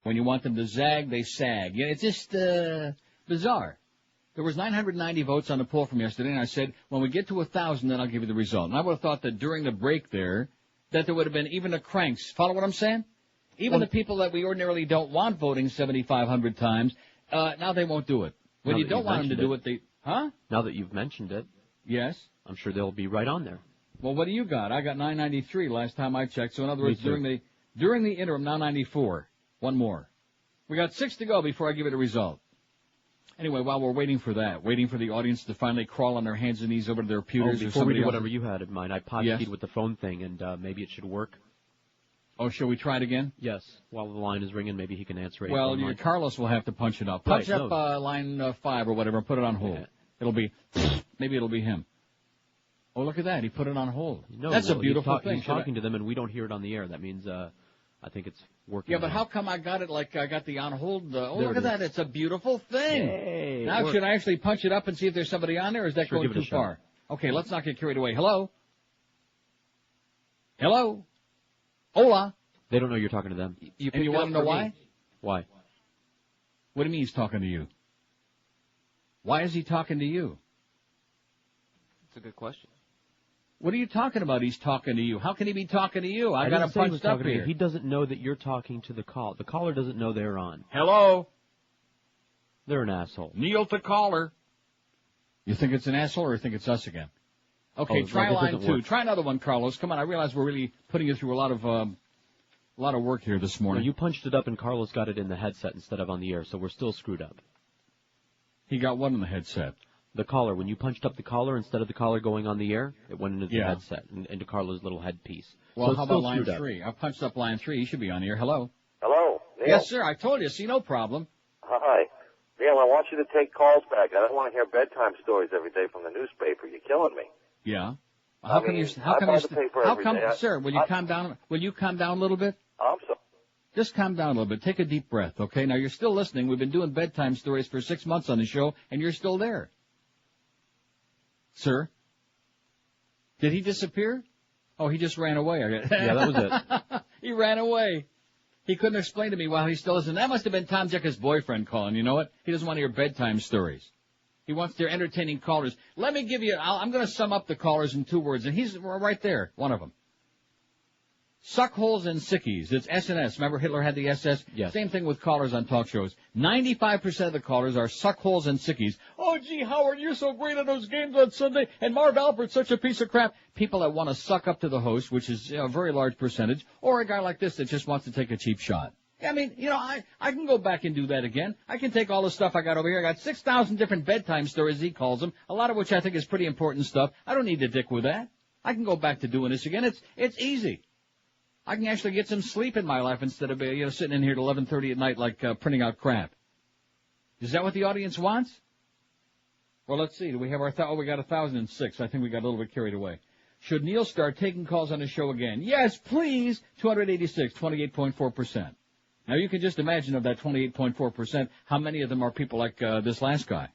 When you want them to zag, they sag. Yeah, it's just bizarre. There was 990 votes on the poll from yesterday, and I said, when we get to 1,000, then I'll give you the result. And I would have thought that during the break there, that there would have been even the cranks. Follow what I'm saying? Even the people that we ordinarily don't want voting 7,500 times, now they won't do it. When you don't want them to do it, they... Huh? Now that you've mentioned it. Yes? I'm sure they'll be right on there. Well, what do you got? I got 993 last time I checked. So, in other words, during the interim, now 94. One more. We got 6 to go before I give it a result. Anyway, while we're waiting for that, waiting for the audience to finally crawl on their hands and knees over to their computers before we do whatever you had in mind, I potty-keyed with the phone thing, and maybe it should work. Oh, shall we try it again? Yes. While the line is ringing, maybe he can answer it. Well, Carlos will have to punch it up. Punch up line 5 or whatever and put it on hold. Yeah. Maybe it'll be him. Oh, look at that. He put it on hold. No, that's a beautiful thing. He's talking to them, and we don't hear it on the air. That means I think it's working. Yeah, but how come I got it like I got the on hold? Look at that. It's a beautiful thing. Yay, now, should I actually punch it up and see if there's somebody on there, or is that going too far? Okay, let's not get carried away. Hello? Hello? Hola? They don't know you're talking to them. And you want to know why? Why? What do you mean he's talking to you? Why is he talking to you? That's a good question. What are you talking about? He's talking to you. How can he be talking to you? I got him punched up here. He doesn't know that you're talking to the caller. The caller doesn't know they're on. Hello? They're an asshole. Kneel to caller. You think it's an asshole or you think it's us again? Okay, try line 2. Try another one, Carlos. Come on, I realize we're really putting you through a lot of work here this morning. Well, you punched it up and Carlos got it in the headset instead of on the air, so we're still screwed up. He got one in the headset. The caller, when you punched up the caller, instead of the caller going on the air, it went into the headset, into Carlos' little headpiece. Well, how about line 3? I punched up line 3. He should be on the air. Hello? Hello, Neil. Yes, sir. I told you. See, no problem. Hi. Neil, I want you to take calls back. I don't want to hear bedtime stories every day from the newspaper. You're killing me. Yeah. Sir, will you calm down? Will you calm down a little bit? I'm sorry. Just calm down a little bit. Take a deep breath, okay? Now, you're still listening. We've been doing bedtime stories for 6 months on the show, and you're still there. Sir? Did he disappear? Oh, he just ran away. Yeah, that was it. He ran away. He couldn't explain to me why he still listened. That must have been Tom Jecka's boyfriend calling. You know what? He doesn't want to hear bedtime stories. He wants their entertaining callers. Let me give you, I'm going to sum up the callers in 2 words, and he's right there, one of them. Suckholes and sickies. It's S&S. Remember Hitler had the SS? Yes. Same thing with callers on talk shows. 95% of the callers are suckholes and sickies. Oh, gee, Howard, you're so great at those games on Sunday, and Marv Alpert's such a piece of crap. People that want to suck up to the host, which is a very large percentage, or a guy like this that just wants to take a cheap shot. I mean, I can go back and do that again. I can take all the stuff I got over here. I got 6,000 different bedtime stories, he calls them, a lot of which I think is pretty important stuff. I don't need to dick with that. I can go back to doing this again. It's easy. I can actually get some sleep in my life instead of sitting in here at 11:30 at night like printing out crap. Is that what the audience wants? Well, let's see. Do we have we got 1,006. I think we got a little bit carried away. Should Neil start taking calls on the show again? Yes, please. 286, 28.4%. Now, you can just imagine of that 28.4%, how many of them are people like this last guy.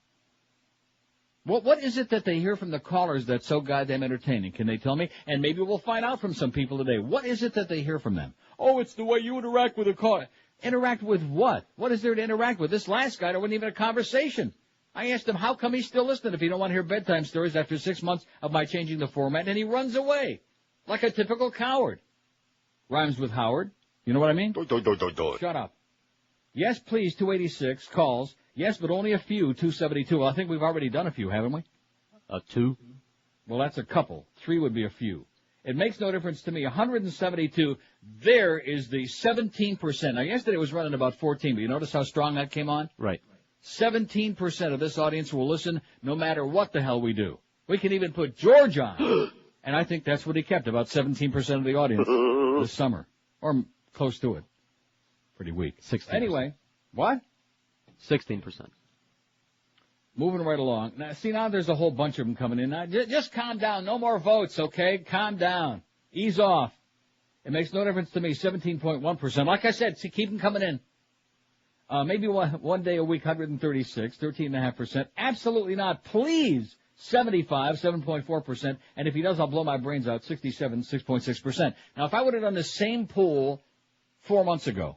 What is it that they hear from the callers that's so goddamn entertaining? Can they tell me? And maybe we'll find out from some people today. What is it that they hear from them? Oh, it's the way you interact with a caller. Interact with what? What is there to interact with? This last guy, there wasn't even a conversation. I asked him, how come he's still listening if he don't want to hear bedtime stories after 6 months of my changing the format? And he runs away like a typical coward. Rhymes with Howard. You know what I mean? Shut up. Yes, please, 286 calls. Yes, but only a few, 272. Well, I think we've already done a few, haven't we? 2? Well, that's a couple. 3 would be a few. It makes no difference to me. 172, there is the 17%. Now, yesterday it was running about 14, but you notice how strong that came on? Right. 17% of this audience will listen no matter what the hell we do. We can even put George on. And I think that's what he kept, about 17% of the audience this summer. Or close to it. Pretty weak. 16%. Anyway, what? 16%. Moving right along. Now there's a whole bunch of them coming in. Now, just calm down. No more votes, okay? Calm down. Ease off. It makes no difference to me. 17.1%. Like I said, see, keep them coming in. Maybe one day a week, 136, 13.5%. Absolutely not. Please. 75, 7.4%. And if he does, I'll blow my brains out. 67, 6.6%. Now, if I would have done the same poll 4 months ago,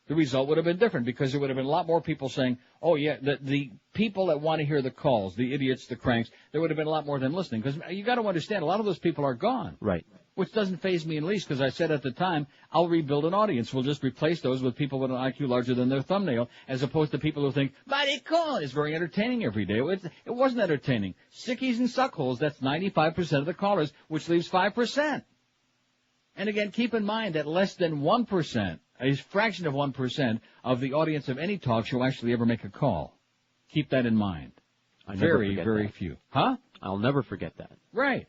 the result would have been different because there would have been a lot more people saying, oh, yeah, the people that want to hear the calls, the idiots, the cranks, there would have been a lot more than listening. Because you got to understand, a lot of those people are gone. Right. Which doesn't faze me in the least because I said at the time, I'll rebuild an audience. We'll just replace those with people with an IQ larger than their thumbnail as opposed to people who think, mighty cool, it's very entertaining every day. It wasn't entertaining. Sickies and suckholes, that's 95% of the callers, which leaves 5%. And again, keep in mind that less than 1%, a fraction of 1% of the audience of any talk show actually ever make a call. Keep that in mind. Very few. Huh? I'll never forget that. Right.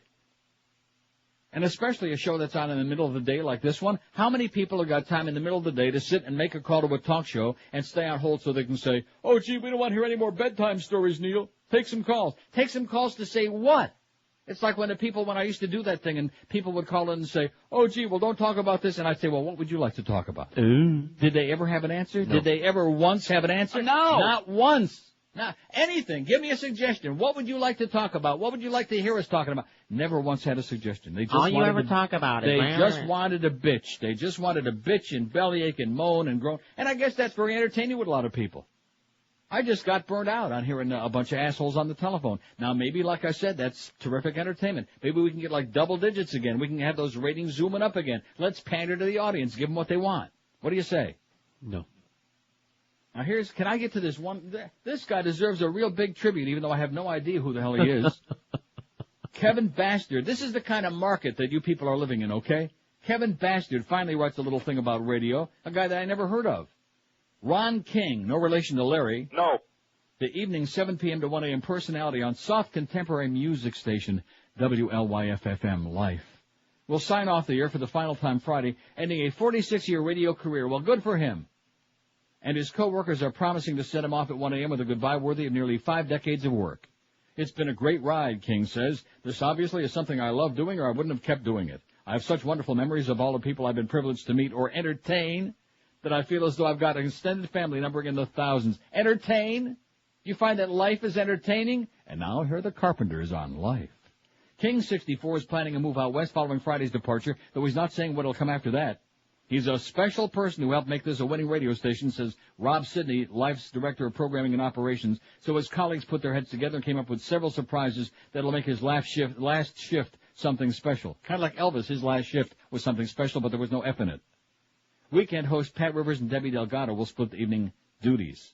And especially a show that's on in the middle of the day like this one. How many people have got time in the middle of the day to sit and make a call to a talk show and stay on hold so they can say, oh, gee, we don't want to hear any more bedtime stories, Neil. Take some calls. Take some calls to say what? It's like when I used to do that thing and people would call in and say, oh, gee, well, don't talk about this. And I'd say, well, what would you like to talk about? Did they ever have an answer? No. Did they ever once have an answer? No. Not once. Not anything. Give me a suggestion. What would you like to talk about? What would you like to hear us talking about? Never once had a suggestion. They just all you ever talk about They is just wanted to bitch. They just wanted to bitch and bellyache and moan and groan. And I guess that's very entertaining with a lot of people. I just got burned out on hearing a bunch of assholes on the telephone. Now, maybe, like I said, that's terrific entertainment. Maybe we can get like double digits again. We can have those ratings zooming up again. Let's pander to the audience. Give them what they want. What do you say? No. Now can I get to this one? This guy deserves a real big tribute, even though I have no idea who the hell he is. Kevin Bastard. This is the kind of market that you people are living in, okay? Kevin Bastard finally writes a little thing about radio, a guy that I never heard of. Ron King, no relation to Larry. No. The evening 7 p.m. to 1 a.m. personality on soft contemporary music station WLYF-FM Life. Will sign off the air for the final time Friday, ending a 46-year radio career. Well, good for him. And his co-workers are promising to send him off at 1 a.m. with a goodbye worthy of nearly 5 decades of work. It's been a great ride, King says. This obviously is something I love doing or I wouldn't have kept doing it. I have such wonderful memories of all the people I've been privileged to meet or entertain that I feel as though I've got an extended family numbering in the thousands. Entertain? You find that life is entertaining? And now here are the Carpenters on Life. King, 64, is planning a move out west following Friday's departure, though he's not saying what'll come after that. He's a special person who helped make this a winning radio station, says Rob Sidney, Life's Director of Programming and Operations. So his colleagues put their heads together and came up with several surprises that'll make his last shift something special. Kind of like Elvis, his last shift was something special, but there was no F in it. Weekend host Pat Rivers and Debbie Delgado will split the evening duties,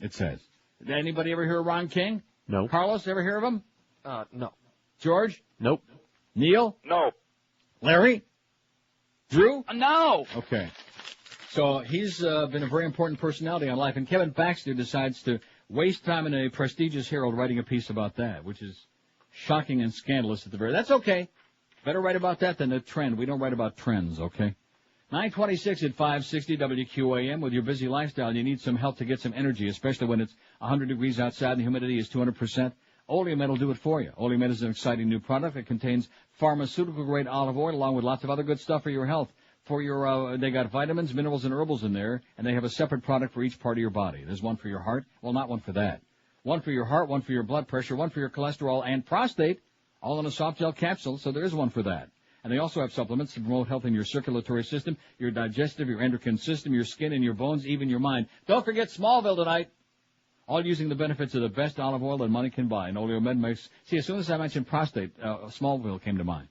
it says. Did anybody ever hear of Ron King? No. Carlos, ever hear of him? No. George? Nope. Neil? No. Larry? Drew? No. Okay. So he's been a very important personality on Life, and Kevin Baxter decides to waste time in a prestigious Herald writing a piece about that, which is shocking and scandalous at the very... That's okay. Better write about that than a trend. We don't write about trends, okay? 9:26 at 560 WQAM. With your busy lifestyle, you need some help to get some energy, especially when it's 100 degrees outside and the humidity is 200%. Oleomed will do it for you. Oleomed is an exciting new product that contains pharmaceutical-grade olive oil along with lots of other good stuff for your health. For your, they got vitamins, minerals, and herbals in there, and they have a separate product for each part of your body. There's one for your heart. Well, not one for that. One for your heart, one for your blood pressure, one for your cholesterol and prostate, all in a soft gel capsule, so there is one for that. And they also have supplements to promote health in your circulatory system, your digestive, your endocrine system, your skin and your bones, even your mind. Don't forget Smallville tonight. All using the benefits of the best olive oil that money can buy. And Oleomed makes... See, as soon as I mentioned prostate, Smallville came to mind.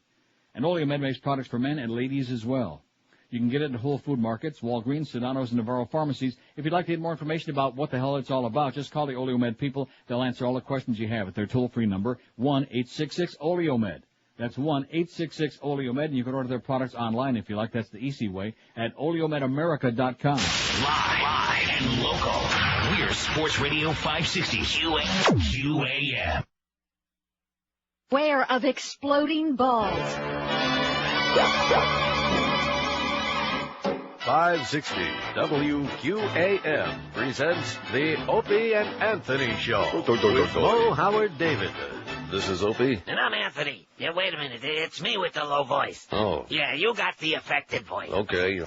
And Oleomed makes products for men and ladies as well. You can get it in Whole Food Markets, Walgreens, Sedano's, and Navarro pharmacies. If you'd like to get more information about what the hell it's all about, just call the Oleomed people. They'll answer all the questions you have at their toll-free number, 1-866-OLEOMED. That's 1-866-OLEOMED, and you can order their products online if you like. That's the easy way at oleomedamerica.com. Live and local. We're Sports Radio 560 QAM. Beware of exploding balls. 560 WQAM presents the Opie and Anthony Show with Mo Howard David. This is Opie. And I'm Anthony. Yeah, wait a minute. It's me with the low voice. Oh. Yeah, you got the affected voice. Okay.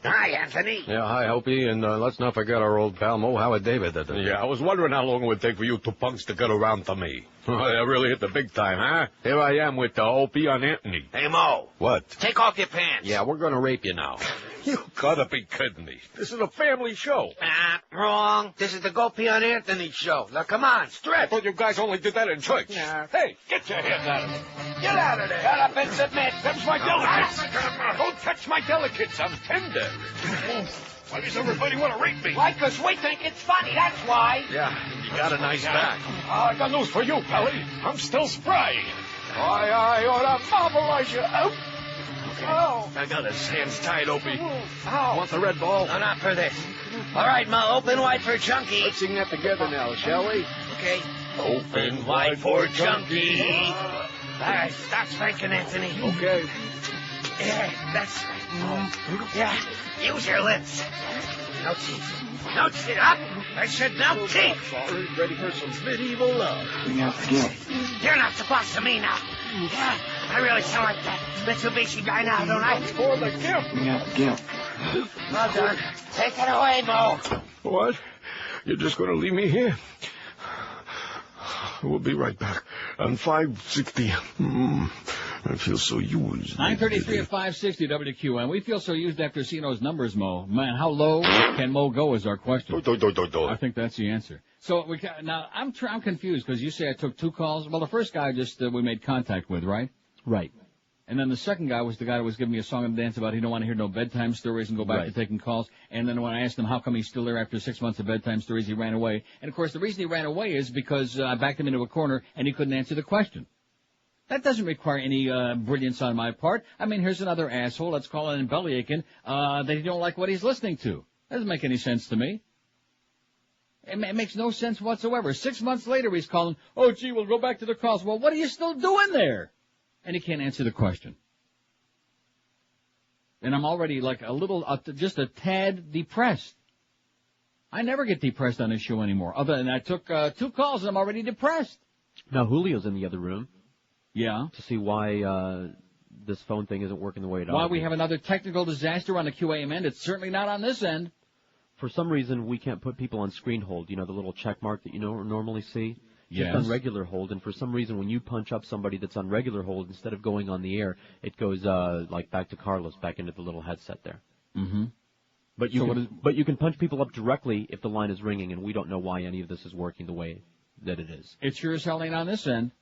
Hi, Anthony. Yeah, hi, Opie, and let's not forget our old pal Mo Howard David. Yeah, I was wondering how long it would take for you two punks to get around to me. I really hit the big time, huh? Here I am with Opie on Anthony. Hey, Mo. What? Take off your pants. Yeah, we're gonna rape you now. You gotta be kidding me. This is a family show. Wrong. This is the Go Pee on Anthony show. Now, come on, I stretch. thought you guys only did that in church. Nah. Hey, get your hands out of it. Get out of there. Shut up and submit. That's my delicates. Don't touch my delicates. I'm tender. Why does everybody want to rape me? Why? Because we think it's funny, that's why. Yeah, you got a nice back. I got news for you, Pelly. I'm still spry. I ought to mobilize you. Oh. Oh. I got his hands tied, Opie. Oh. Want the red ball? No, not for this. All right, Mo, open wide for Chunky. Let's sing that together now, shall we? Okay. Open Wide for Chunky. All right, stop spanking, Anthony. Okay. Yeah, that's right. Yeah, use your lips. No teeth. No teeth. Up. I said no teeth. Sorry, ready for some medieval love. You're not the boss of me now. Yeah, I really sound like that Mitsubishi guy now, don't I? For the gift. Well done. Take it away, Mo. What? You're just going to leave me here? We'll be right back on 560. I feel so used. 9:33 at 560 WQAM. We feel so used after seeing those numbers, Mo. Man, how low can Mo go is our question. I think that's the answer. So now I'm confused because you say I took 2 calls. Well, the first guy we made contact with, right? Right. And then the second guy was the guy that was giving me a song and dance about he don't want to hear no bedtime stories and go back to taking calls. And then when I asked him how come he's still there after 6 months of bedtime stories, he ran away. And of course the reason he ran away is because I backed him into a corner and he couldn't answer the question. That doesn't require any brilliance on my part. I mean, here's another asshole, let's call it in bellyaching, that he don't like what he's listening to. Doesn't make any sense to me. It makes no sense whatsoever. 6 months later he's calling, oh gee, we'll go back to the calls. Well, what are you still doing there? And he can't answer the question. And I'm already like just a tad depressed. I never get depressed on this show anymore. Other than I took 2 calls and I'm already depressed. Now Julio's in the other room. Yeah. To see why this phone thing isn't working the way it ought to. Why we have another technical disaster on the QAM end. It's certainly not on this end. For some reason, we can't put people on screen hold. You know, the little check mark that you normally see? Yes. It's on regular hold, and for some reason, when you punch up somebody that's on regular hold, instead of going on the air, it goes like back to Carlos, back into the little headset there. Mm-hmm. But you can punch people up directly if the line is ringing, and we don't know why any of this is working the way that it is. It sure as hell ain't on this end.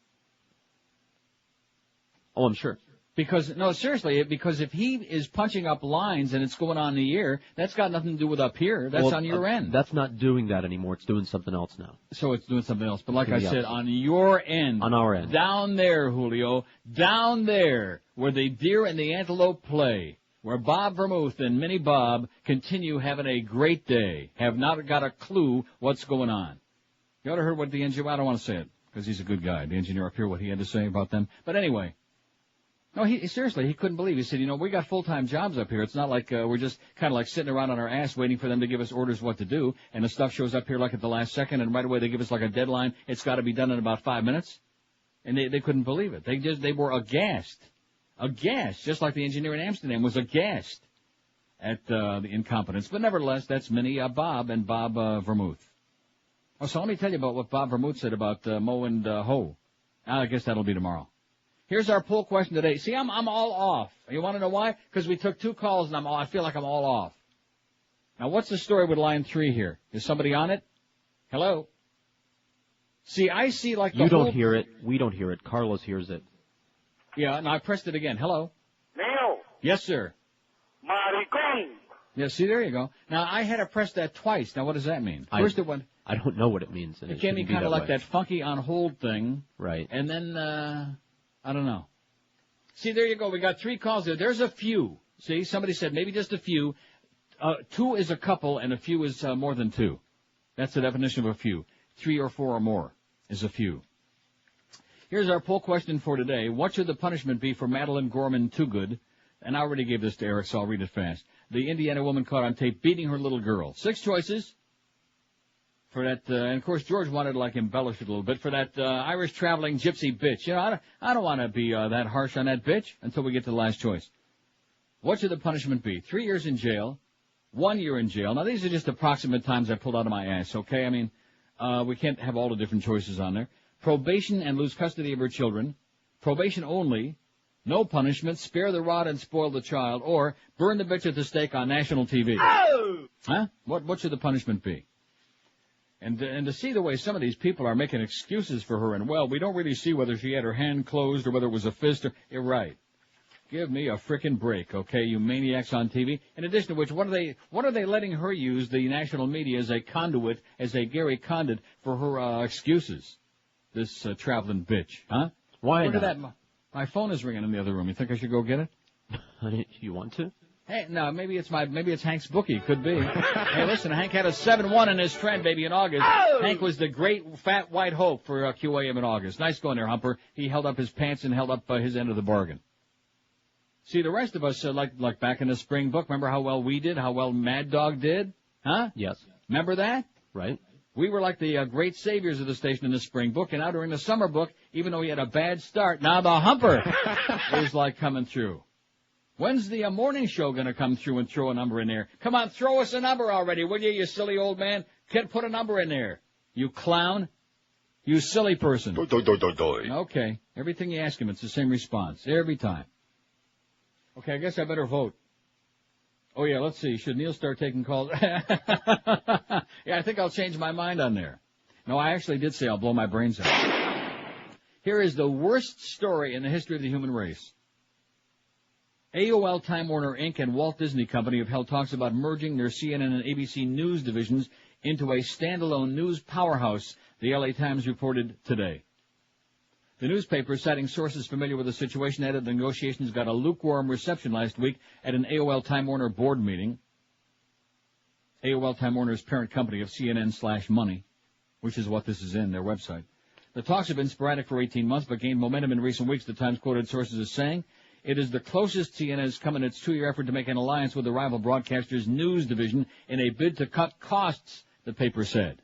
Oh, I'm sure. Because if he is punching up lines and it's going on the air, that's got nothing to do with up here. That's on your end. That's not doing that anymore. It's doing something else now. So it's doing something else. But like I said, on your end. On our end. Down there, Julio. Down there, where the deer and the antelope play. Where Bob Vermouth and Minnie Bob continue having a great day. Have not got a clue what's going on. You ought to heard what the engineer, I don't want to say it, because he's a good guy. The engineer up here, what he had to say about them. But anyway. No, seriously, he couldn't believe it. He said, we got full-time jobs up here. It's not like we're just kind of like sitting around on our ass waiting for them to give us orders what to do, and the stuff shows up here like at the last second, and right away they give us like a deadline. It's got to be done in about 5 minutes. And they couldn't believe it. They were aghast. Aghast, just like the engineer in Amsterdam was aghast at the incompetence. But nevertheless, that's Minnie, Bob, and Bob Vermouth. Oh, so let me tell you about what Bob Vermouth said about Mo and Ho. I guess that'll be tomorrow. Here's our poll question today. See, I'm all off. You want to know why? Because we took 2 calls and I feel like I'm all off. Now, what's the story with line 3 here? Is somebody on it? Hello? See, I see like the You don't hear it. We don't hear it. Carlos hears it. Yeah, and I pressed it again. Hello? Neil. Yes, sir. Maricón. Yeah, see, there you go. Now, I had to press that twice. Now, what does that mean? First it went... I don't know what it means. And it gave me kind of like that funky on hold thing. Right. And then, I don't know. See, there you go. We got 3 calls there. There's a few. See, somebody said maybe just a few. 2 is a couple, and a few is more than 2. That's the definition of a few. 3 or 4 or more is a few. Here's our poll question for today. What should the punishment be for Madeline Gorman Too Good? And I already gave this to Eric, so I'll read it fast. The Indiana woman caught on tape beating her little girl. 6 choices. For that, and of course George wanted to like embellish it a little bit for that Irish traveling gypsy bitch. You know, I don't want to be that harsh on that bitch until we get to the last choice. What should the punishment be? 3 years in jail, 1 year in jail. Now these are just approximate times I pulled out of my ass. Okay, I mean, we can't have all the different choices on there. Probation and lose custody of her children. Probation only. No punishment. Spare the rod and spoil the child, or burn the bitch at the stake on national TV. Oh! Huh? What should the punishment be? And to see the way some of these people are making excuses for her, and well, we don't really see whether she had her hand closed or whether it was a fist or, you're right. Give me a frickin' break, okay, you maniacs on TV. In addition to which, what are they letting her use the national media as a conduit, as a Gary Condit for her excuses? This traveling bitch, huh? Why Look not? at that. My phone is ringing in the other room. You think I should go get it? You want to? Hey, no, maybe it's Hank's bookie. Could be. Hey, listen, Hank had a 7-1 in his trend, baby, in August. Oh! Hank was the great fat white hope for QAM in August. Nice going there, Humper. He held up his pants and held up his end of the bargain. See, the rest of us, like back in the spring book, remember how well we did, how well Mad Dog did? Huh? Yes. Remember that? Right. We were like the great saviors of the station in the spring book, and now during the summer book, even though he had a bad start, now the Humper is like coming through. When's the morning show going to come through and throw a number in there? Come on, throw us a number already, will you silly old man? Can't put a number in there. You clown. You silly person. Okay. Everything you ask him, it's the same response. Every time. Okay, I guess I better vote. Oh, yeah, let's see. Should Neil start taking calls? Yeah, I think I'll change my mind on there. No, I actually did say I'll blow my brains out. Here is the worst story in the history of the human race. AOL, Time Warner, Inc. and Walt Disney Company have held talks about merging their CNN and ABC news divisions into a standalone news powerhouse, the LA Times reported today. The newspaper, citing sources familiar with the situation, added the negotiations got a lukewarm reception last week at an AOL Time Warner board meeting. AOL Time Warner's parent company of CNN/Money, which is what this is in, their website. The talks have been sporadic for 18 months, but gained momentum in recent weeks, the Times quoted sources as saying. It is the closest CNN has come in its 2-year effort to make an alliance with the rival broadcaster's news division in a bid to cut costs, the paper said.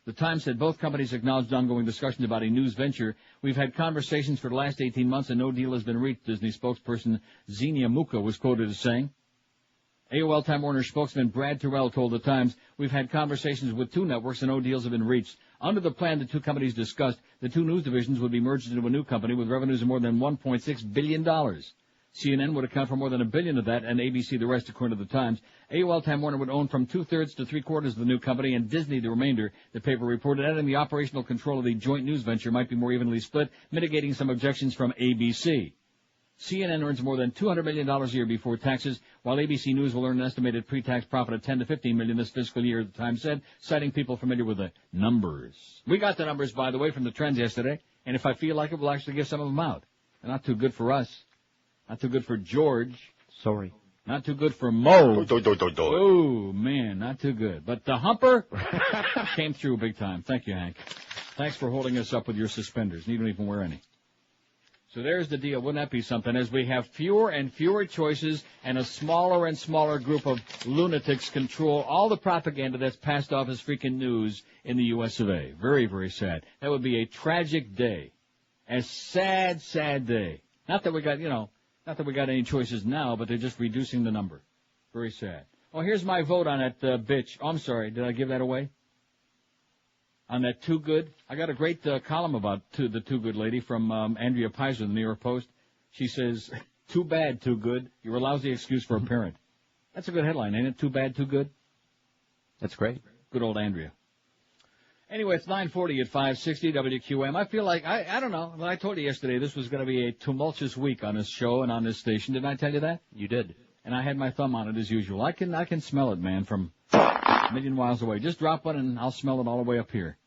The Times said both companies acknowledged ongoing discussions about a news venture. We've had conversations for the last 18 months and no deal has been reached, Disney spokesperson Xenia Muka was quoted as saying. AOL Time Warner spokesman Brad Terrell told the Times, we've had conversations with 2 networks and no deals have been reached. Under the plan the 2 companies discussed, the 2 news divisions would be merged into a new company with revenues of more than $1.6 billion. CNN would account for more than $1 billion of that, and ABC the rest, according to the Times. AOL Time Warner would own from 2/3 to 3/4 of the new company, and Disney the remainder, the paper reported, adding the operational control of the joint news venture might be more evenly split, mitigating some objections from ABC. CNN earns more than $200 million a year before taxes, while ABC News will earn an estimated pre-tax profit of $10 to $15 million this fiscal year, the Times said, citing people familiar with the numbers. We got the numbers, by the way, from the trends yesterday, and if I feel like it, we'll actually give some of them out. They're not too good for us. Not too good for George. Sorry. Not too good for Mo. Oh, man, not too good. But the Humper came through big time. Thank you, Hank. Thanks for holding us up with your suspenders. You don't even wear any. So there's the deal. Wouldn't that be something? As we have fewer and fewer choices and a smaller and smaller group of lunatics control all the propaganda that's passed off as freaking news in the U.S. of A. Very, very sad. That would be a tragic day. A sad, sad day. Not that we got, not that we got any choices now, but they're just reducing the number. Very sad. Oh, here's my vote on that bitch. Oh, I'm sorry. Did I give that away? On that Too Good. I got a great column about the Too Good lady from Andrea Pizer of the New York Post. She says, too bad, too good. You're a lousy excuse for a parent. That's a good headline, ain't it? Too bad, too good? That's great. Good old Andrea. Anyway, it's 9:40 at 560 WQAM. I feel like, I don't know. I told you yesterday this was going to be a tumultuous week on this show and on this station. Didn't I tell you that? You did. And I had my thumb on it as usual. I can smell it, man, from a million miles away. Just drop one and I'll smell it all the way up here.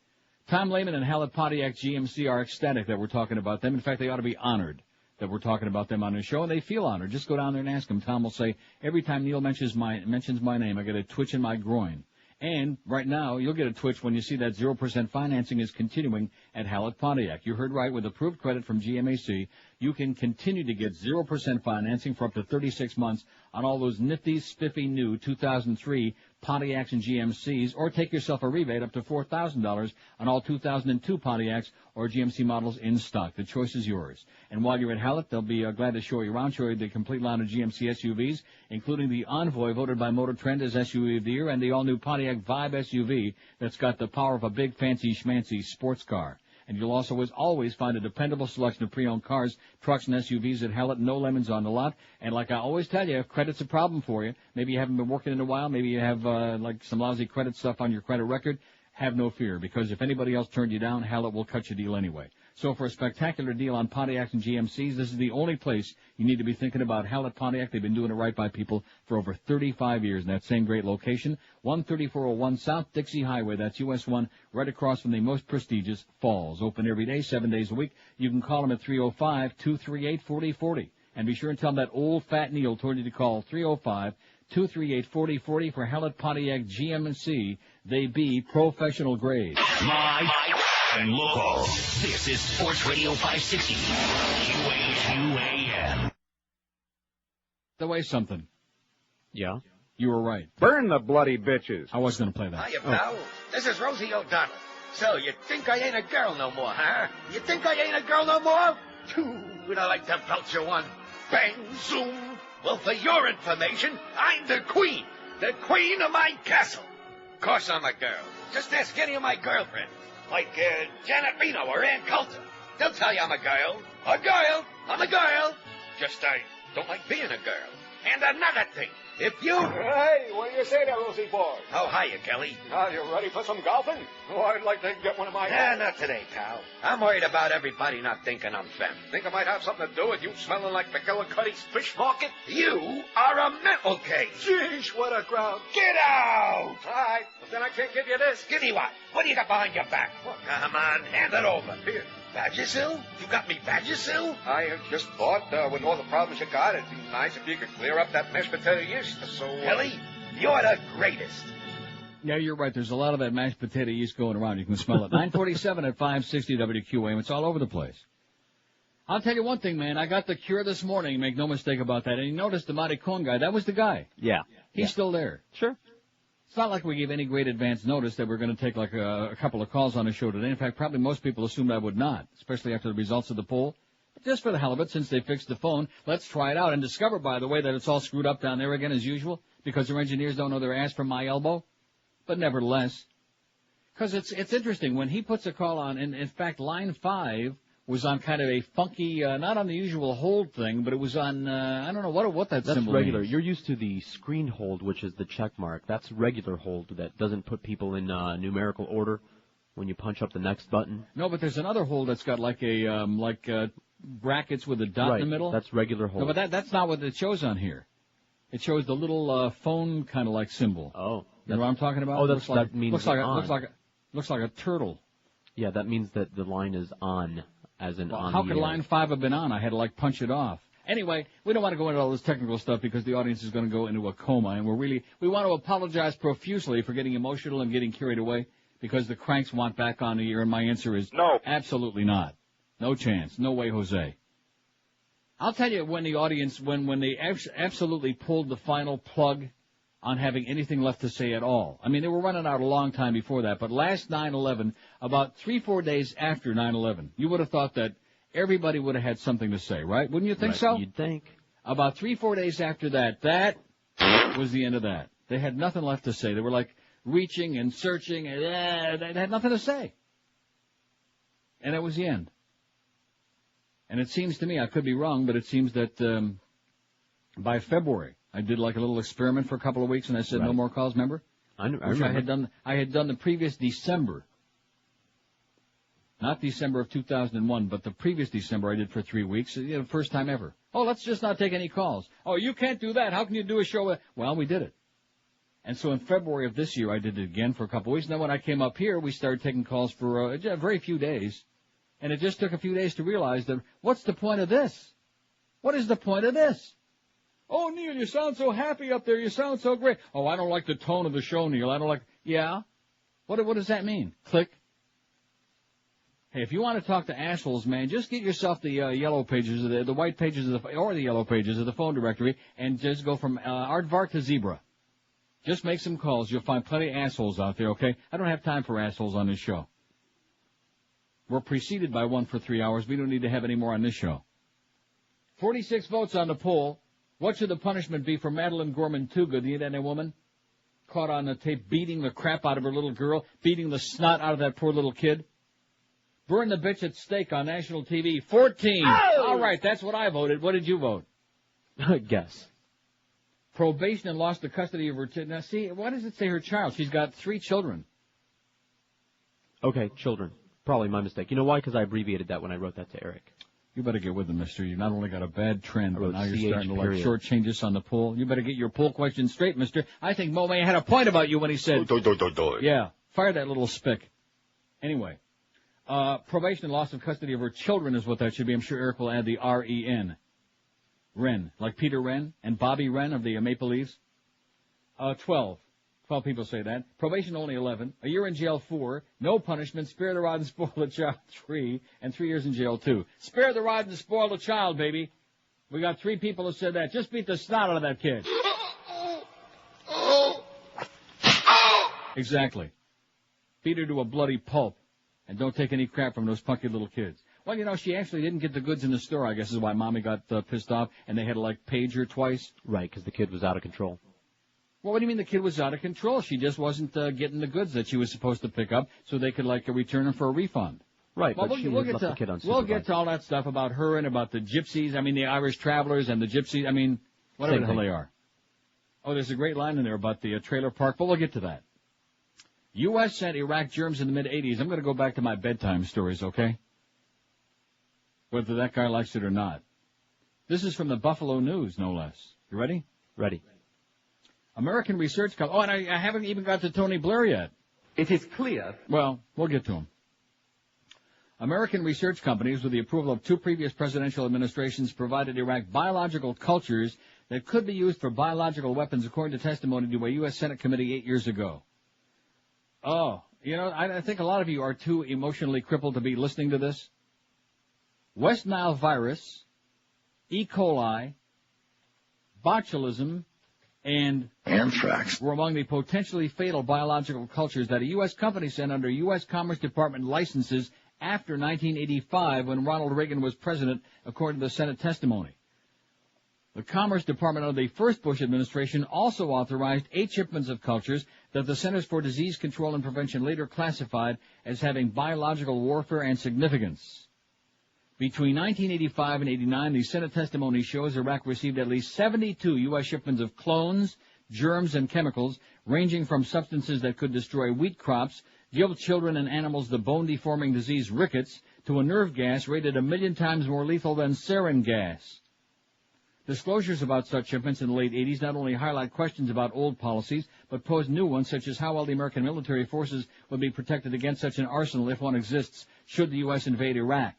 Tom Lehman and Hallett Pontiac GMC are ecstatic that we're talking about them. In fact, they ought to be honored that we're talking about them on the show, and they feel honored. Just go down there and ask them. Tom will say, every time Neil mentions my name, I get a twitch in my groin. And right now, you'll get a twitch when you see that 0% financing is continuing at Hallett Pontiac. You heard right. With approved credit from GMAC, you can continue to get 0% financing for up to 36 months on all those nifty, spiffy new 2003 Pontiacs and GMCs, or take yourself a rebate up to $4,000 on all 2002 Pontiacs or GMC models in stock. The choice is yours. And while you're at Hallett, they'll be glad to show you around, show you the complete line of GMC SUVs, including the Envoy, voted by Motor Trend as SUV of the year, and the all-new Pontiac Vibe SUV that's got the power of a big, fancy, schmancy sports car. And you'll also always find a dependable selection of pre-owned cars, trucks, and SUVs at Hallett. No lemons on the lot. And like I always tell you, if credit's a problem for you, maybe you haven't been working in a while, maybe you have like some lousy credit stuff on your credit record, have no fear, because if anybody else turned you down, Hallett will cut your deal anyway. So for a spectacular deal on Pontiacs and GMCs, this is the only place you need to be thinking about. Hallett Pontiac, they've been doing it right by people for over 35 years in that same great location, 13401 South Dixie Highway. That's US 1, right across from the most prestigious Falls. Open every day, 7 days a week. You can call them at 305-238-4040. And be sure and tell them that old fat Neil told you to call 305-238-4040 for Hallett Pontiac GMC. They be professional grade. Live and local. This is Sports Radio 560. QAM. The way something. Yeah. You were right. Burn the bloody bitches. I was going to play that. Hiya, pal. This is Rosie O'Donnell. So, you think I ain't a girl no more, huh? You think I ain't a girl no more? Would I like to belch you one? Bang, zoom. Well, for your information, I'm the queen of my castle. Of course I'm a girl. Just ask any of my girlfriends, like Janet Reno or Ann Coulter. They'll tell you I'm a girl. A girl. I'm a girl. Just I don't like being a girl. And another thing, if you... Hey, what do you say there, Rosie boy? Oh, hiya, Kelly. Are you ready for some golfing? Oh, I'd like to get one of my... Not today, pal. I'm worried about everybody not thinking I'm femme. Think it might have something to do with you smelling like McGillicuddy's fish market? You are a mental case. Jeez, what a crowd. Get out! All right, but then I can't give you this. Give me what? What do you got behind your back? Come on, hand it over. Here. Vagisil? You got me Vagisil? I just thought, with all the problems you got, it'd be nice if you could clear up that mashed potato yeast, so... Kelly, you're the greatest. Yeah, you're right. There's a lot of that mashed potato yeast going around. You can smell it. 947 at 560 WQAM. It's all over the place. I'll tell you one thing, man. I got the cure this morning. Make no mistake about that. And you noticed the Matty Cohn guy. That was the guy. Yeah. He's still there. Sure. It's not like we gave any great advance notice that we're going to take like a couple of calls on the show today. In fact, probably most people assumed I would not, especially after the results of the poll. But just for the hell of it, since they fixed the phone, let's try it out and discover, by the way, that it's all screwed up down there again as usual because their engineers don't know their ass from my elbow. But nevertheless, because it's interesting. When he puts a call on, in fact, line 5 was on kind of a funky, not on the usual hold thing, but it was on, I don't know what that That's symbol regular. means. You're used to the screen hold, which is the check mark. That's regular hold that doesn't put people in numerical order when you punch up the next button. No, but there's another hold that's got like brackets with a dot in the middle. That's regular hold. No, but that's not what it shows on here. It shows the little phone kind of like symbol. Oh. You know what I'm talking about? Oh, that means looks like on. looks like a turtle. Yeah, that means that the line is on, as in on How the could air. line 5 have been on? I had to like punch it off. Anyway, we don't want to go into all this technical stuff because the audience is going to go into a coma, and we want to apologize profusely for getting emotional and getting carried away because the cranks want back on the air, and my answer is No. Absolutely not. No chance. No way, Jose. I'll tell you when the audience, when they absolutely pulled the final plug on having anything left to say at all. I mean, they were running out a long time before that, but last 9/11, about 3-4 days after 9/11, you would have thought that everybody would have had something to say, right? Wouldn't you think so? You'd think. About 3-4 days after that was the end of that. They had nothing left to say. They were like reaching and searching, and they had nothing to say. And that was the end. And it seems to me, I could be wrong, but it seems that by February, I did like a little experiment for a couple of weeks, and I said no more calls. Remember? I remember. I had done the previous December, not December of 2001, but the previous December I did for 3 weeks. You know, first time ever. Oh, let's just not take any calls. Oh, you can't do that. How can you do a show? Well, we did it. And so in February of this year, I did it again for a couple of weeks. And then when I came up here, we started taking calls for a very few days. And it just took a few days to realize that what's the point of this? What is the point of this? Oh, Neil, you sound so happy up there. You sound so great. Oh, I don't like the tone of the show, Neil. I don't like... Yeah? What does that mean? Click. Hey, if you want to talk to assholes, man, just get yourself the yellow pages, the white pages, or the yellow pages of the phone directory, and just go from aardvark to zebra. Just make some calls. You'll find plenty of assholes out there, okay? I don't have time for assholes on this show. We're preceded by one for 3 hours. We don't need to have any more on this show. 46 votes on the poll. What should the punishment be for Madeline Gorman Too Good, the Indiana woman? Caught on the tape beating the crap out of her little girl, beating the snot out of that poor little kid. Burn the bitch at stake on national TV. 14. Oh! All right, that's what I voted. What did you vote? Guess. Probation and lost the custody of her now, see, why does it say her child? She's got 3 children. Okay, children. Probably my mistake. You know why? Because I abbreviated that when I wrote that to Eric. You better get with them, mister. You not only got a bad trend, but now you're starting to shortchange us on the poll. You better get your poll question straight, mister. I think Mo May had a point about you when he said... Yeah, fire that little spick. Anyway, probation and loss of custody of her children is what that should be. I'm sure Eric will add the R-E-N. Wren, like Peter Wren and Bobby Wren of the Maple Leafs. 12. 12 people say that. Probation only 11. A year in jail 4. No punishment. Spare the rod and spoil the child 3. And 3 years in jail 2. Spare the rod and spoil the child, baby. We got 3 people who said that. Just beat the snot out of that kid. Exactly. Beat her to a bloody pulp. And don't take any crap from those punky little kids. Well, you know, she actually didn't get the goods in the store, I guess is why Mommy got pissed off. And they had to, like, page her twice. Right, because the kid was out of control. Well, what do you mean the kid was out of control? She just wasn't getting the goods that she was supposed to pick up, so they could, like, return them for a refund. Right, well, but we'll get to all that stuff about her and about the gypsies. I mean, the Irish travelers and the gypsies. I mean, whatever the hell they are. Oh, there's a great line in there about the trailer park, but we'll get to that. U.S. sent Iraq germs in the mid-'80s. I'm going to go back to my bedtime stories, okay? Whether that guy likes it or not. This is from the Buffalo News, no less. You ready? Ready. American research company. Oh, and I haven't even got to Tony Blair yet. It is clear. Well, we'll get to him. American research companies, with the approval of 2 previous presidential administrations, provided Iraq biological cultures that could be used for biological weapons, according to testimony to a U.S. Senate committee 8 years ago. Oh, you know, I think a lot of you are too emotionally crippled to be listening to this. West Nile virus, E. coli, botulism, and anthrax were among the potentially fatal biological cultures that a U.S. company sent under U.S. Commerce Department licenses after 1985 when Ronald Reagan was president, according to the Senate testimony. The Commerce Department under the first Bush administration also authorized 8 shipments of cultures that the Centers for Disease Control and Prevention later classified as having biological warfare and significance. Between 1985 and 89, the Senate testimony shows Iraq received at least 72 U.S. shipments of clones, germs, and chemicals, ranging from substances that could destroy wheat crops, give children and animals the bone-deforming disease rickets, to a nerve gas rated 1 million times more lethal than sarin gas. Disclosures about such shipments in the late 80s not only highlight questions about old policies, but pose new ones, such as how well the American military forces would be protected against such an arsenal, if one exists, should the U.S. invade Iraq.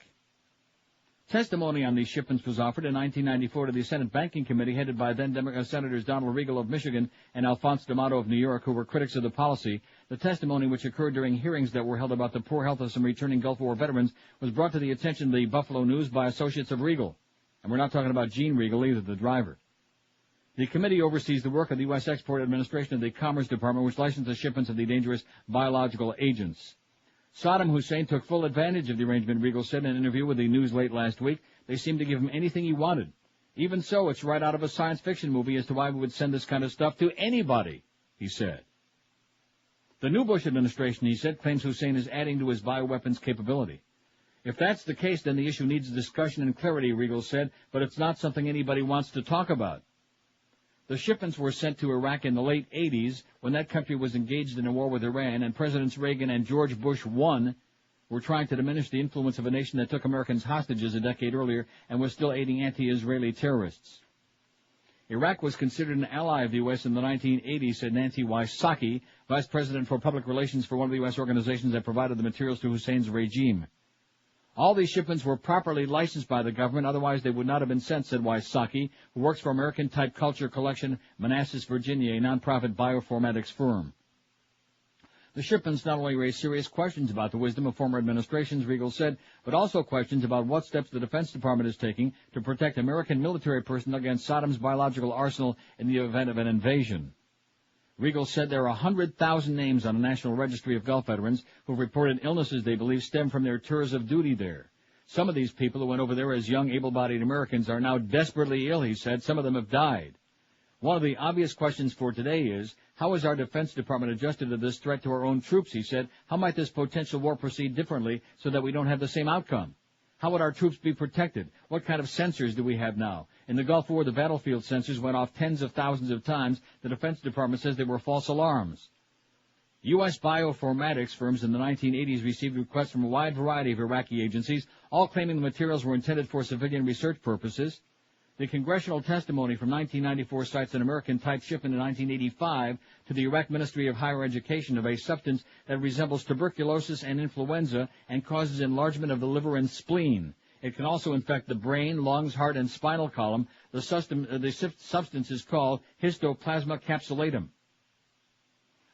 Testimony on these shipments was offered in 1994 to the Senate Banking Committee, headed by then Senators Donald Regal of Michigan and Alphonse D'Amato of New York, who were critics of the policy. The testimony, which occurred during hearings that were held about the poor health of some returning Gulf War veterans, was brought to the attention of the Buffalo News by associates of Regal. And we're not talking about Gene Regal either, the driver. The committee oversees the work of the U.S. Export Administration of the Commerce Department, which licenses shipments of the dangerous biological agents. Saddam Hussein took full advantage of the arrangement, Regal said in an interview with the News late last week. They seemed to give him anything he wanted. Even so, it's right out of a science fiction movie as to why we would send this kind of stuff to anybody, he said. The new Bush administration, he said, claims Hussein is adding to his bioweapons capability. If that's the case, then the issue needs discussion and clarity, Regal said, but it's not something anybody wants to talk about. The shipments were sent to Iraq in the late 80s when that country was engaged in a war with Iran, and Presidents Reagan and George Bush I were trying to diminish the influence of a nation that took Americans hostages a decade earlier and was still aiding anti-Israeli terrorists. Iraq was considered an ally of the U.S. in the 1980s, said Nancy Wysocki, Vice President for Public Relations for one of the U.S. organizations that provided the materials to Hussein's regime. All these shipments were properly licensed by the government, otherwise they would not have been sent, said Wysocki, who works for American Type Culture Collection, Manassas, Virginia, a nonprofit bioinformatics firm. The shipments not only raised serious questions about the wisdom of former administrations, Regal said, but also questions about what steps the Defense Department is taking to protect American military personnel against Saddam's biological arsenal in the event of an invasion. Regal said there are 100,000 names on the National Registry of Gulf Veterans who reported illnesses they believe stem from their tours of duty there. Some of these people who went over there as young, able-bodied Americans are now desperately ill, he said. Some of them have died. One of the obvious questions for today is, how has our Defense Department adjusted to this threat to our own troops, he said. How might this potential war proceed differently so that we don't have the same outcome? How would our troops be protected? What kind of sensors do we have now? In the Gulf War, the battlefield sensors went off tens of thousands of times. The Defense Department says they were false alarms. U.S. bioinformatics firms in the 1980s received requests from a wide variety of Iraqi agencies, all claiming the materials were intended for civilian research purposes. The congressional testimony from 1994 cites an American-type shipment in 1985 to the Iraq Ministry of Higher Education of a substance that resembles tuberculosis and influenza and causes enlargement of the liver and spleen. It can also infect the brain, lungs, heart, and spinal column. The substance is called histoplasma capsulatum.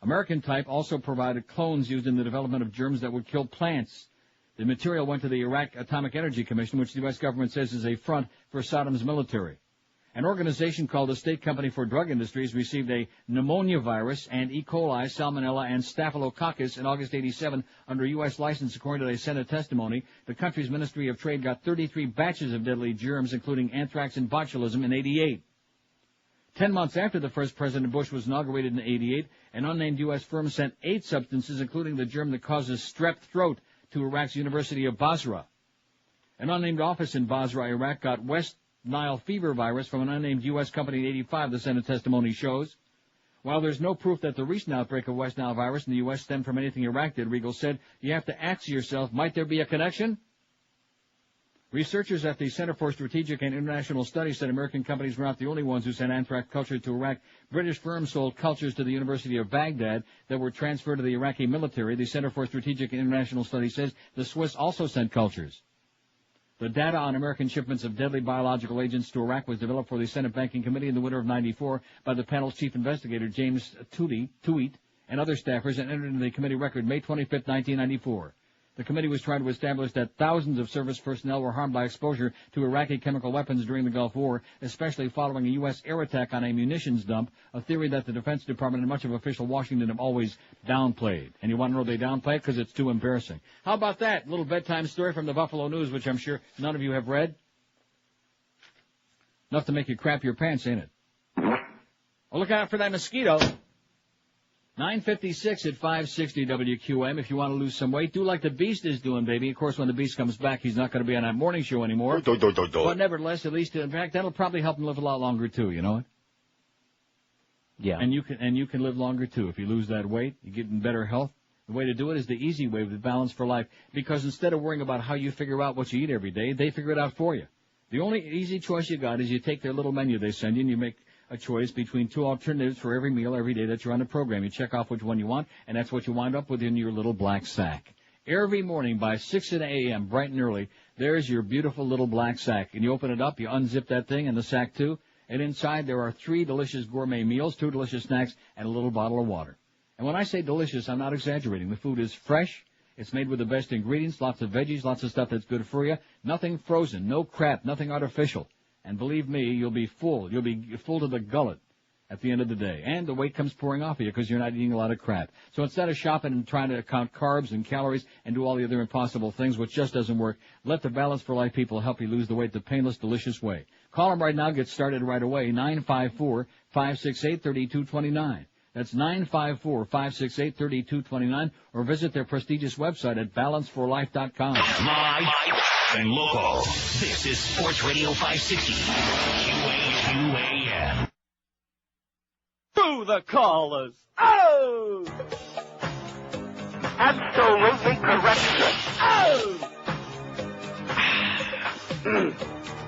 American-type also provided clones used in the development of germs that would kill plants. The material went to the Iraq Atomic Energy Commission, which the U.S. government says is a front for Saddam's military. An organization called the State Company for Drug Industries received a pneumonia virus and E. coli, salmonella, and staphylococcus in August 87 under U.S. license, according to a Senate testimony. The country's Ministry of Trade got 33 batches of deadly germs, including anthrax and botulism, in 88. 10 months after the first President Bush was inaugurated in 88, an unnamed U.S. firm sent 8 substances, including the germ that causes strep throat, to Iraq's University of Basra. An unnamed office in Basra, Iraq, got West Nile fever virus from an unnamed U.S. company in 85, the Senate testimony shows. While there's no proof that the recent outbreak of West Nile virus in the U.S. stemmed from anything Iraq did, Regal said, you have to ask yourself, might there be a connection? Researchers at the Center for Strategic and International Studies said American companies were not the only ones who sent anthrax culture to Iraq. British firms sold cultures to the University of Baghdad that were transferred to the Iraqi military. The Center for Strategic and International Studies says the Swiss also sent cultures. The data on American shipments of deadly biological agents to Iraq was developed for the Senate Banking Committee in the winter of '94 by the panel's chief investigator, James Tuitt, and other staffers, and entered into the committee record May 25, 1994. The committee was trying to establish that thousands of service personnel were harmed by exposure to Iraqi chemical weapons during the Gulf War, especially following a U.S. air attack on a munitions dump, a theory that the Defense Department and much of official Washington have always downplayed. And you want to know they downplay it? Because it's too embarrassing. How about that little bedtime story from the Buffalo News, which I'm sure none of you have read? Enough to make you crap your pants, ain't it? Well, look out for that mosquito. 9:56 at 560 WQAM. If you want to lose some weight, do like the Beast is doing, baby. Of course, when the Beast comes back, he's not going to be on that morning show anymore. But nevertheless, at least, in fact, that'll probably help him live a lot longer, too, you know what? Yeah. And you can live longer, too. If you lose that weight, you get in better health. The way to do it is the easy way with Balance for Life. Because instead of worrying about how you figure out what you eat every day, they figure it out for you. The only easy choice you got is you take their little menu they send you and you make a choice between 2 alternatives for every meal every day that you're on the program. You check off which one you want, and that's what you wind up with in your little black sack. Every morning by 6 a.m., bright and early, there's your beautiful little black sack. And you open it up, you unzip that thing and the sack too, and inside there are 3 delicious gourmet meals, 2 delicious snacks, and a little bottle of water. And when I say delicious, I'm not exaggerating. The food is fresh. It's made with the best ingredients, lots of veggies, lots of stuff that's good for you. Nothing frozen, no crap, nothing artificial. And believe me, you'll be full. You'll be full to the gullet at the end of the day. And the weight comes pouring off of you because you're not eating a lot of crap. So instead of shopping and trying to count carbs and calories and do all the other impossible things, which just doesn't work, let the Balance for Life people help you lose the weight the painless, delicious way. Call them right now. Get started right away. 954-568-3229. That's 954-568-3229. Or visit their prestigious website at balanceforlife.com. Live and local. This is Sports Radio 560. WQAM. To the callers. Oh! Absolutely correct, sir. Oh!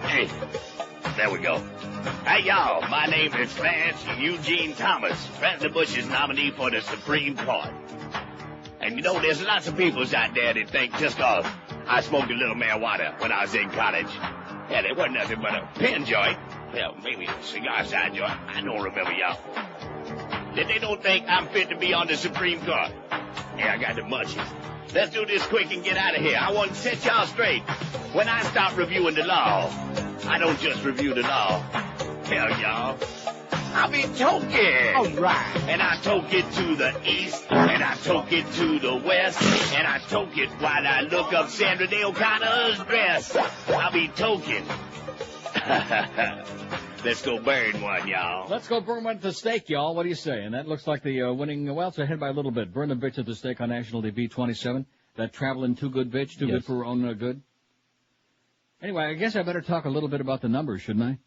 Hey, there we go. Hey, y'all, my name is Vance Eugene Thomas, President Bush's nominee for the Supreme Court. And you know, there's lots of people out there that think just 'cause I smoked a little marijuana when I was in college. Yeah, there wasn't nothing but a pen joint. Well, maybe a cigar side joint. I don't remember, y'all. That they don't think I'm fit to be on the Supreme Court. Yeah, I got the munchies. Let's do this quick and get out of here. I want to set y'all straight. When I start reviewing the law, I don't just review the law. Hell, y'all, I'll be toking. All right. And I toke it to the east, and I toke it to the west, and I toke it while I look up Sandra Day O'Connor's dress. I'll be toking. Let's go burn one, y'all. Let's go burn one at the stake, y'all. What do you say? And that looks like the winning. Well, it's ahead by a little bit. Burn the bitch at the stake on National TV 27. That traveling too good bitch, too good for her own good. Anyway, I guess I better talk a little bit about the numbers, shouldn't I?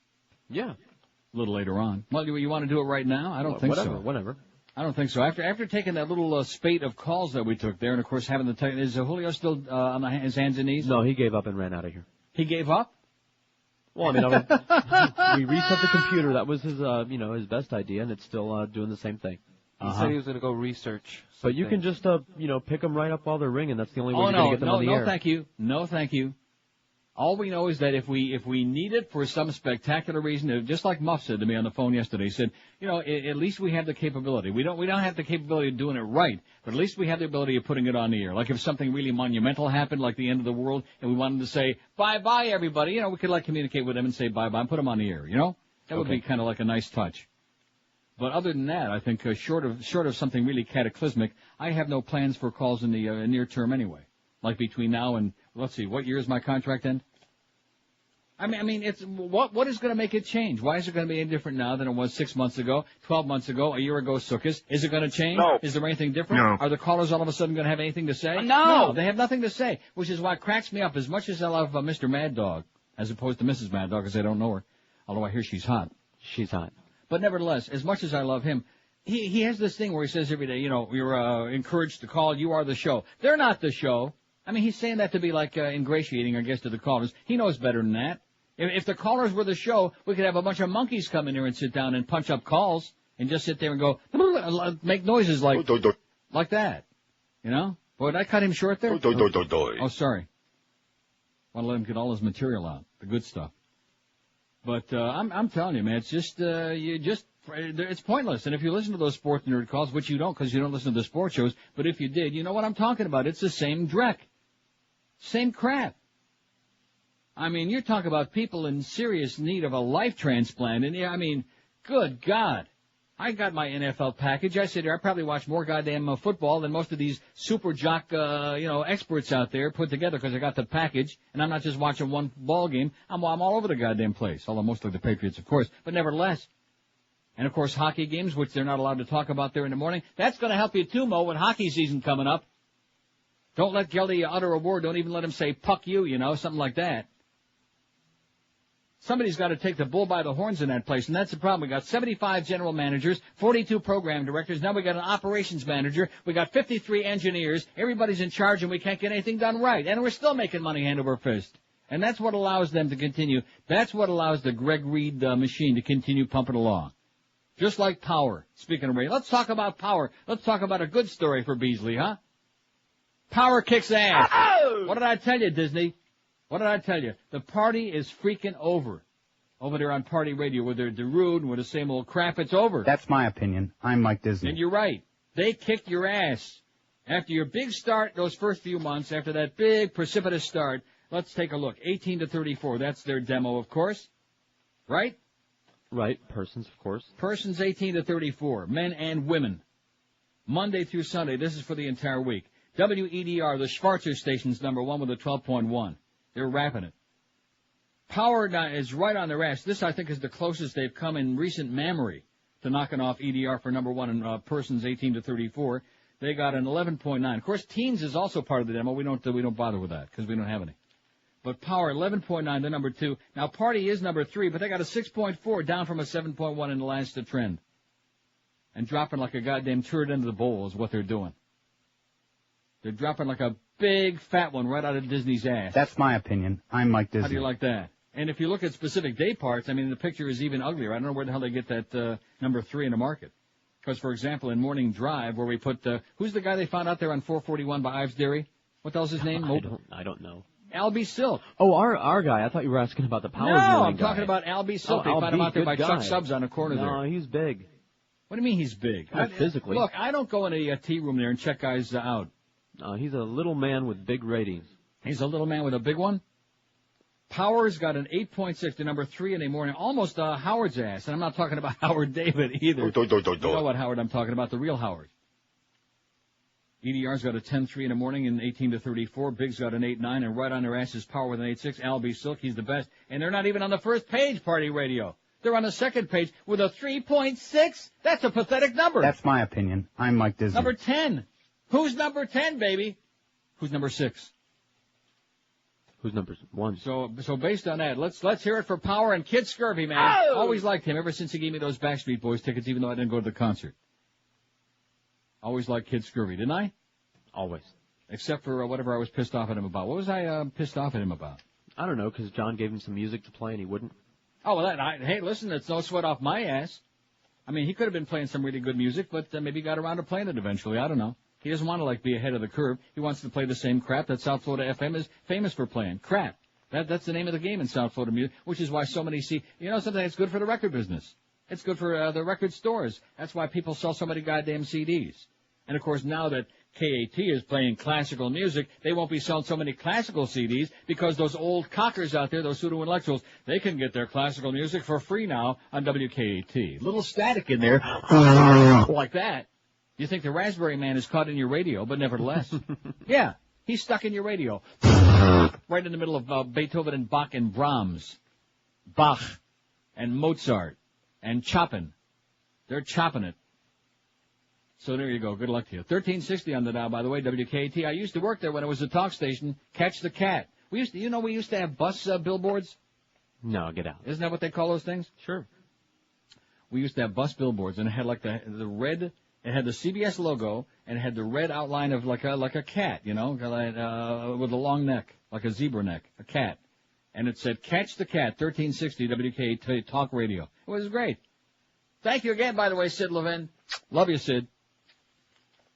Yeah. A little later on. Well, you want to do it right now? I don't think so. Whatever. I don't think so. After taking that little spate of calls that we took there, and of course having the is Julio still on his hands and knees? No, he gave up and ran out of here. He gave up? Well, I mean, we reset the computer. That was his, his best idea, and it's still doing the same thing. He said he was going to go research something. But you can just, pick them right up while they're ringing. That's the only way you're going to get them on the air. No, thank you. No, thank you. All we know is that if we need it for some spectacular reason, just like Muff said to me on the phone yesterday, he said, at least we have the capability. We don't have the capability of doing it right, but at least we have the ability of putting it on the air. Like if something really monumental happened, like the end of the world, and we wanted to say, bye-bye, everybody, we could communicate with them and say bye-bye and put them on the air, That would be kind of like a nice touch. But other than that, I think short of something really cataclysmic, I have no plans for calls in the near term anyway. Like between now and, let's see, what year is my contract end? I mean, it's what is going to make it change? Why is it going to be any different now than it was 6 months ago, 12 months ago, a year ago, Sukkot? Is it going to change? No. Is there anything different? No. Are the callers all of a sudden going to have anything to say? No. They have nothing to say, which is why it cracks me up. As much as I love Mr. Mad Dog, as opposed to Mrs. Mad Dog, because I don't know her, although I hear she's hot. She's hot. But nevertheless, as much as I love him, he has this thing where he says every day, you're encouraged to call, you are the show. They're not the show. I mean, he's saying that to be ingratiating, I guess, to the callers. He knows better than that. If the callers were the show, we could have a bunch of monkeys come in here and sit down and punch up calls and just sit there and go, make noises like that. Boy, did I cut him short there? Oh, sorry. Want to let him get all his material out, the good stuff. But I'm telling you, man, it's just it's pointless. And if you listen to those sports nerd calls, which you don't because you don't listen to the sports shows, but if you did, you know what I'm talking about. It's the same dreck. Same crap. I mean, you're talking about people in serious need of a life transplant. And, good God. I got my NFL package. I sit here, I probably watch more goddamn football than most of these super jock, experts out there put together because I got the package. And I'm not just watching one ball game. I'm all over the goddamn place. Although mostly the Patriots, of course. But nevertheless. And, of course, hockey games, which they're not allowed to talk about there in the morning. That's going to help you, too, Mo, with hockey season coming up. Don't let Geldy utter a word. Don't even let him say, puck you, something like that. Somebody's got to take the bull by the horns in that place, and that's the problem. We got 75 general managers, 42 program directors. Now we got an operations manager. We got 53 engineers. Everybody's in charge, and we can't get anything done right. And we're still making money hand over fist. And that's what allows them to continue. That's what allows the Greg Reed machine to continue pumping along. Just like Power. Speaking of radio, let's talk about Power. Let's talk about a good story for Beasley, huh? Power kicks ass. Oh! What did I tell you, Disney? What did I tell you? The party is freaking over there on Party Radio with their Darude and with the same old crap. It's over. That's my opinion. I'm Mike Disney. And you're right. They kicked your ass. After your big start, those first few months, after that big precipitous start, let's take a look. 18-34. That's their demo, of course. Right? Right. Persons, of course. Persons 18-34. Men and women. Monday through Sunday. This is for the entire week. WEDR, the Schwarzer station's number one with a 12.1. They're wrapping it. Power is right on their ass. This, I think, is the closest they've come in recent memory to knocking off EDR for number one in persons 18-34. They got an 11.9. Of course, teens is also part of the demo. We don't bother with that because we don't have any. But Power 11.9, they're number two. Now Party is number three, but they got a 6.4, down from a 7.1 in the last trend, and dropping like a goddamn turd into the bowl is what they're doing. They're dropping like a big fat one right out of Disney's ass. That's my opinion. I'm Mike Disney. How do you like that? And if you look at specific day parts, I mean, the picture is even uglier. I don't know where the hell they get that number three in the market. Because, for example, in Morning Drive, where we put who's the guy they found out there on 441 by Ives Dairy? What the hell's his name? I don't know. Albie Silk. Oh, our guy. I thought you were asking about the Power No, I'm guy. talking about Albie Silk. Oh, they found him out there by guy. Chuck Subs on the corner there. No, he's big. What do you mean he's big? Physically. Look, I don't go in a tea room there and check guys out. He's a little man with big ratings. He's a little man with a big one? Power's got an 8.6 to number 3 in the morning, almost Howard's ass. And I'm not talking about Howard David either. You know what Howard I'm talking about, the real Howard. EDR's got a 10.3 in the morning in 18 to 34. Big's got an 8.9, and right on their ass is Power with an 8.6. Al B. Silk, he's the best. And they're not even on the first page, Party Radio. They're on the second page with a 3.6. That's a pathetic number. That's my opinion. I'm Mike Disney. Number 10. Who's number 10, baby? Who's number 6? Who's number 1? So based on that, let's hear it for Power and Kid Scurvy, man. Oh! Always liked him ever since he gave me those Backstreet Boys tickets, even though I didn't go to the concert. Always liked Kid Scurvy, didn't I? Always. Except for whatever I was pissed off at him about. What was I pissed off at him about? I don't know, because John gave him some music to play and he wouldn't. Oh, well, hey, listen, it's no sweat off my ass. I mean, he could have been playing some really good music, but maybe he got around to playing it eventually. I don't know. He doesn't want to, be ahead of the curve. He wants to play the same crap that South Florida FM is famous for playing. Crap. That's the name of the game in South Florida music, which is why so many see, something that's good for the record business. It's good for the record stores. That's why people sell so many goddamn CDs. And, of course, now that KAT is playing classical music, they won't be selling so many classical CDs because those old cockers out there, those pseudo-intellectuals, they can get their classical music for free now on WKAT. Little static in there, like that. You think the Raspberry Man is caught in your radio, but nevertheless. Yeah, he's stuck in your radio. Right in the middle of Beethoven and Bach and Brahms. Bach and Mozart and Chopin. They're chopping it. So there you go. Good luck to you. 1360 on the dial, by the way, WKAT. I used to work there when it was a talk station. Catch the Cat. We used to have bus billboards? No, get out. Isn't that what they call those things? Sure. We used to have bus billboards, and it had like the red, it had the CBS logo, and it had the red outline of like a cat, with a long neck, like a zebra neck, a cat. And it said, Catch the Cat, 1360 WKAT Talk Radio. It was great. Thank you again, by the way, Sid Levin. Love you, Sid.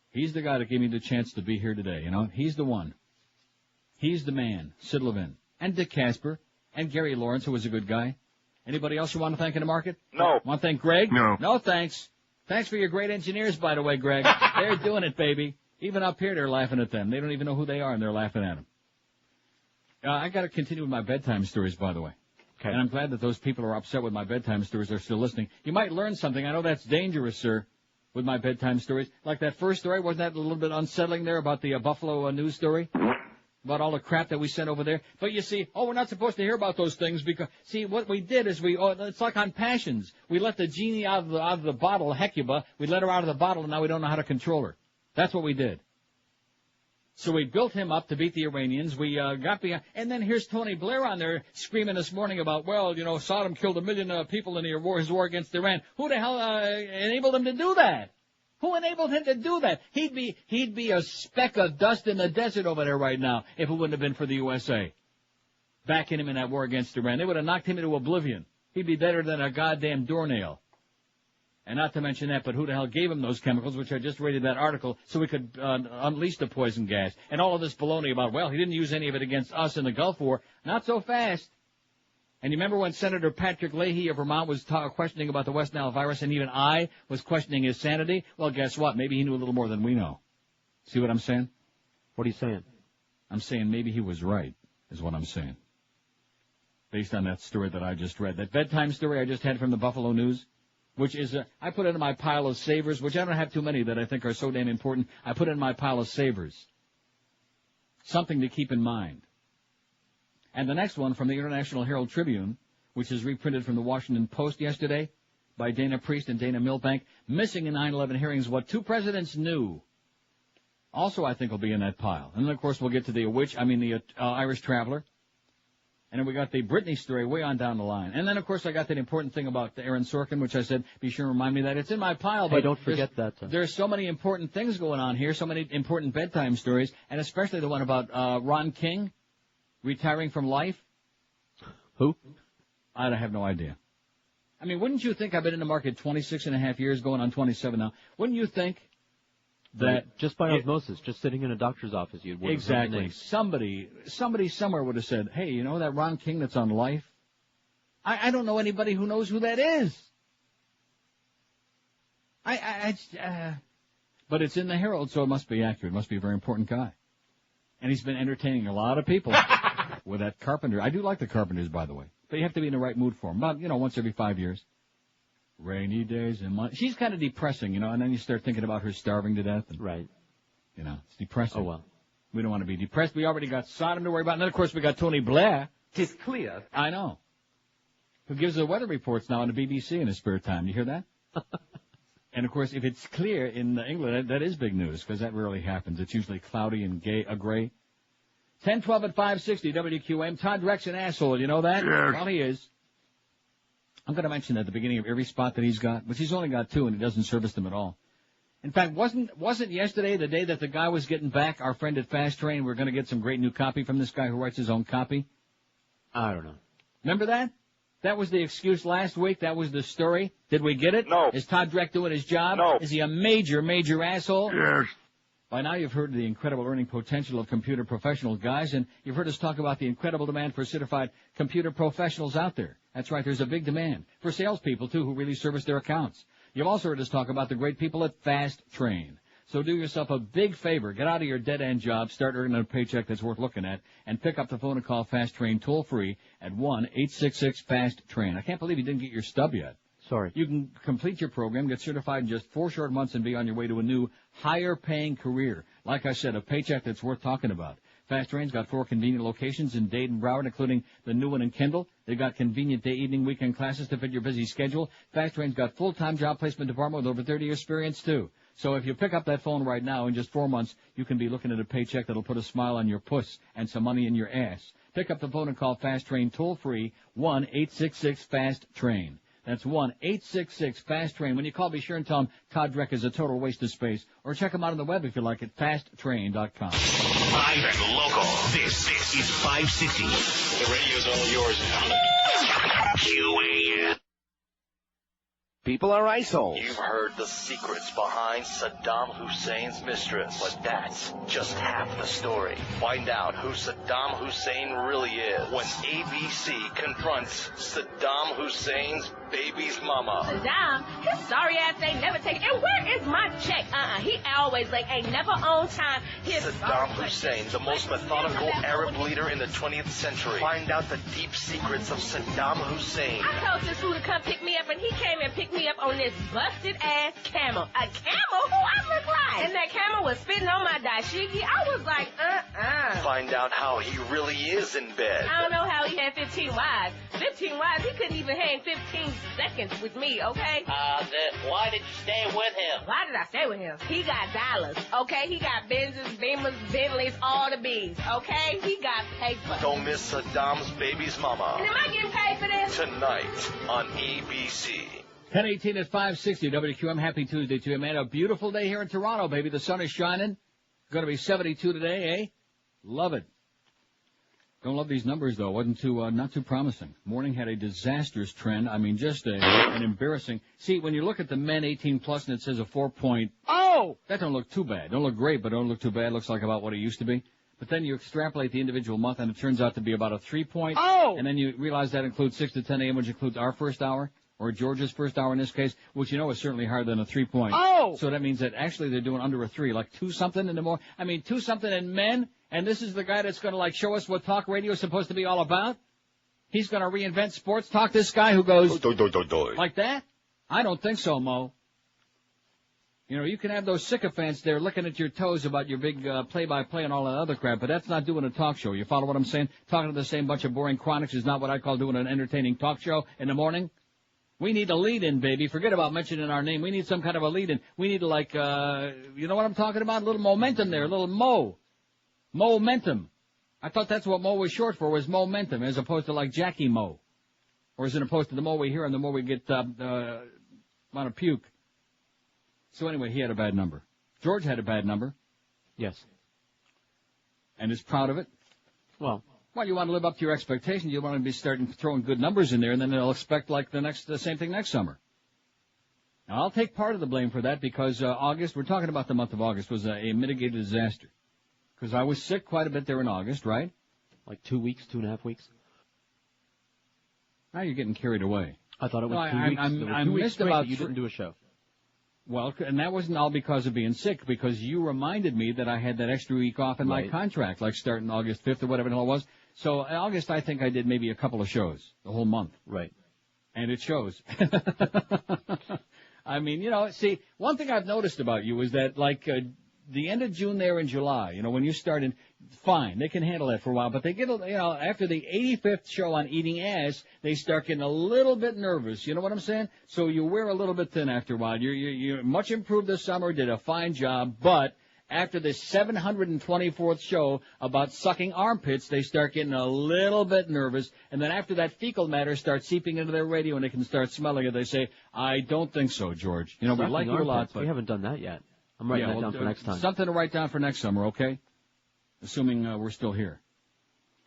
He's the guy that gave me the chance to be here today, He's the one. He's the man, Sid Levin. And Dick Casper. And Gary Lawrence, who was a good guy. Anybody else you want to thank in the market? No. Want to thank Greg? No. No, thanks. Thanks for your great engineers, by the way, Greg. They're doing it, baby. Even up here, they're laughing at them. They don't even know who they are, and they're laughing at them. I got to continue with my bedtime stories, by the way. Okay. And I'm glad that those people who are upset with my bedtime stories are still listening. You might learn something. I know that's dangerous, sir, with my bedtime stories. Like that first story, wasn't that a little bit unsettling there about the Buffalo news story? About all the crap that we sent over there. But you see, we're not supposed to hear about those things because, see, what we did is it's like on Passions. We let the genie out of the bottle, Hecuba. We let her out of the bottle, and now we don't know how to control her. That's what we did. So we built him up to beat the Iranians. We got behind, and then here's Tony Blair on there screaming this morning about, Saddam killed 1 million people in his war against Iran. Who the hell enabled him to do that? Who enabled him to do that? He'd be a speck of dust in the desert over there right now if it wouldn't have been for the USA. Backing him in that war against Iran. They would have knocked him into oblivion. He'd be better than a goddamn doornail. And not to mention that, but who the hell gave him those chemicals, which I just rated that article, so we could unleash the poison gas. And all of this baloney about, he didn't use any of it against us in the Gulf War. Not so fast. And you remember when Senator Patrick Leahy of Vermont was questioning about the West Nile virus, and even I was questioning his sanity? Well, guess what? Maybe he knew a little more than we know. See what I'm saying? What are you saying? I'm saying maybe he was right, is what I'm saying. Based on that story that I just read. That bedtime story I just had from the Buffalo News, which is, I put it in my pile of savers, which I don't have too many that I think are so damn important. I put it in my pile of savers. Something to keep in mind. And the next one from the International Herald Tribune, which is reprinted from the Washington Post yesterday by Dana Priest and Dana Milbank, missing in 9/11 hearings what two presidents knew. Also, I think will be in that pile. And then, of course, we'll get to the Irish traveler. And then we got the Britney story way on down the line. And then, of course, I got that important thing about Aaron Sorkin, which I said, be sure to remind me that it's in my pile. But hey, don't forget that. There's so many important things going on here, so many important bedtime stories, and especially the one about Ron King retiring from life. Who? I have no idea. I mean, wouldn't you think, I've been in the market 26 and a half years, going on 27 now, wouldn't you think that just by osmosis, just sitting in a doctor's office, you'd would exactly. Somebody somewhere would have said, hey, you know that Ron King that's on life? I don't know anybody who knows who that is. But it's in the Herald, so it must be accurate. It must be a very important guy. And he's been entertaining a lot of people. with that Carpenter. I do like the Carpenters, by the way. But you have to be in the right mood for them. About, once every 5 years. Rainy days and months. She's kind of depressing, and then you start thinking about her starving to death. And, right. It's depressing. Oh, well. We don't want to be depressed. We already got Sodom to worry about. And then, of course, we got Tony Blair. 'Tis clear. I know. Who gives the weather reports now on the BBC in his spare time. You hear that? And, of course, if it's clear in England, that is big news, because that rarely happens. It's usually cloudy and gray. 10:12 at 560 WQAM. Todd Rex an asshole. You know that? Yes. Well, he is. I'm going to mention at the beginning of every spot that he's got, which he's only got 2, and he doesn't service them at all. In fact, wasn't yesterday the day that the guy was getting back, our friend at Fast Train? We're going to get some great new copy from this guy who writes his own copy. I don't know. Remember that? That was the excuse last week. That was the story. Did we get it? No. Is Todd Dreck doing his job? No. Is he a major, major asshole? Yes. By now you've heard the incredible earning potential of computer professionals, guys, and you've heard us talk about the incredible demand for certified computer professionals out there. That's right, there's a big demand. For salespeople, too, who really service their accounts. You've also heard us talk about the great people at Fast Train. So do yourself a big favor. Get out of your dead-end job, start earning a paycheck that's worth looking at, and pick up the phone and call Fast Train toll-free at 1-866-FAST-TRAIN. I can't believe you didn't get your stub yet. Sorry. You can complete your program, get certified in just 4 short months, and be on your way to a new, higher-paying career. Like I said, a paycheck that's worth talking about. Fast Train's got 4 convenient locations in Dade and Broward, including the new one in Kendall. They've got convenient day, evening, weekend classes to fit your busy schedule. Fast Train's got full-time job placement department with over 30 years experience, too. So if you pick up that phone right now, in just 4 months, you can be looking at a paycheck that'll put a smile on your puss and some money in your ass. Pick up the phone and call Fast Train toll-free, 1-866-FAST-TRAIN. That's 1-866-FAST-TRAIN. When you call, be sure and tell them Todd Dreck is a total waste of space. Or check them out on the web if you like at fasttrain.com. Live and local. This is 560. The radio's all yours now. QAM. People are ISOs. You've heard the secrets behind Saddam Hussein's mistress, but that's just half the story. Find out who Saddam Hussein really is when ABC confronts Saddam Hussein's baby's mama. Saddam, his sorry ass ain't never taken. And where is my check? He always late, ain't never on time. Saddam Hussein, the most methodical Arab leader in the 20th century. Find out the deep secrets of Saddam Hussein. I told this fool to come pick me up, and he came and picked me up on this busted ass camel. A camel? Who I look like? And that camel was spitting on my dashiki. I was like, Find out how he really is in bed. I don't know how he had 15 wives. 15 wives? He couldn't even hang 15 seconds with me, okay? Why did you stay with him? Why did I stay with him? He got dollars, okay? He got Benzes, Beamers, Bentleys, all the B's, okay? He got paper. Don't miss Saddam's baby's mama. And am I getting paid for this? Tonight on ABC. 10:18 at 560 WQM. Happy Tuesday to you, man. A beautiful day here in Toronto, baby. The sun is shining. Going to be 72 today, eh? Love it. Don't love these numbers, though. Wasn't not too promising. Morning had a disastrous trend. I mean, just an embarrassing. See, when you look at the men 18 plus and it says a 4-point, that don't look too bad. Don't look great, but don't look too bad. Looks like about what it used to be. But then you extrapolate the individual month and it turns out to be about a 3-point. And then you realize that includes 6 to 10 a.m., which includes our first hour. Or Georgia's first hour in this case, which you know is certainly higher than a 3-point. So that means that actually they're doing under a 3, like 2-something in the morning. I mean, 2-something in men, and this is the guy that's going to, like, show us what talk radio is supposed to be all about? He's going to reinvent sports talk, this guy who goes like that? I don't think so, Mo. You know, you can have those sycophants there looking at your toes about your big play-by-play and all that other crap, but that's not doing a talk show. You follow what I'm saying? Talking to the same bunch of boring chronics is not what I call doing an entertaining talk show in the morning. We need a lead-in, baby. Forget about mentioning our name. We need some kind of a lead-in. We need, like, you know what I'm talking about? A little momentum there, a little momentum. I thought that's what Mo was short for, was momentum, as opposed to, like, Jackie Mo. Or as opposed to the more we hear him, the more we get want to puke. So anyway, he had a bad number. George had a bad number. Yes. And is proud of it. Well, you want to live up to your expectations. You want to be starting throwing good numbers in there, and then they'll expect like the same thing next summer. Now, I'll take part of the blame for that because August, we're talking about the month of August, was a mitigated disaster. Because I was sick quite a bit there in August, right? Like 2 weeks, 2.5 weeks. Now you're getting carried away. I thought it was 2 weeks. I missed about. You didn't do a show. Well, and that wasn't all because of being sick, because you reminded me that I had that extra week off in my contract, like starting August 5th or whatever the hell it was. So in August, I think I did maybe a couple of shows, the whole month. Right. And it shows. I mean, you know, see, one thing I've noticed about you is that, like, the end of June there in July, you know, when you started, fine, they can handle that for a while, but they get, you know, after the 85th show on eating ass, they start getting a little bit nervous, you know what I'm saying? So you wear a little bit thin after a while. You're much improved this summer, did a fine job, but after the 724th show about sucking armpits, they start getting a little bit nervous, and then after that fecal matter starts seeping into their radio and they can start smelling it, they say, I don't think so, George. You know, we like you a lot, but we haven't done that yet. I'm writing that down for next time. Something to write down for next summer, okay? Assuming we're still here.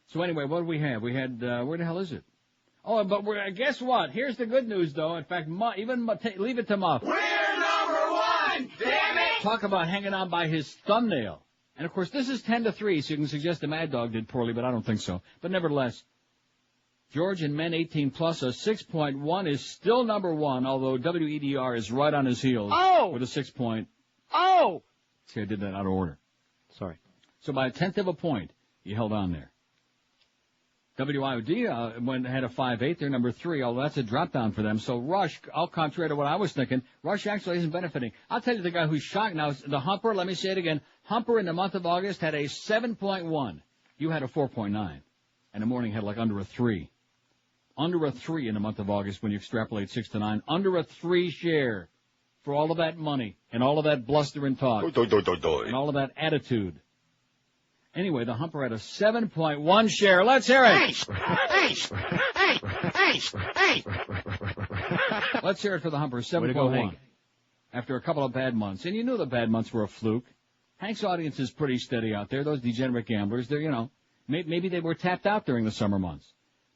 So anyway, what do we have? We had, where the hell is it? Oh, but guess what? Here's the good news, though. In fact, leave it to Muff. We're number one, damn it! Talk about hanging on by his thumbnail. And, of course, this is 10-3, so you can suggest the Mad Dog did poorly, but I don't think so. But nevertheless, George and men 18 plus, a 6.1 is still number one, although WEDR is right on his heels with a 6 point. Oh! See, I did that out of order. Sorry. So by a tenth of a point, you held on there. WIOD had a 5.8. They're number 3, although that's a drop down for them. So Rush, all contrary to what I was thinking, Rush actually isn't benefiting. I'll tell you the guy who's shocked now is the Humper. Let me say it again. Humper in the month of August had a 7.1. You had a 4.9. And the morning had like under a 3. Under a 3 in the month of August when you extrapolate 6 to 9. Under a 3 share. For all of that money, and all of that bluster and talk, and all of that attitude. Anyway, the Humper had a 7.1 share. Let's hear it. Let's hear it for the Humper, 7.1. After a couple of bad months. And you knew the bad months were a fluke. Hank's audience is pretty steady out there. Those degenerate gamblers, they're, you know, maybe they were tapped out during the summer months.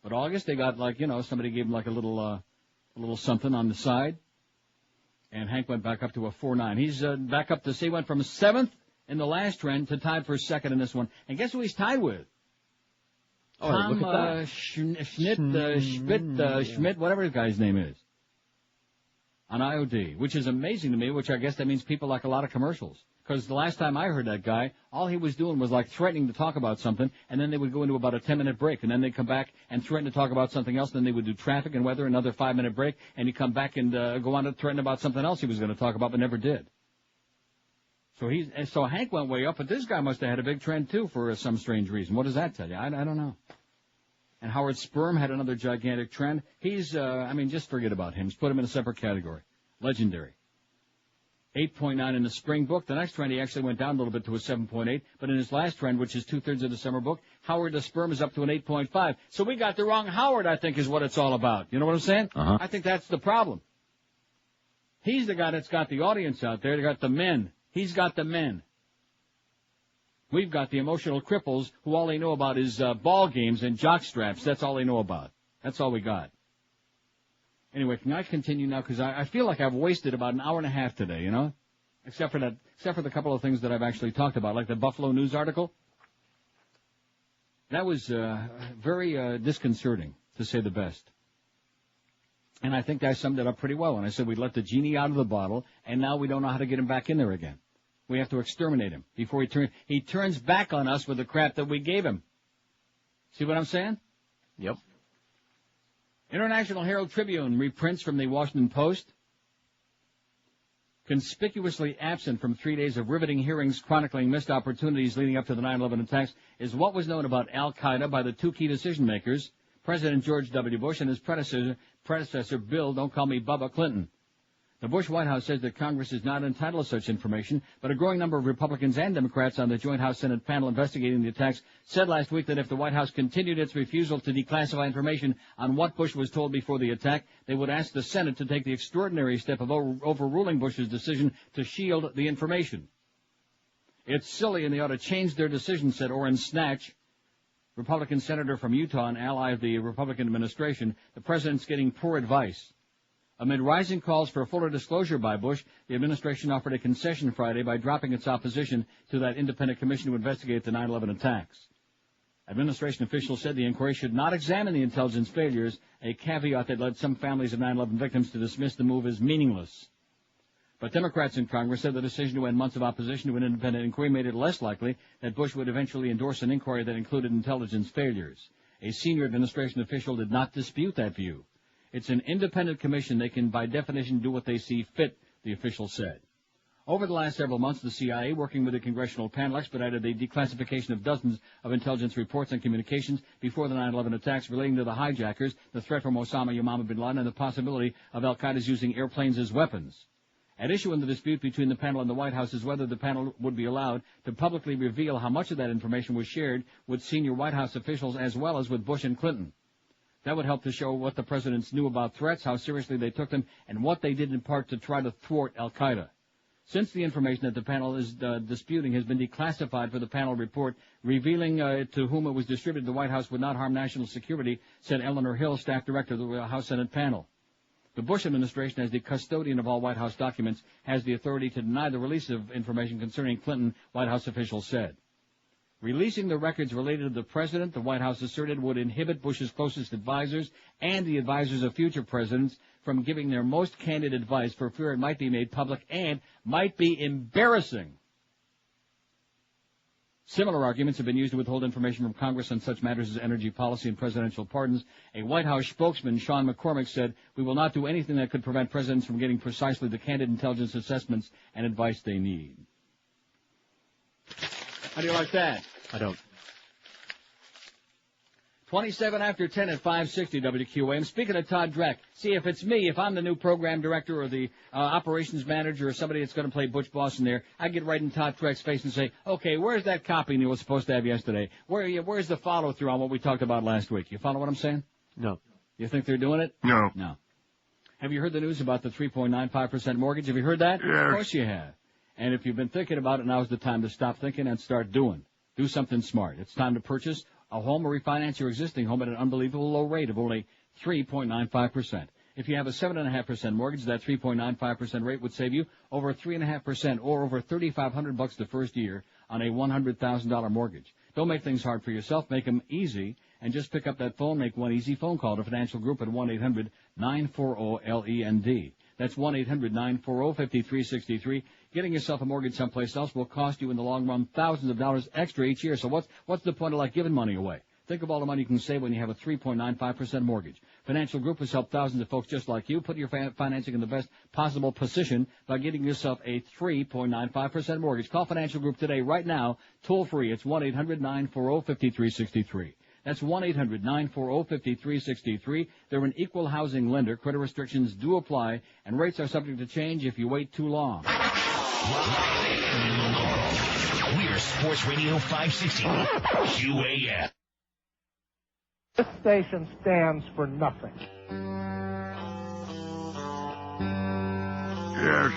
But August, they got like, you know, somebody gave them like a little something on the side. And Hank went back up to a 4.9. He's back up to, he went from 7th in the last trend to tied for 2nd in this one. And guess who he's tied with? Oh, Tom look at that. Schmidt, whatever his guy's name is. On IOD, which is amazing to me, which I guess that means people like a lot of commercials. Because the last time I heard that guy, all he was doing was like threatening to talk about something, and then they would go into about a 10-minute break, and then they'd come back and threaten to talk about something else, then they would do traffic and weather, another 5-minute break, and he'd come back and go on to threaten about something else he was going to talk about, but never did. So Hank went way up, but this guy must have had a big trend, too, for some strange reason. What does that tell you? I don't know. And Howard Sperm had another gigantic trend. He's, just forget about him. Just put him in a separate category. Legendary. 8.9 in the spring book. The next trend, he actually went down a little bit to a 7.8. But in his last trend, which is 2/3 of the summer book, Howard the Sperm is up to an 8.5. So we got the wrong Howard, I think, is what it's all about. You know what I'm saying? Uh-huh. I think that's the problem. He's the guy that's got the audience out there. They got the men. He's got the men. We've got the emotional cripples who all they know about is ball games and jock straps. That's all they know about. That's all we got. Anyway, can I continue now? Because I feel like I've wasted about an hour and a half today, you know? Except for the couple of things that I've actually talked about, like the Buffalo News article. That was very disconcerting, to say the best. And I think I summed it up pretty well when I said we let the genie out of the bottle, and now we don't know how to get him back in there again. We have to exterminate him before he turns back on us with the crap that we gave him. See what I'm saying? Yep. International Herald Tribune reprints from the Washington Post. Conspicuously absent from 3 days of riveting hearings chronicling missed opportunities leading up to the 9/11 attacks is what was known about Al-Qaeda by the two key decision-makers, President George W. Bush and his predecessor Bill, don't call me Bubba, Clinton. The Bush White House says that Congress is not entitled to such information, but a growing number of Republicans and Democrats on the joint House-Senate panel investigating the attacks said last week that if the White House continued its refusal to declassify information on what Bush was told before the attack, they would ask the Senate to take the extraordinary step of overruling Bush's decision to shield the information. It's silly and they ought to change their decision, said Orrin Snatch, Republican senator from Utah and ally of the Republican administration. The president's getting poor advice. Amid rising calls for fuller disclosure by Bush, the administration offered a concession Friday by dropping its opposition to that independent commission to investigate the 9/11 attacks. Administration officials said the inquiry should not examine the intelligence failures, a caveat that led some families of 9/11 victims to dismiss the move as meaningless. But Democrats in Congress said the decision to end months of opposition to an independent inquiry made it less likely that Bush would eventually endorse an inquiry that included intelligence failures. A senior administration official did not dispute that view. It's an independent commission. They can, by definition, do what they see fit, the official said. Over the last several months, the CIA, working with a congressional panel, expedited the declassification of dozens of intelligence reports and communications before the 9/11 attacks relating to the hijackers, the threat from Osama bin Laden, and the possibility of al-Qaeda's using airplanes as weapons. At issue in the dispute between the panel and the White House is whether the panel would be allowed to publicly reveal how much of that information was shared with senior White House officials as well as with Bush and Clinton. That would help to show what the presidents knew about threats, how seriously they took them, and what they did in part to try to thwart al-Qaeda. Since the information that the panel is disputing has been declassified for the panel report, revealing to whom it was distributed, the White House would not harm national security, said Eleanor Hill, staff director of the House Senate panel. The Bush administration, as the custodian of all White House documents, has the authority to deny the release of information concerning Clinton, White House officials said. Releasing the records related to the president, the White House asserted, would inhibit Bush's closest advisors and the advisors of future presidents from giving their most candid advice for fear it might be made public and might be embarrassing. Similar arguments have been used to withhold information from Congress on such matters as energy policy and presidential pardons. A White House spokesman, Sean McCormick, said, "We will not do anything that could prevent presidents from getting precisely the candid intelligence assessments and advice they need." How do you like that? I don't. 27 after 10 at 560 WQAM. Speaking of Todd Dreck, see, if it's me, if I'm the new program director or the operations manager or somebody that's going to play Butch Boss in there, I get right in Todd Dreck's face and say, okay, where's that copy you were supposed to have yesterday? Where's the follow-through on what we talked about last week? You follow what I'm saying? No. You think they're doing it? No. No. Have you heard the news about the 3.95% mortgage? Have you heard that? Yes. Of course you have. And if you've been thinking about it, now's the time to stop thinking and start doing. Do something smart. It's time to purchase a home or refinance your existing home at an unbelievable low rate of only 3.95%. If you have a 7.5% mortgage, that 3.95% rate would save you over 3.5% or over $3,500 the first year on a $100,000 mortgage. Don't make things hard for yourself. Make them easy. And just pick up that phone. Make one easy phone call to Financial Group at 1-800-940-LEND. That's 1-800-940-5363. Getting yourself a mortgage someplace else will cost you in the long run thousands of dollars extra each year. So what's the point of giving money away? Think of all the money you can save when you have a 3.95% mortgage. Financial Group has helped thousands of folks just like you put your financing in the best possible position by getting yourself a 3.95% mortgage. Call Financial Group today, right now, toll free. It's 1-800-940-5363. That's 1-800-940-5363. They're an equal housing lender. Credit restrictions do apply, and rates are subject to change if you wait too long. We're Sports Radio 560 QAM. This station stands for nothing. Yes.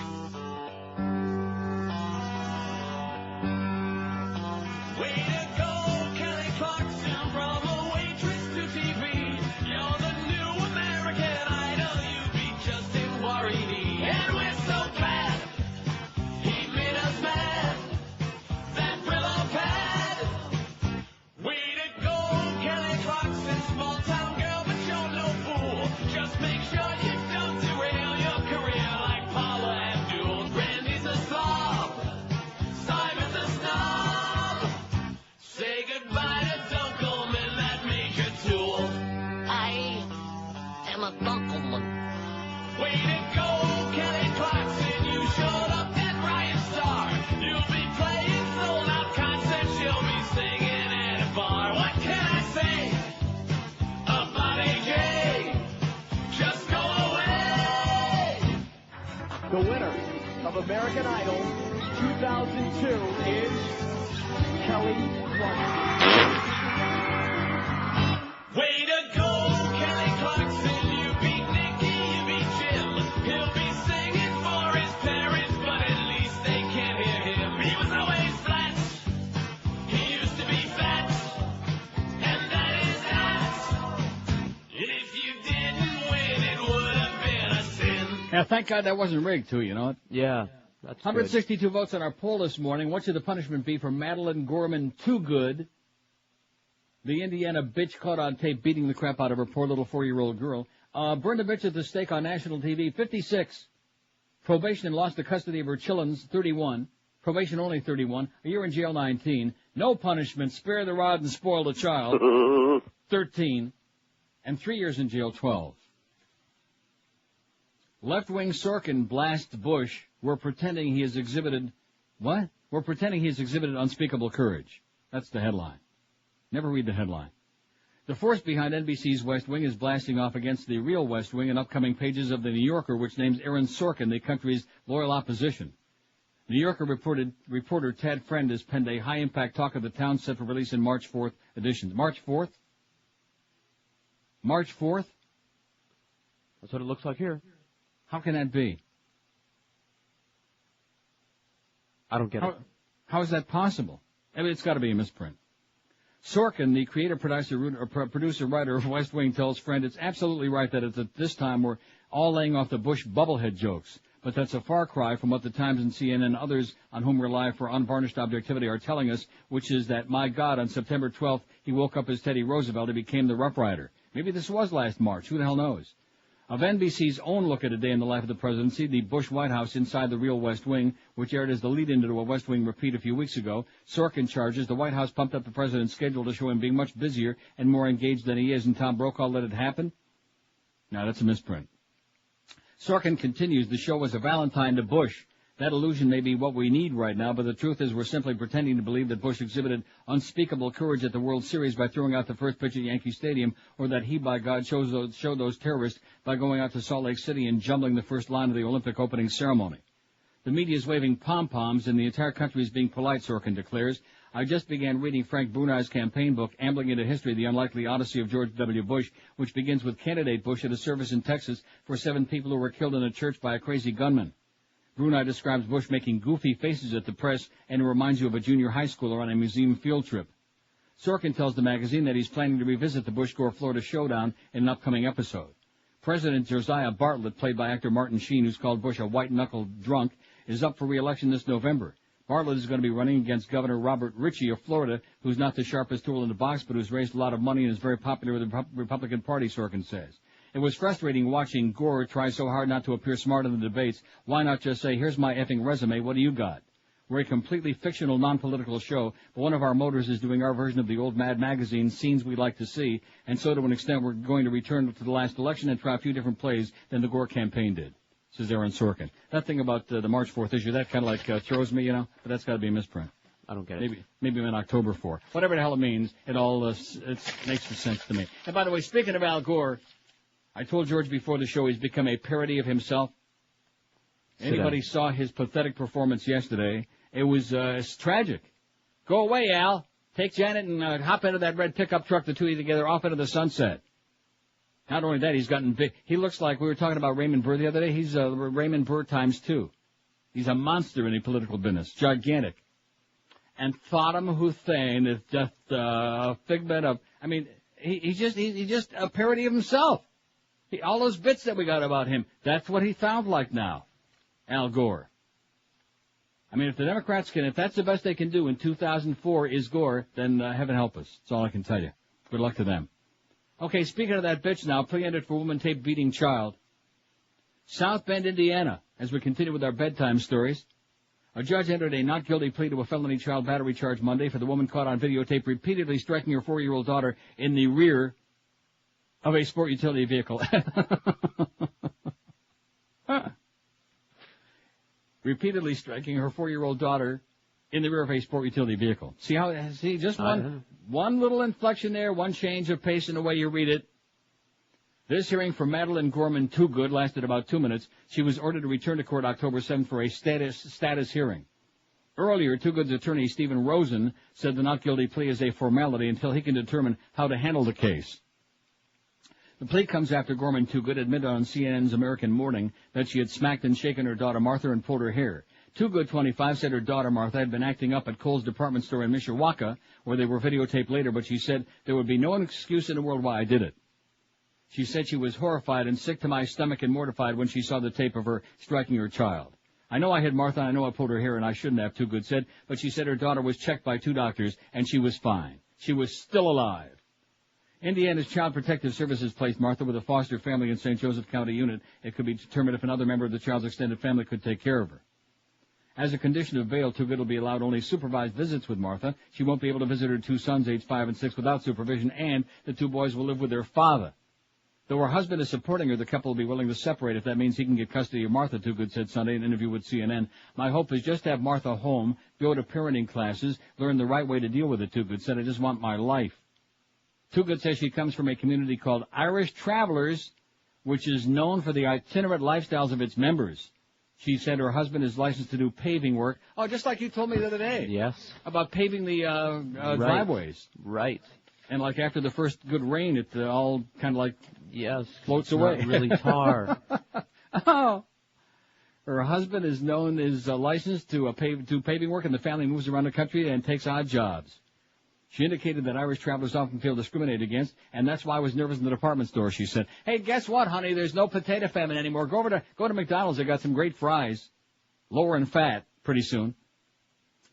American Idol 2002 is Kelly Clarkson. Way to go, Kelly Clarkson. You beat Nicky, you beat Jim. He'll be singing for his parents, but at least they can't hear him. He was always flat. He used to be fat. And that is that. If you didn't win, it would have been a sin. Yeah, thank God that wasn't rigged, too, you know? Yeah. That's 162 good. votes on our poll this morning. What should the punishment be for Madeline Gorman Too Good, the Indiana bitch caught on tape beating the crap out of her poor little 4-year-old girl? Burned a bitch at the stake on national TV. 56 Probation and lost the custody of her children's 31. Probation only 31. A year in jail 19. No punishment. Spare the rod and spoil the child 13. And 3 years in jail 12. Left-wing Sorkin blasts Bush. We're pretending he has exhibited... What? We're pretending he has exhibited unspeakable courage. That's the headline. Never read the headline. The force behind NBC's West Wing is blasting off against the real West Wing in upcoming pages of The New Yorker, which names Aaron Sorkin the country's loyal opposition. New Yorker reporter Tad Friend has penned a high-impact talk of the town set for release in March 4th edition. March 4th? March 4th? That's what it looks like here. How can that be? I don't get it. How is that possible? I mean, it's got to be a misprint. Sorkin, the creative producer-writer of West Wing, tells Friend it's absolutely right that at this time we're all laying off the Bush bubblehead jokes, but that's a far cry from what the Times and CNN and others on whom we rely for unvarnished objectivity are telling us, which is that, my God, on September 12th, he woke up as Teddy Roosevelt and became the Rough Rider. Maybe this was last March. Who the hell knows? Of NBC's own look at a day in the life of the presidency, the Bush White House Inside the Real West Wing, which aired as the lead-in to a West Wing repeat a few weeks ago, Sorkin charges the White House pumped up the president's schedule to show him being much busier and more engaged than he is, and Tom Brokaw let it happen? No, that's a misprint. Sorkin continues, the show was a Valentine to Bush. That illusion may be what we need right now, but the truth is we're simply pretending to believe that Bush exhibited unspeakable courage at the World Series by throwing out the first pitch at Yankee Stadium, or that he, by God, showed those terrorists by going out to Salt Lake City and jumbling the first line of the Olympic opening ceremony. The media is waving pom-poms and the entire country is being polite, Sorkin declares. I just began reading Frank Brunei's campaign book, Ambling into History, The Unlikely Odyssey of George W. Bush, which begins with candidate Bush at a service in Texas for 7 people who were killed in a church by a crazy gunman. Brunei describes Bush making goofy faces at the press, and it reminds you of a junior high schooler on a museum field trip. Sorkin tells the magazine that he's planning to revisit the Bush-Gore Florida showdown in an upcoming episode. President Josiah Bartlett, played by actor Martin Sheen, who's called Bush a white-knuckled drunk, is up for re-election this November. Bartlett is going to be running against Governor Robert Ritchie of Florida, who's not the sharpest tool in the box, but who's raised a lot of money and is very popular with the Republican Party, Sorkin says. It was frustrating watching Gore try so hard not to appear smart in the debates. Why not just say, here's my effing resume, what do you got? We're a completely fictional, non-political show, but one of our motors is doing our version of the old Mad magazine, Scenes We Like to See, and so to an extent we're going to return to the last election and try a few different plays than the Gore campaign did, says Aaron Sorkin. That thing about the March 4th issue, that kind of like throws me, but that's got to be a misprint. I don't get it. Maybe in October 4. Whatever the hell it means, it makes sense to me. And by the way, speaking of Al Gore, I told George before the show he's become a parody of himself. Anybody saw his pathetic performance yesterday? It was it's tragic. Go away, Al. Take Janet and hop into that red pickup truck, the two of you together, off into the sunset. Not only that, he's gotten big. He looks like, we were talking about Raymond Burr the other day, he's Raymond Burr times 2. He's a monster in the political business. Gigantic. And Saddam Hussein is just a figment of, he's just a parody of himself. All those bits that we got about him, that's what he sounds like now, Al Gore. If the Democrats if that's the best they can do in 2004 is Gore, then heaven help us. That's all I can tell you. Good luck to them. Okay, speaking of that bitch now, plea entered for woman taped beating child. South Bend, Indiana, as we continue with our bedtime stories. A judge entered a not guilty plea to a felony child battery charge Monday for the woman caught on videotape repeatedly striking her 4-year-old daughter in the rear of a sport utility vehicle. Repeatedly striking her 4-year-old daughter in the rear of a sport utility vehicle. See just one little inflection there, one change of pace in the way you read it. This hearing for Madeline Gorman Too Good lasted about 2 minutes. She was ordered to return to court October 7th for a status hearing. Earlier, Too Good's attorney, Stephen Rosen, said the not guilty plea is a formality until he can determine how to handle the case. The plea comes after Gorman Too Good admitted on CNN's American Morning that she had smacked and shaken her daughter Martha and pulled her hair. Too Good, 25, said her daughter Martha had been acting up at Kohl's department store in Mishawaka, where they were videotaped later, but she said there would be no excuse in the world why I did it. She said she was horrified and sick to my stomach and mortified when she saw the tape of her striking her child. I know I hit Martha, I know I pulled her hair, and I shouldn't have, Too Good said, but she said her daughter was checked by 2 doctors, and she was fine. She was still alive. Indiana's Child Protective Services placed Martha with a foster family in St. Joseph County unit. It could be determined if another member of the child's extended family could take care of her. As a condition of bail, Too Good will be allowed only supervised visits with Martha. She won't be able to visit her 2 sons, aged 5 and 6, without supervision, and the 2 boys will live with their father. Though her husband is supporting her, the couple will be willing to separate if that means he can get custody of Martha, Too Good said Sunday in an interview with CNN. My hope is just to have Martha home, go to parenting classes, learn the right way to deal with it, Too Good said. I just want my life. Too Good says she comes from a community called Irish Travelers, which is known for the itinerant lifestyles of its members. She said her husband is licensed to do paving work. Oh, just like you told me the other day. Yes. About paving the driveways. Right. And like after the first good rain, it all kind of like floats it's away. Not really tar. Oh. Her husband is licensed to do paving work, and the family moves around the country and takes odd jobs. She indicated that Irish travelers often feel discriminated against, and that's why I was nervous in the department store, she said. Hey, guess what, honey? There's no potato famine anymore. Go to McDonald's. They got some great fries. Lower in fat pretty soon.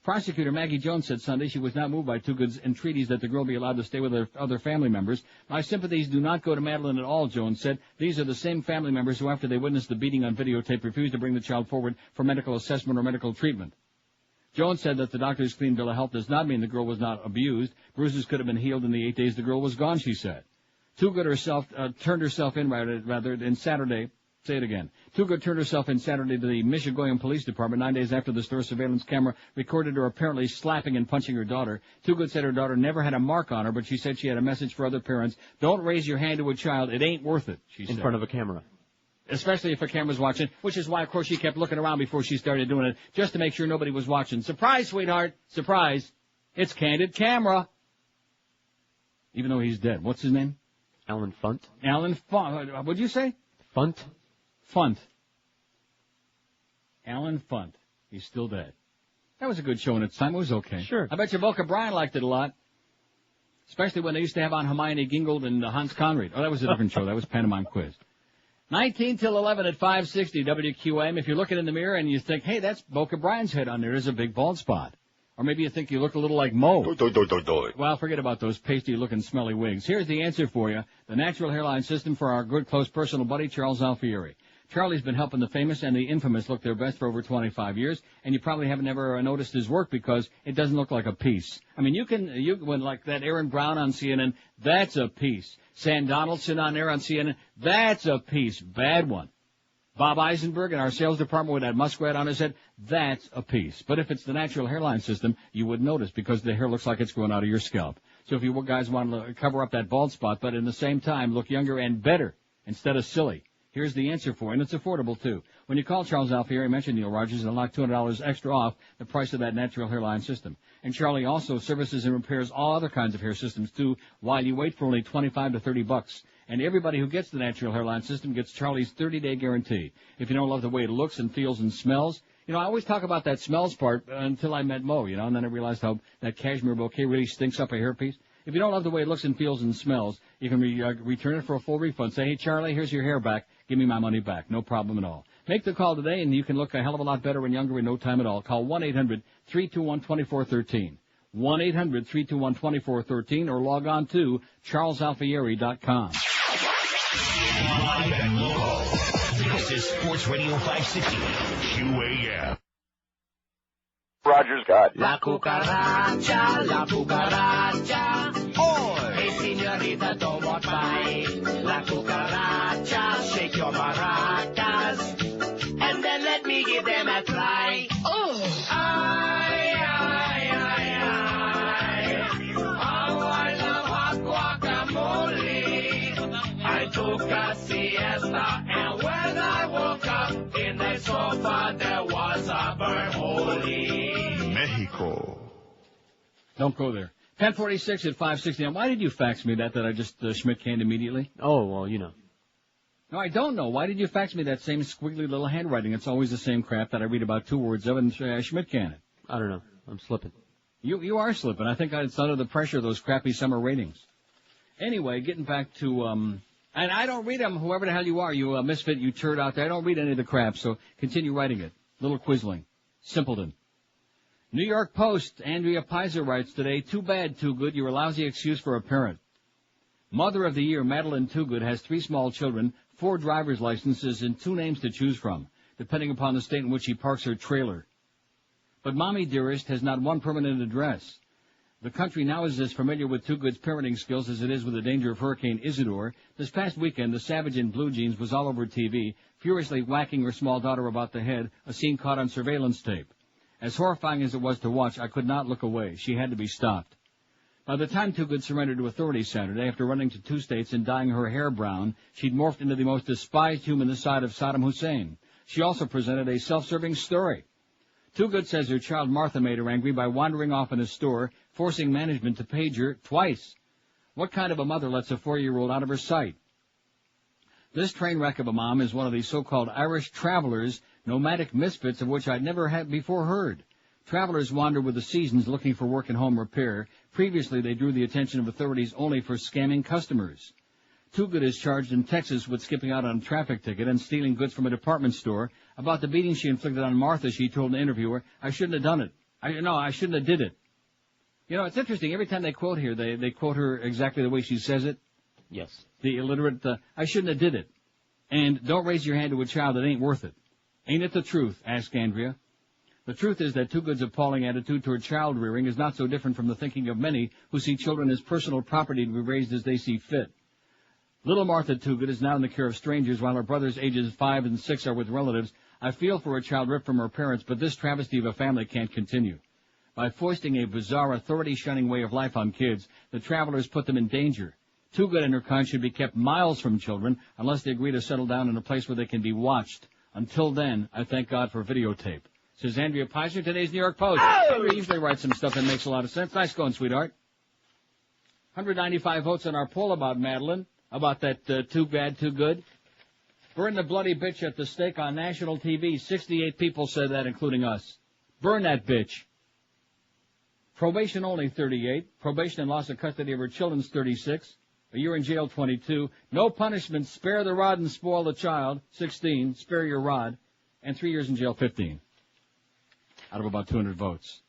Prosecutor Maggie Jones said Sunday she was not moved by Too Good's entreaties that the girl be allowed to stay with her other family members. My sympathies do not go to Madeline at all, Jones said. These are the same family members who, after they witnessed the beating on videotape, refused to bring the child forward for medical assessment or medical treatment. Jones said that the doctor's clean bill of health does not mean the girl was not abused. Bruises could have been healed in the 8 days the girl was gone, she said. Too Good turned herself in Saturday. Say it again. Too Good turned herself in Saturday to the Michigan Police Department 9 days after the store surveillance camera recorded her apparently slapping and punching her daughter. Too Good said her daughter never had a mark on her, but she said she had a message for other parents. Don't raise your hand to a child. It ain't worth it, she said. In front of a camera. Especially if a camera's watching, which is why, of course, she kept looking around before she started doing it, just to make sure nobody was watching. Surprise, sweetheart. Surprise. It's Candid Camera. Even though he's dead. What's his name? Alan Funt. Alan Funt. What'd you say? Funt. Funt. Alan Funt. He's still dead. That was a good show in its time. It was okay. Sure. I bet you Boca Brian liked it a lot. Especially when they used to have on Hermione Gingold and Hans Conried. Oh, that was a different show. That was Pantomime Quiz. 19 till 11 at 560 WQAM. If you're looking in the mirror and you think, hey, that's Boca Brian's head on there, there's a big bald spot. Or maybe you think you look a little like Mo. Well, forget about those pasty-looking smelly wigs. Here's the answer for you. The natural hairline system for our good, close personal buddy, Charles Alfieri. Charlie's been helping the famous and the infamous look their best for over 25 years, and you probably haven't ever noticed his work because it doesn't look like a piece. I mean, when like that Aaron Brown on CNN, that's a piece. Sam Donaldson on there on CNN, that's a piece. Bad one. Bob Eisenberg in our sales department with that muskrat on his head, that's a piece. But if it's the natural hairline system, you would notice because the hair looks like it's growing out of your scalp. So if you guys want to cover up that bald spot, but in the same time look younger and better instead of silly, here's the answer for it, and it's affordable, too. When you call Charles Alfieri, mention Neil Rogers, and unlock $200 extra off the price of that natural hairline system. And Charlie also services and repairs all other kinds of hair systems, too, while you wait for only $25 to $30. And everybody who gets the natural hairline system gets Charlie's 30-day guarantee. If you don't love the way it looks and feels and smells, I always talk about that smells part until I met Mo, and then I realized how that cashmere bouquet really stinks up a hairpiece. If you don't love the way it looks and feels and smells, you can return it for a full refund. Say, hey, Charlie, here's your hair back. Give me my money back. No problem at all. Make the call today, and you can look a hell of a lot better and younger in no time at all. Call 1-800-321-2413. 1-800-321-2413, or log on to charlesalfieri.com. Live and local. This is Sports Radio 560 QAM. Rogers got La cucaracha, oh, hey, señorita, don't walk by. La cucaracha, shake your maracas, and then let me give them a try. Oh, ay, ay, ay, ay. How I love hot guacamole. I took a siesta, and when I woke up in the sofa, there was a burn holy. Mexico. Don't go there. 1046 at 560. Now, why did you fax me that I just Schmidt canned immediately? Oh, well, you know. No, I don't know. Why did you fax me that same squiggly little handwriting? It's always the same crap that I read about 2 words of and Schmidt can it. I don't know. I'm slipping. You are slipping. I think it's under the pressure of those crappy summer ratings. Anyway, getting back to, and I don't read them, whoever the hell you are, you misfit, you turd out there. I don't read any of the crap, so continue writing it. Little Quisling. Simpleton. New York Post, Andrea Pizer writes today, too bad, too good, you're a lousy excuse for a parent. Mother of the Year, Madeline Too Good, has 3 small children, 4 driver's licenses, and 2 names to choose from, depending upon the state in which she parks her trailer. But Mommy Dearest has not one permanent address. The country now is as familiar with Too Good's parenting skills as it is with the danger of Hurricane Isidore. This past weekend, the savage in blue jeans was all over TV, furiously whacking her small daughter about the head, a scene caught on surveillance tape. As horrifying as it was to watch, I could not look away. She had to be stopped. By the time Too Good surrendered to authorities Saturday, after running to 2 states and dyeing her hair brown, she'd morphed into the most despised human this side of Saddam Hussein. She also presented a self-serving story. Too Good says her child Martha made her angry by wandering off in a store, forcing management to page her twice. What kind of a mother lets a 4-year-old out of her sight? This train wreck of a mom is one of these so-called Irish travelers, nomadic misfits of which I'd never had before heard. Travelers wander with the seasons looking for work and home repair. Previously, they drew the attention of authorities only for scamming customers. Too Good is charged in Texas with skipping out on a traffic ticket and stealing goods from a department store. About the beating she inflicted on Martha, she told an interviewer, "I shouldn't have done it. I shouldn't have did it." You know, it's interesting. Every time they quote here, they quote her exactly the way she says it. Yes. The illiterate, "I shouldn't have did it." And don't raise your hand to a child that ain't worth it. Ain't it the truth? Asked Andrea. The truth is that Too Good's appalling attitude toward child rearing is not so different from the thinking of many who see children as personal property to be raised as they see fit. Little Martha Too Good is now in the care of strangers while her brothers ages 5 and 6 are with relatives. I feel for a child ripped from her parents, but this travesty of a family can't continue. By foisting a bizarre authority-shunning way of life on kids, the travelers put them in danger. Too Good and her kind should be kept miles from children unless they agree to settle down in a place where they can be watched. Until then, I thank God for videotape. Says Andrea Peiser, today's New York Post. Andrea usually writes some stuff that makes a lot of sense. Nice going, sweetheart. 195 votes on our poll about Madeline, about that too bad, too good. Burn the bloody bitch at the stake on national TV. 68 people said that, including us. Burn that bitch. Probation only 38. Probation and loss of custody of her children's 36. A year in jail 22. No punishment. Spare the rod and spoil the child 16. Spare your rod. And 3 years in jail 15. Out of about 200 votes.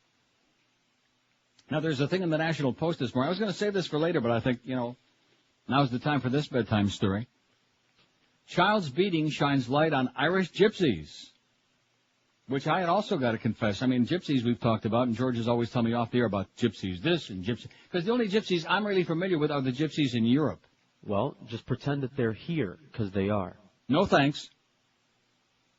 Now, there's a thing in the National Post this morning. I was going to save this for later, but I think, now's the time for this bedtime story. Child's beating shines light on Irish gypsies, which I had also got to confess. I mean, gypsies we've talked about, and George is always telling me off the air about gypsies this and gypsies. Because the only gypsies I'm really familiar with are the gypsies in Europe. Well, just pretend that they're here, because they are. No thanks.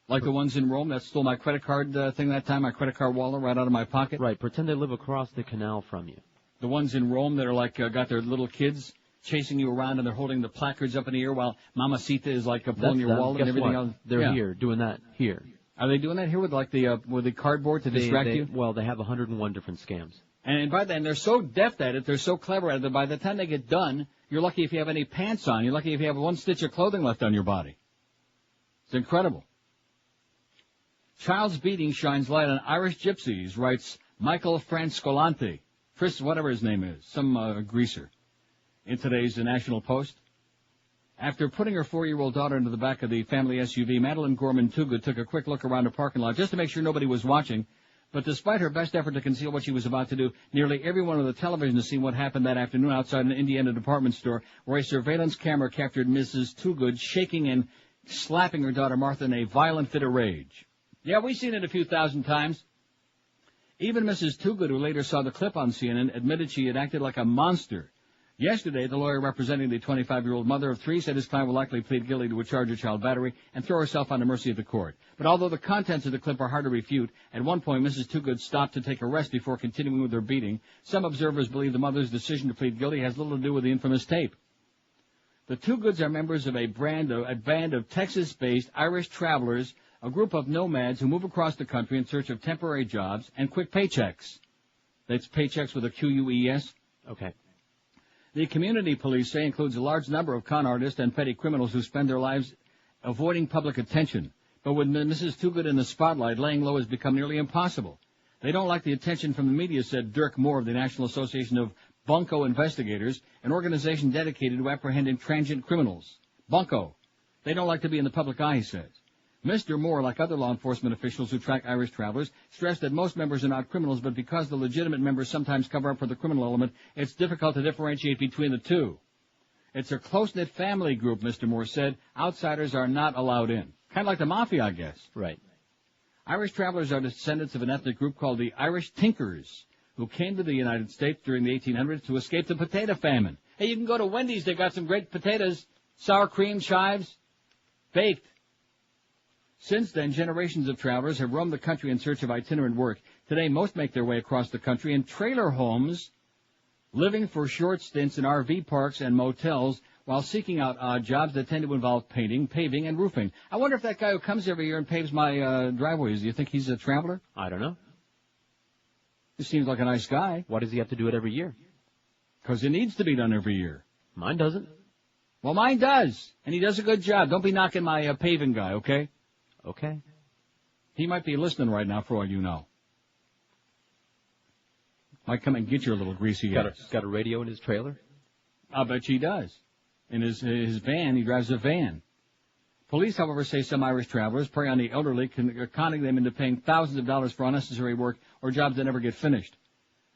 Like the ones in Rome that stole my credit card thing that time, my credit card wallet right out of my pocket. Right, pretend they live across the canal from you. The ones in Rome that are like, got their little kids chasing you around and they're holding the placards up in the air while Mamacita is like pulling your wallet and everything else. They're here, doing that here. Are they doing that here with like with the cardboard to distract you? Well, they have 101 different scams. And by then, they're so deft at it, they're so clever at it, that by the time they get done, you're lucky if you have any pants on. You're lucky if you have one stitch of clothing left on your body. It's incredible. Child's beating shines light on Irish gypsies, writes Michael Franscolante. Whatever his name is, some greaser. In today's National Post. After putting her 4-year-old daughter into the back of the family SUV, Madeline Gorman Too Good took a quick look around the parking lot just to make sure nobody was watching. But despite her best effort to conceal what she was about to do, nearly everyone on the television has seen what happened that afternoon outside an Indiana department store where a surveillance camera captured Mrs. Too Good shaking and slapping her daughter Martha in a violent fit of rage. Yeah, we've seen it a few thousand times. Even Mrs. Too Good, who later saw the clip on CNN, admitted she had acted like a monster. Yesterday, the lawyer representing the 25-year-old mother of 3 said his client will likely plead guilty to a charge of child battery and throw herself on the mercy of the court. But although the contents of the clip are hard to refute, at one point Mrs. Too Good stopped to take a rest before continuing with her beating. Some observers believe the mother's decision to plead guilty has little to do with the infamous tape. The Too Goods are members of a band of Texas-based Irish travelers, a group of nomads who move across the country in search of temporary jobs and quick paychecks. That's paychecks with a Q-U-E-S. Okay. The community police say includes a large number of con artists and petty criminals who spend their lives avoiding public attention. But with Mrs. Too Good in the spotlight, laying low has become nearly impossible. They don't like the attention from the media, said Dirk Moore of the National Association of Bunco Investigators, an organization dedicated to apprehending transient criminals. Bunco. They don't like to be in the public eye, he says. Mr. Moore, like other law enforcement officials who track Irish travelers, stressed that most members are not criminals, but because the legitimate members sometimes cover up for the criminal element, it's difficult to differentiate between the two. It's a close-knit family group, Mr. Moore said. Outsiders are not allowed in. Kind of like the mafia, I guess. Right. Irish travelers are descendants of an ethnic group called the Irish Tinkers, who came to the United States during the 1800s to escape the potato famine. Hey, you can go to Wendy's. They got some great potatoes, sour cream, chives, baked. Since then, generations of travelers have roamed the country in search of itinerant work. Today, most make their way across the country in trailer homes, living for short stints in RV parks and motels while seeking out odd jobs that tend to involve painting, paving, and roofing. I wonder if that guy who comes every year and paves my driveways, do you think he's a traveler? I don't know. He seems like a nice guy. Why does he have to do it every year? Because it needs to be done every year. Mine doesn't. Well, mine does, and he does a good job. Don't be knocking my paving guy, okay? Okay. He might be listening right now for all you know. Might come and get your little greasy ass. Got a radio in his trailer? I'll bet he does. In his van, he drives a van. Police, however, say some Irish travelers prey on the elderly, conning them into paying thousands of dollars for unnecessary work or jobs that never get finished.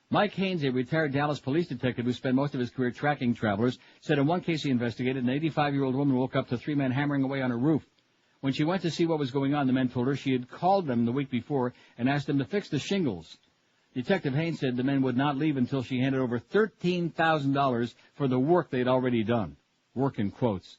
Mike Haynes, a retired Dallas police detective who spent most of his career tracking travelers, said in one case he investigated, an 85-year-old woman woke up to 3 men hammering away on her roof. When she went to see what was going on, the men told her she had called them the week before and asked them to fix the shingles. Detective Haynes said the men would not leave until she handed over $13,000 for the work they had already done. Work in quotes.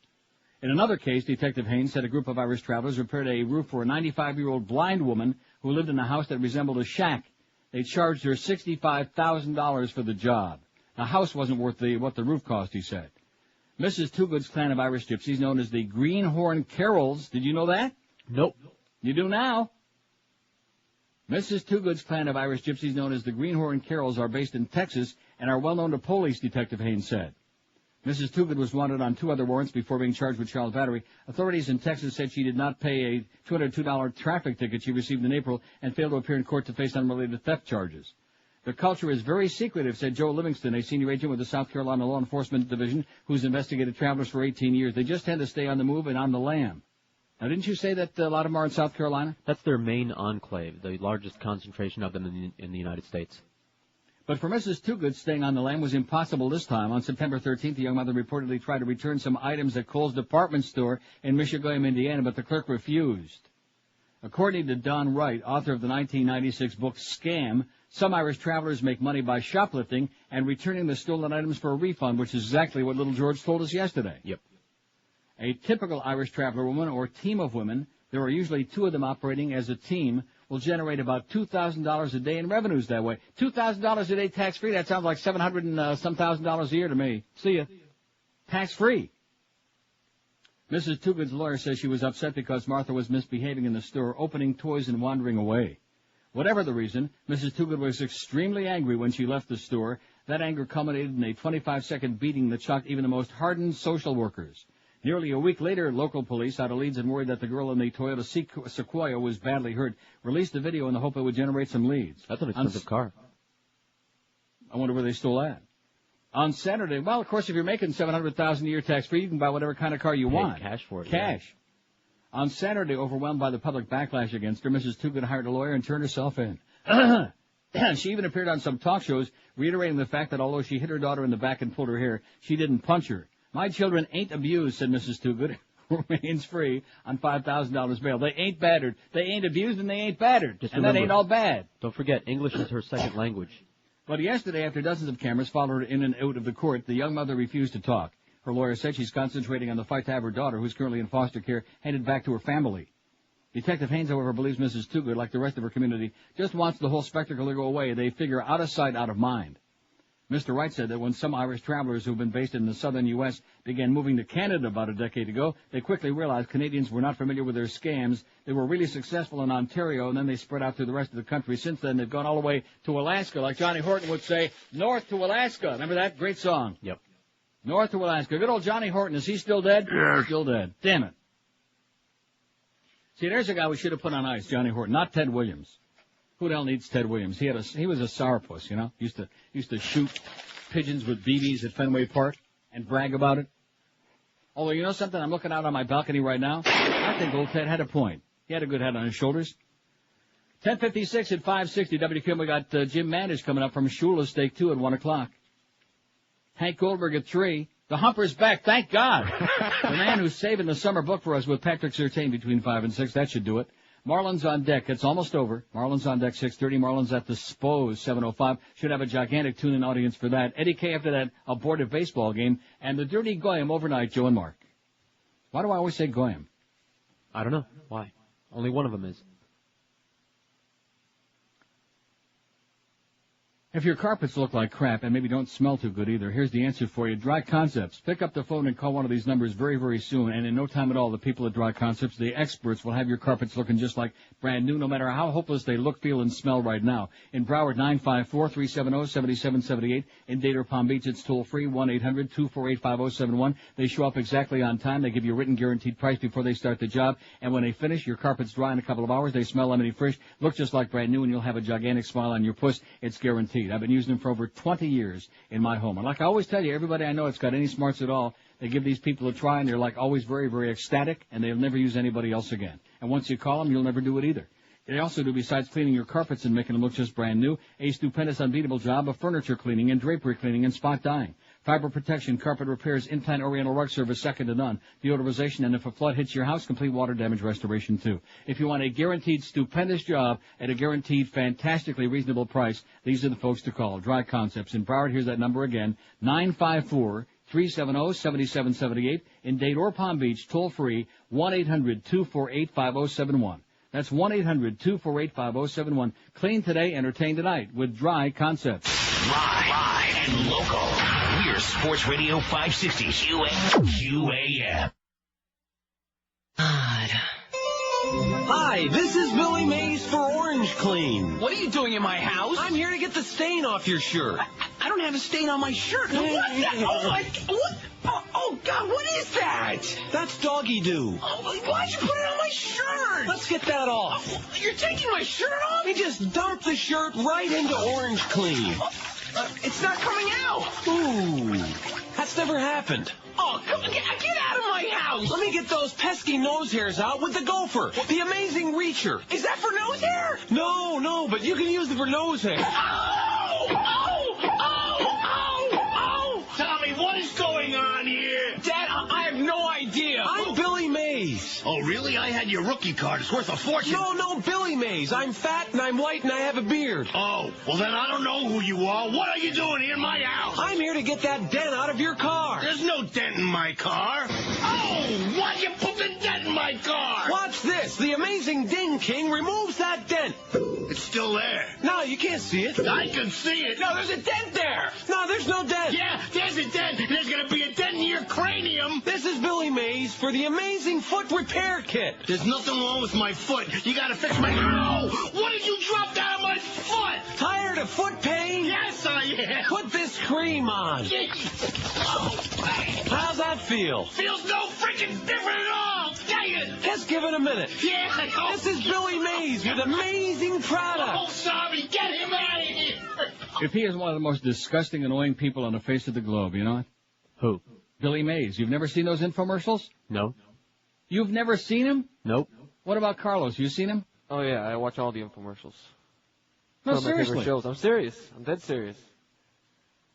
In another case, Detective Haynes said a group of Irish travelers repaired a roof for a 95-year-old blind woman who lived in a house that resembled a shack. They charged her $65,000 for the job. The house wasn't worth what the roof cost, he said. Mrs. Too Good's clan of Irish gypsies, known as the Greenhorn Carols, did you know that? Nope. You do now. Mrs. Too Good's clan of Irish gypsies, known as the Greenhorn Carols, are based in Texas and are well known to police, Detective Haynes said. Mrs. Too Good was wanted on 2 other warrants before being charged with child battery. Authorities in Texas said she did not pay a $202 traffic ticket she received in April and failed to appear in court to face unrelated theft charges. The culture is very secretive, said Joe Livingston, a senior agent with the South Carolina Law Enforcement Division who's investigated travelers for 18 years. They just tend to stay on the move and on the lam. Now, didn't you say that a lot of them are in South Carolina? That's their main enclave, the largest concentration of them in the United States. But for Mrs. Too Good, staying on the lam was impossible this time. On September 13th, the young mother reportedly tried to return some items at Kohl's department store in Michigan, Indiana, but the clerk refused. According to Don Wright, author of the 1996 book Scam, some Irish travelers make money by shoplifting and returning the stolen items for a refund, which is exactly what little George told us yesterday. Yep. A typical Irish traveler woman or team of women, there are usually 2 of them operating as a team, will generate about $2,000 a day in revenues that way. $2,000 a day tax-free, that sounds like $700 and some thousand dollars a year to me. See ya. Tax-free. Mrs. Too Good's lawyer says she was upset because Martha was misbehaving in the store, opening toys and wandering away. Whatever the reason, Mrs. Too Good was extremely angry when she left the store. That anger culminated in a 25-second beating that shocked even the most hardened social workers. Nearly a week later, local police, out of Leeds and worried that the girl in the Toyota Sequoia was badly hurt, released the video in the hope it would generate some leads. That's an expensive car. I wonder where they stole that. On Saturday, well, of course, if you're making $700,000 a year tax-free, you can buy whatever kind of car you want. Cash for it. Cash. Yeah. On Saturday, overwhelmed by the public backlash against her, Mrs. Too Good hired a lawyer and turned herself in. She even appeared on some talk shows, reiterating the fact that although she hit her daughter in the back and pulled her hair, she didn't punch her. My children ain't abused, said Mrs. Too Good, who remains free on $5,000 bail. They ain't battered. They ain't abused and they ain't battered. Just and remember, that ain't all bad. Don't forget, English is her second language. But yesterday, after dozens of cameras followed her in and out of the court, the young mother refused to talk. Her lawyer said she's concentrating on the fight to have her daughter, who's currently in foster care, handed back to her family. Detective Haynes, however, believes Mrs. Too Good, like the rest of her community, just wants the whole spectacle to go away. They figure out of sight, out of mind. Mr. Wright said that when some Irish travelers who've been based in the southern U.S. began moving to Canada about a decade ago, they quickly realized Canadians were not familiar with their scams. They were really successful in Ontario, and then they spread out to the rest of the country. Since then, they've gone all the way to Alaska, like Johnny Horton would say, north to Alaska. Remember that? Great song. Yep. North to Alaska. Good old Johnny Horton. Is he still dead? Yes. Still dead. Damn it. See, there's a guy we should have put on ice, Johnny Horton, not Ted Williams. Who the hell needs Ted Williams? He was a sourpuss, you know. Used to shoot pigeons with BBs at Fenway Park and brag about it. Although, you know something? I'm looking out on my balcony right now. I think old Ted had a point. He had a good head on his shoulders. 10:56 at 560 WQAM. We got Jim Manders coming up from Shula, Stake 2 at 1 o'clock. Hank Goldberg at 3. The humper's back, thank God. The man who's saving the summer book for us with Patrick Surtain between 5 and 6, that should do it. Marlins on deck, it's almost over. Marlins on deck, 6:30. Marlins at the Spose, 7:05. Should have a gigantic tune-in audience for that. Eddie K after that abortive baseball game. And the Dirty Goyim overnight, Joe and Mark. Why do I always say Goyim? I don't know. Why? Only one of them is. If your carpets look like crap and maybe don't smell too good either, here's the answer for you. Dry Concepts. Pick up the phone and call one of these numbers very, very soon. And in no time at all, the people at Dry Concepts, the experts, will have your carpets looking just like brand new, no matter how hopeless they look, feel, and smell right now. In Broward, 954-370-7778. In Dade or Palm Beach, it's toll-free, 1-800-248-5071. They show up exactly on time. They give you a written guaranteed price before they start the job. And when they finish, your carpet's dry in a couple of hours. They smell lemony fresh, look just like brand new, and you'll have a gigantic smile on your puss. It's guaranteed. I've been using them for over 20 years in my home. And like I always tell you, everybody I know that's got any smarts at all, they give these people a try, and they're like always very, very ecstatic, and they'll never use anybody else again. And once you call them, you'll never do it either. They also do, besides cleaning your carpets and making them look just brand new, a stupendous, unbeatable job of furniture cleaning and drapery cleaning and spot dyeing. Fiber protection, carpet repairs, in-plant oriental rug service, second to none. Deodorization, and if a flood hits your house, complete water damage restoration, too. If you want a guaranteed stupendous job at a guaranteed fantastically reasonable price, these are the folks to call. Dry Concepts. In Broward, here's that number again, 954-370-7778. In Dade or Palm Beach, toll-free, 1-800-248-5071. That's 1-800-248-5071. Clean today, entertain tonight with Dry Concepts. Live and local. We're Sports Radio 560 QAM. Hi, this is Billy Mays for Orange Clean. What are you doing in my house? I'm here to get the stain off your shirt. I don't have a stain on my shirt. What? Oh, my... What? Oh, God, what is that? That's doggy do. Oh, why'd you put it on my shirt? Let's get that off. You're taking my shirt off? We just dumped the shirt right into Orange Clean. It's not coming out. Ooh, that's never happened. Oh, come on, get out of my house. Let me get those pesky nose hairs out with the gopher. The amazing reacher. Is that for nose hair? No, but you can use it for nose hair. Oh! Tommy, what is going on here? Dad, I have no idea. I'm Billy Mays. Oh, really? I had your rookie card. It's worth a fortune. No, Billy Mays. I'm fat and I'm white and I have a beard. Oh, well then I don't know who you are. What are you doing here in my house? I'm here to get that dent out of your car. There's no dent in my car. Oh, why'd you put the dent in my car? Watch this. The amazing Ding King removes that dent. It's still there. No, you can't see it. I can see it. No, there's a dent there. No, there's no dent. Yeah, there's a dent. There's going to be a dent in your cranium. This is Billy Mays for the amazing foot repair kit. There's nothing wrong with my foot. You got to fix my... Ow! What did you drop down on my foot? Tired of foot pain? Yes, I am. Put this cream on. How's that feel? Feels no freaking different at all. Dang it. Just give it a minute. Yeah. This is Billy Mays with amazing products. Oh, sorry. Get him out of here. If he is one of the most disgusting, annoying people on the face of the globe, you know it? Who? Billy Mays. You've never seen those infomercials? No. You've never seen him? Nope. What about Carlos? You seen him? Oh, yeah, I watch all the infomercials. No, One of my favorite seriously. shows. I'm serious. I'm dead serious.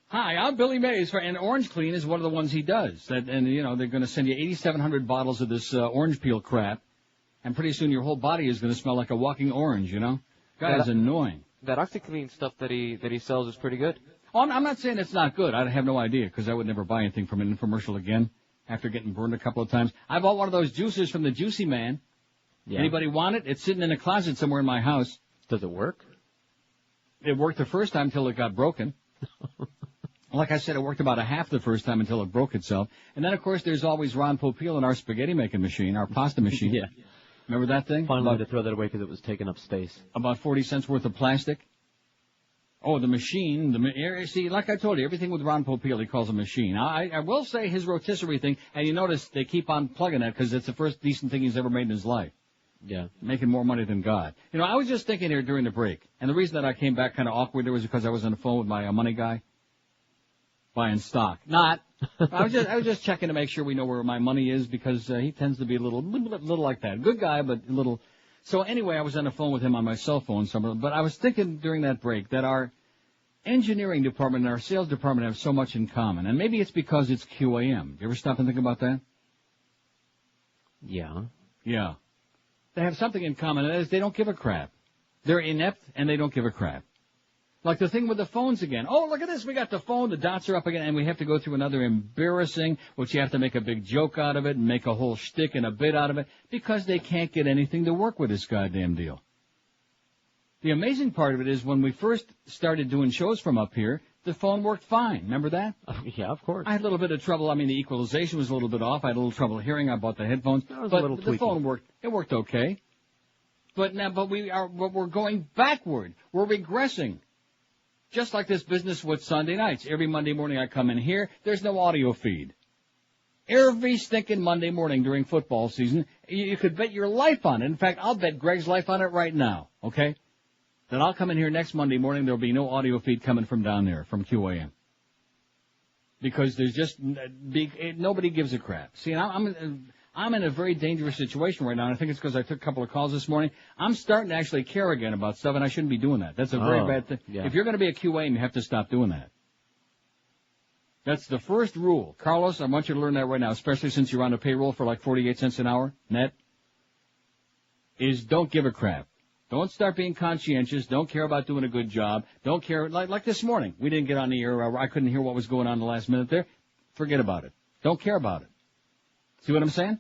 Hi, I'm Billy Mays, and Orange Clean is one of the ones he does. And you know, they're going to send you 8,700 bottles of this orange peel crap, and pretty soon your whole body is going to smell like a walking orange, you know? Guy is annoying. That OxyClean stuff that he sells is pretty good. Oh, I'm not saying it's not good. I have no idea, because I would never buy anything from an infomercial again after getting burned a couple of times. I bought one of those juicers from the Juicy Man. Yeah. Anybody want it? It's sitting in a closet somewhere in my house. Does it work? It worked the first time until it got broken. Like I said, it worked about a half the first time until it broke itself. And then, of course, there's always Ron Popeil in our spaghetti-making machine, our pasta machine. Yeah. Remember that thing? Finally had to throw that away because it was taking up space. About 40 cents worth of plastic. Oh, the machine. See, like I told you, everything with Ron Popeil he calls a machine. I will say his rotisserie thing, and you notice they keep on plugging that because it's the first decent thing he's ever made in his life. Yeah. Making more money than God. You know, I was just thinking here during the break, and the reason that I came back kind of awkward there was because I was on the phone with my money guy buying stock. Not. I was just checking to make sure we know where my money is because he tends to be a little like that. Good guy, but a little. So anyway, I was on the phone with him on my cell phone, but I was thinking during that break that engineering department and our sales department have so much in common. And maybe it's because it's QAM. You ever stop and think about that? Yeah. Yeah. They have something in common, and that is they don't give a crap. They're inept, and they don't give a crap. Like the thing with the phones again. Oh, look at this. We got the phone. The dots are up again, and we have to go through another embarrassing, which you have to make a big joke out of it and make a whole shtick and a bit out of it because they can't get anything to work with this goddamn deal. The amazing part of it is when we first started doing shows from up here, the phone worked fine. Remember that? Yeah, of course. I had a little bit of trouble. I mean, the equalization was a little bit off. I had a little trouble hearing. I bought the headphones. But the phone worked. It worked okay. But we're going backward. We're regressing. Just like this business with Sunday nights. Every Monday morning I come in here, there's no audio feed. Every stinking Monday morning during football season, you could bet your life on it. In fact, I'll bet Greg's life on it right now, okay? That I'll come in here next Monday morning, there'll be no audio feed coming from down there, from QAM. Because there's just, nobody gives a crap. See, I'm in a very dangerous situation right now, and I think it's because I took a couple of calls this morning. I'm starting to actually care again about stuff, and I shouldn't be doing that. That's a very bad thing. Yeah. If you're going to be a QA, you have to stop doing that. That's the first rule. Carlos, I want you to learn that right now, especially since you're on the payroll for like 48 cents an hour, net, is don't give a crap. Don't start being conscientious. Don't care about doing a good job. Don't care, like this morning. We didn't get on the air. I couldn't hear what was going on in the last minute there. Forget about it. Don't care about it. See what I'm saying?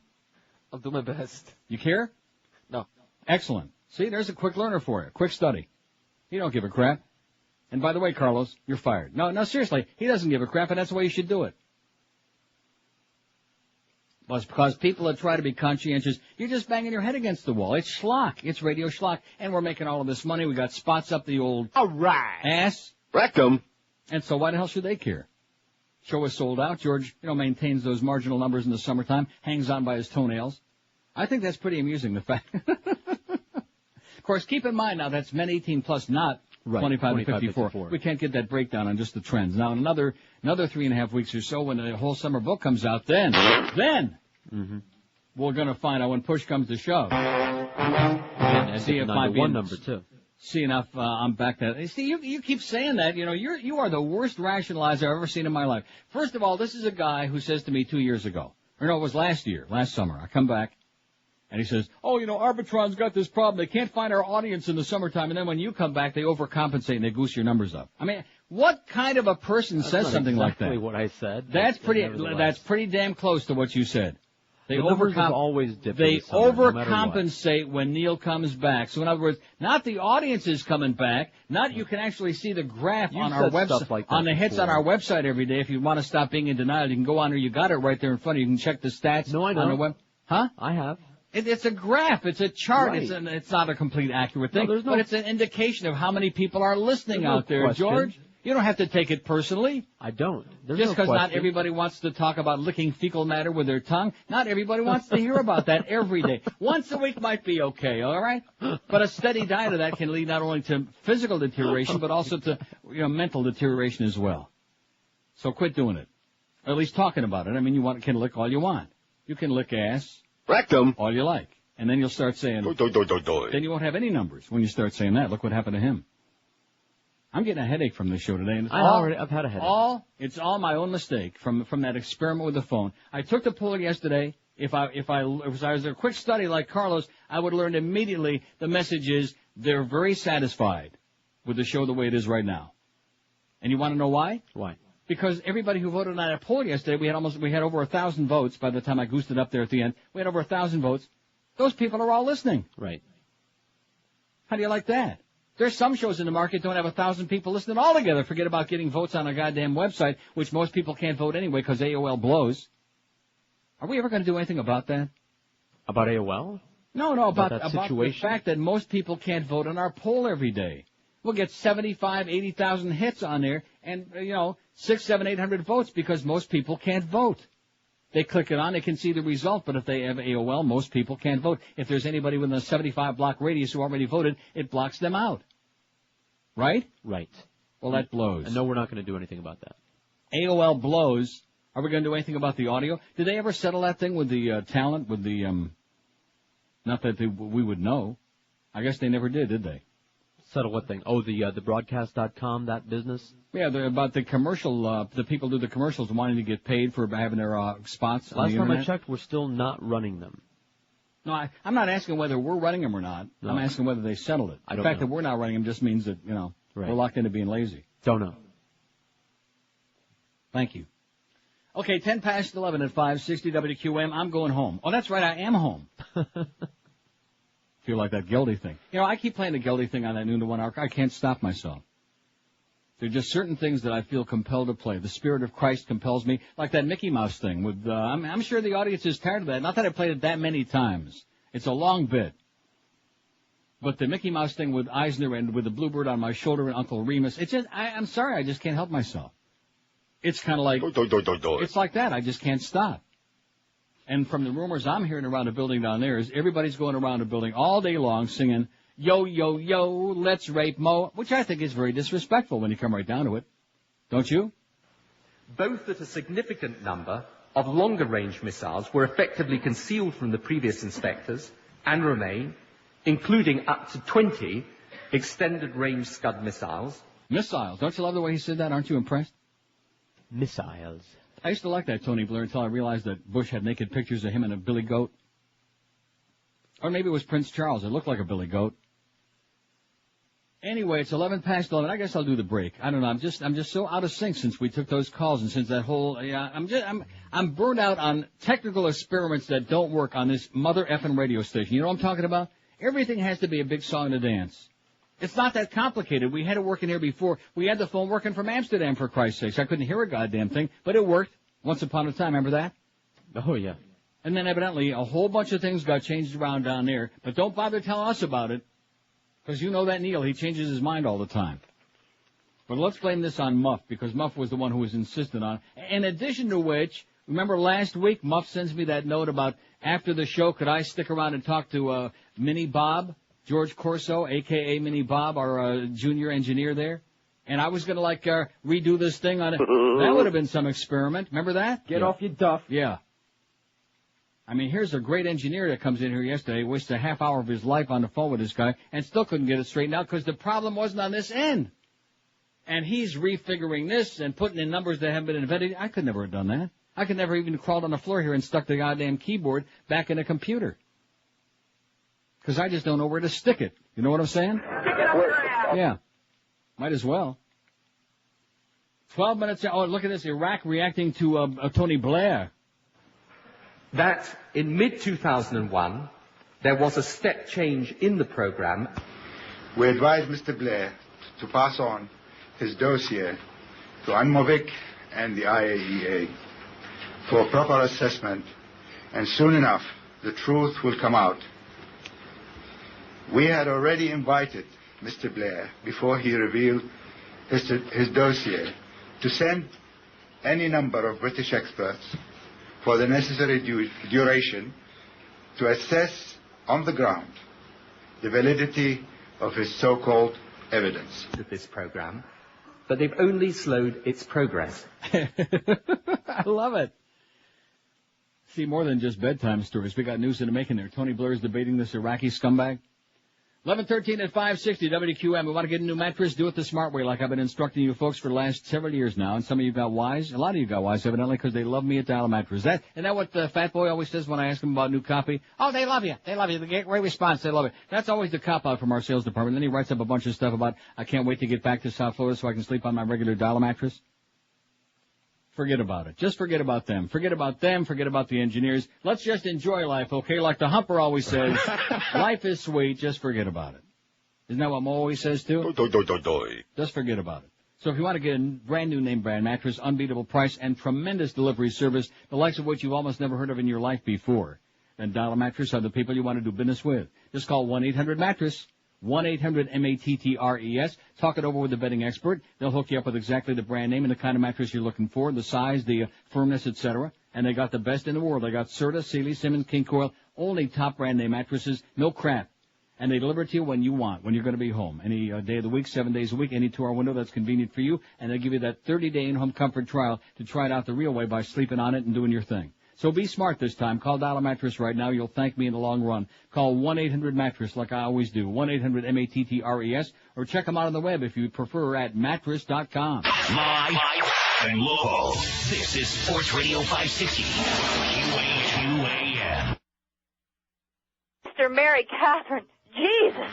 I'll do my best. You care? No. Excellent. See, there's a quick learner for you. Quick study. You don't give a crap. And by the way, Carlos, you're fired. No, seriously, he doesn't give a crap, and that's the way you should do it. Well, it's because people that try to be conscientious, you're just banging your head against the wall. It's schlock. It's radio schlock. And we're making all of this money. We got spots up the old ass. Rectum. And so why the hell should they care? Show is sold out. George, maintains those marginal numbers in the summertime, hangs on by his toenails. I think that's pretty amusing, the fact. Of course, keep in mind now that's men 18 plus, not 25 to 54. We can't get that breakdown on just the trends. Now, in another 3.5 weeks or so, when the whole summer book comes out, then we're going to find out when push comes to shove. And see if my one number too. See enough, I'm back to, see, you keep saying that, you are the worst rationalizer I've ever seen in my life. First of all, this is a guy who says to me 2 years ago, or no, it was last summer, I come back, and he says, Arbitron's got this problem, they can't find our audience in the summertime, and then when you come back, they overcompensate and they goose your numbers up. I mean, what kind of a person says something like that? That's what I said. That's pretty damn close to what you said. They overcompensate when Neil comes back. So in other words, not the audience is coming back, not you can actually see the graph on our website, like on the hits on our website every day. If you want to stop being in denial, you can go on there. You got it right there in front of you. You can check the stats. No, I know. On the web. Huh? I have. It's a graph. It's a chart. Right. It's not a complete accurate thing, but it's an indication of how many people are listening out there, question. George. You don't have to take it personally. I don't. Just because not everybody wants to talk about licking fecal matter with their tongue, not everybody wants to hear about that every day. Once a week might be okay, all right? But a steady diet of that can lead not only to physical deterioration, but also to mental deterioration as well. So quit doing it. Or at least talking about it. I mean, you can lick all you want. You can lick ass. Rectum. All you like. And then you'll start saying, then you won't have any numbers when you start saying that. Look what happened to him. I'm getting a headache from this show today. And I've had a headache. It's all my own mistake from that experiment with the phone. I took the poll yesterday. If I was a quick study like Carlos, I would learn immediately the message is they're very satisfied with the show the way it is right now. And you want to know why? Why? Because everybody who voted on that poll yesterday, we had over 1,000 votes by the time I goosed it up there at the end. We had over 1,000 votes. Those people are all listening. Right. How do you like that? There's some shows in the market don't have 1,000 people listening altogether. Forget about getting votes on a goddamn website, which most people can't vote anyway because AOL blows. Are we ever going to do anything about that? About AOL? No, about that the fact that most people can't vote on our poll every day. We'll get 75, 80,000 hits on there and, 600, 700, 800 votes because most people can't vote. They click it on, they can see the result, but if they have AOL, most people can't vote. If there's anybody within a 75-block radius who already voted, it blocks them out. Right? Right. Well, that blows. And no, we're not going to do anything about that. AOL blows. Are we going to do anything about the audio? Did they ever settle that thing with the talent, with the, not that we would know. I guess they never did they? Settle what thing? Oh, the broadcast.com, that business? Yeah, about the commercial, the people who do the commercials wanting to get paid for having their spots on Last the time internet. I checked, we're still not running them. No, I'm not asking whether we're running them or not. No. I'm asking whether they settled it. The fact that we're not running them just means that, we're locked into being lazy. Don't know. Thank you. Okay, 10 past 11 at 560 WQAM. I'm going home. Oh, that's right, I am home. Feel like that Geldy thing. I keep playing the Geldy thing on that noon to 1 hour. I can't stop myself. There are just certain things that I feel compelled to play. The Spirit of Christ compels me, like that Mickey Mouse thing. With I'm sure the audience is tired of that. Not that I played it that many times. It's a long bit. But the Mickey Mouse thing with Eisner and with the bluebird on my shoulder and Uncle Remus, it's just, I'm sorry, I just can't help myself. It's kind of like, it's like that. I just can't stop. And from the rumors I'm hearing around the building down there is everybody's going around the building all day long singing, yo, yo, yo, let's rape Mo, which I think is very disrespectful when you come right down to it. Don't you? Both that a significant number of longer-range missiles were effectively concealed from the previous inspectors and remain, including up to 20 extended-range Scud missiles. Missiles. Don't you love the way he said that? Aren't you impressed? Missiles. I used to like that Tony Blair until I realized that Bush had naked pictures of him and a billy goat. Or maybe it was Prince Charles. It looked like a billy goat. Anyway, it's 11 past 11. I guess I'll do the break. I don't know. I'm just so out of sync since we took those calls and since that whole, I'm burned out on technical experiments that don't work on this mother effing radio station. You know what I'm talking about? Everything has to be a big song to dance. It's not that complicated. We had it working here before. We had the phone working from Amsterdam, for Christ's sakes. I couldn't hear a goddamn thing, but it worked once upon a time. Remember that? Oh, yeah. And then evidently a whole bunch of things got changed around down there. But don't bother telling us about it, because you know that Neil, he changes his mind all the time. But let's blame this on Muff, because Muff was the one who was insistent on it. In addition to which, remember last week, Muff sends me that note about after the show, could I stick around and talk to Minnie Bob? George Corso, a.k.a. Minnie Bob, our junior engineer there. And I was going to, redo this thing on it. That would have been some experiment. Remember that? Get off your duff. Yeah. I mean, here's a great engineer that comes in here yesterday, wasted a half hour of his life on the phone with this guy, and still couldn't get it straightened out because the problem wasn't on this end. And he's refiguring this and putting in numbers that haven't been invented. I could never have done that. I could never even crawled on the floor here and stuck the goddamn keyboard back in the computer. Because I just don't know where to stick it. You know what I'm saying? Yeah. Might as well. 12 minutes. Oh, look at this. Iraq reacting to Tony Blair. That in mid-2001, there was a step change in the program. We advise Mr. Blair to pass on his dossier to UNMOVIC and the IAEA for proper assessment, and soon enough the truth will come out. We had already invited Mr. Blair, before he revealed his dossier, to send any number of British experts for the necessary duration to assess on the ground the validity of his so-called evidence. Of this program, but they've only slowed its progress. I love it. See, more than just bedtime stories. We got news in the making there. Tony Blair is debating this Iraqi scumbag. 11:13 at 560 WQAM. We want to get a new mattress. Do it the smart way, like I've been instructing you folks for the last several years now. And some of you got wise. A lot of you got wise, evidently, because they love me at Dial Mattress. Isn't that what the fat boy always says when I ask him about new copy? Oh, they love you. They love you. They get great response. They love it. That's always the cop-out from our sales department. Then he writes up a bunch of stuff about, I can't wait to get back to South Florida so I can sleep on my regular Dial Mattress. Forget about it. Just forget about them. Forget about them. Forget about the engineers. Let's just enjoy life, okay? Like the Humper always says, life is sweet. Just forget about it. Isn't that what Mo always says, too? Just forget about it. So if you want to get a brand new name brand mattress, unbeatable price, and tremendous delivery service, the likes of which you've almost never heard of in your life before, then Dial Mattress are the people you want to do business with. Just call 1-800-MATTRESS. 1-800-MATTRESS. Talk it over with the bedding expert. They'll hook you up with exactly the brand name and the kind of mattress you're looking for, the size, the firmness, etc. And they got the best in the world. They got Serta, Sealy, Simmons, King Coil, only top brand name mattresses, no crap. And they deliver it to you when you want, when you're going to be home. Any day of the week, 7 days a week, any 2-hour window that's convenient for you. And they give you that 30-day in-home comfort trial to try it out the real way by sleeping on it and doing your thing. So be smart this time. Call Dollar Mattress right now. You'll thank me in the long run. Call 1-800-MATTRESS like I always do. 1-800-MATTRES. Or check them out on the web if you prefer at mattress.com. Live and local. This is Sports Radio 560. WQAM. Mr. Mary Catherine, Jesus.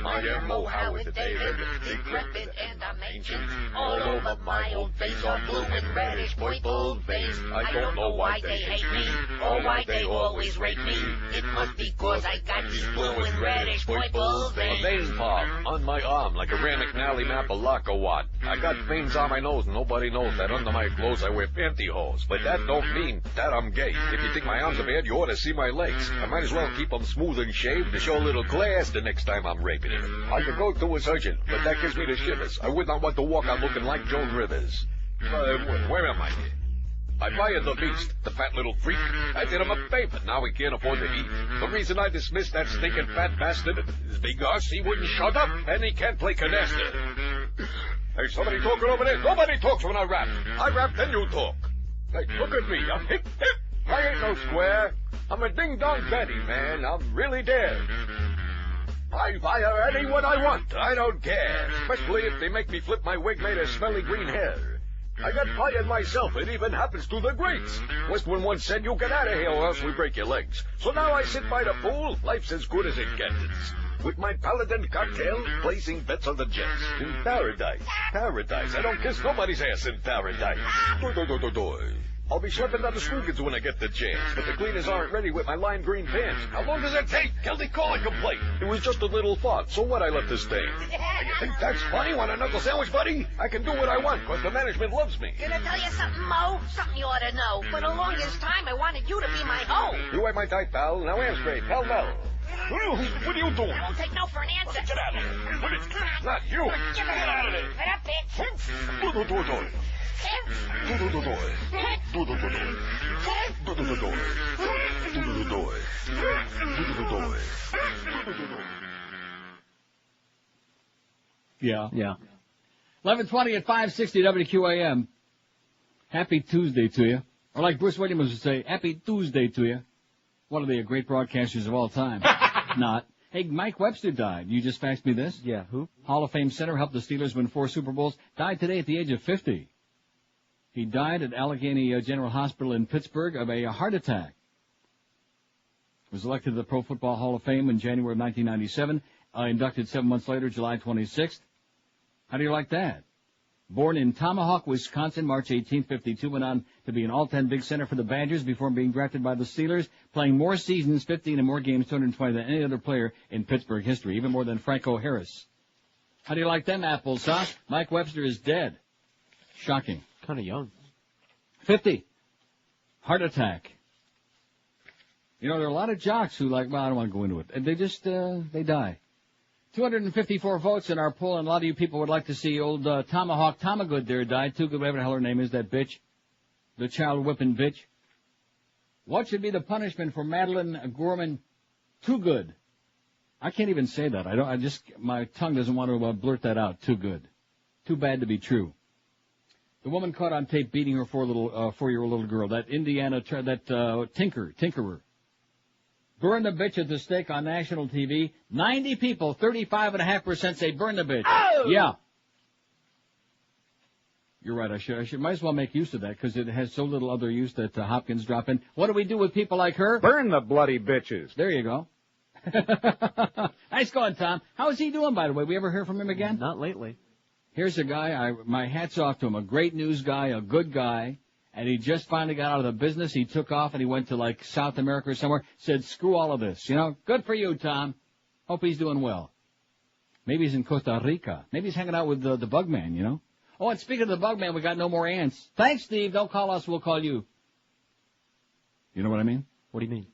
I am Mo Howard David, decrepit and I'm ancient. All over my old face are blue and reddish purple veins. I don't know why they hate me, or why they always rate me. It must be cause I got these blue and reddish purple veins. A vein pop on my arm like a Ramic Nally Mapalaka. I got veins on my nose and nobody knows that under my clothes I wear pantyhose. But that don't mean that I'm gay. If you think my arms are bad, you ought to see my legs. I might as well keep them smooth and shaved to show a little class the next time I'm raping it. I could go to a surgeon, but that gives me the shivers. I would not want to walk out looking like Joan Rivers. Where am I here? I fired the beast, the fat little freak. I did him a favor. Now he can't afford to eat. The reason I dismissed that stinking fat bastard is because he wouldn't shut up, and he can't play canasta. Hey, somebody talking over there. Nobody talks when I rap. I rap, then you talk. Hey, look at me. I'm hip, hip. I ain't no square. I'm a ding-dong Betty, man. I'm really dead. I fire anyone I want. I don't care. Especially if they make me flip my wig made of smelly green hair. I got fired myself. It even happens to the greats. Westman once said, you get out of here or else we break your legs. So now I sit by the pool. Life's as good as it gets. With my Paladin cocktail, placing bets on the Jets. In paradise. Paradise. I don't kiss nobody's ass in paradise. I'll be schlepping down the Scoogans when I get the chance, but the cleaners aren't ready with my lime green pants. How long does it take? Kelly, call a complaint. It was just a little thought, so what? I left this thing. You think that's funny? Want a knuckle sandwich, buddy? I can do what I want, because the management loves me. Gonna tell you something, Mo? Something you ought to know. For the longest time, I wanted you to be my hoe. You ain't my type, pal. Now am straight. Pal, Mel. What are you doing? I won't take no for an answer. Get out of here. Not you. Get out of there. Get up, bitch. Yeah. 11:20 at 560 WQAM. Happy Tuesday to you. Or like Bruce Williams would say, Happy Tuesday to you. One of the great broadcasters of all time. Not. Hey, Mike Webster died. You just faxed me this? Yeah, who? Hall of Fame center, helped the Steelers win 4 Super Bowls. Died today at the age of 50. He died at Allegheny General Hospital in Pittsburgh of a heart attack. Was elected to the Pro Football Hall of Fame in January of 1997. Inducted 7 months later, July 26th. How do you like that? Born in Tomahawk, Wisconsin, March 1852, went on to be an all-time big center for the Badgers before being drafted by the Steelers, playing more seasons, 15 and more games, 220 than any other player in Pittsburgh history, even more than Franco Harris. How do you like them applesauce? Mike Webster is dead. Shocking. Kind of young. 50. Heart attack. You know, there are a lot of jocks who I don't want to go into it. And they just, they die. 254 votes in our poll, and a lot of you people would like to see old Tomahawk Tomagood there died. Too Good, whatever the hell her name is, that bitch. The child whipping bitch. What should be the punishment for Madeline Gorman Too Good? I can't even say that. My tongue doesn't want to blurt that out. Too good. Too bad to be true. The woman caught on tape beating her 4-year-old little girl. That Indiana, tinkerer. Burn the bitch at the stake on national TV. 90 people, 35.5% say burn the bitch. Oh! Yeah. You're right. I should might as well make use of that because it has so little other use that Hopkins drop in. What do we do with people like her? Burn the bloody bitches. There you go. Nice going, Tom. How is he doing, by the way? We ever hear from him again? Not lately. Here's a guy, my hat's off to him, a great news guy, a good guy, and he just finally got out of the business. He took off and he went to South America or somewhere, said, screw all of this. Good for you, Tom. Hope he's doing well. Maybe he's in Costa Rica. Maybe he's hanging out with the Bugman, Oh, and speaking of the Bugman, we got no more ants. Thanks, Steve. Don't call us. We'll call you. You know what I mean? What do you mean?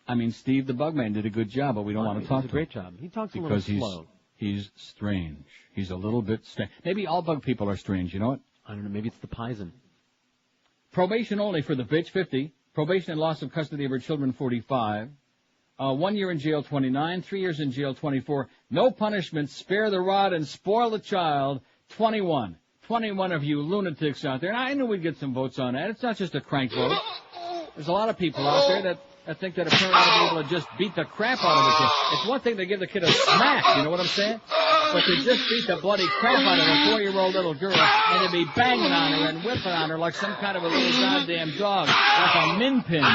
I mean, Steve the Bugman did a good job, but we don't want to talk to him. He did a great job. He talks a little because slow. He's strange. He's a little bit strange. Maybe all bug people are strange, you know what? I don't know. Maybe it's the poison. Probation only for the bitch, 50. Probation and loss of custody of her children, 45. 1 year in jail, 29. 3 years in jail, 24. No punishment, spare the rod and spoil the child, 21. 21 of you lunatics out there. And I knew we'd get some votes on that. It's not just a crank vote. There's a lot of people out there that think that a parent ought to be able to just beat the crap out of a kid. It's one thing to give the kid a smack, you know what I'm saying? But to just beat the bloody crap out of a 4-year-old little girl and to be banging on her and whipping on her like some kind of a little goddamn dog, like a min pin.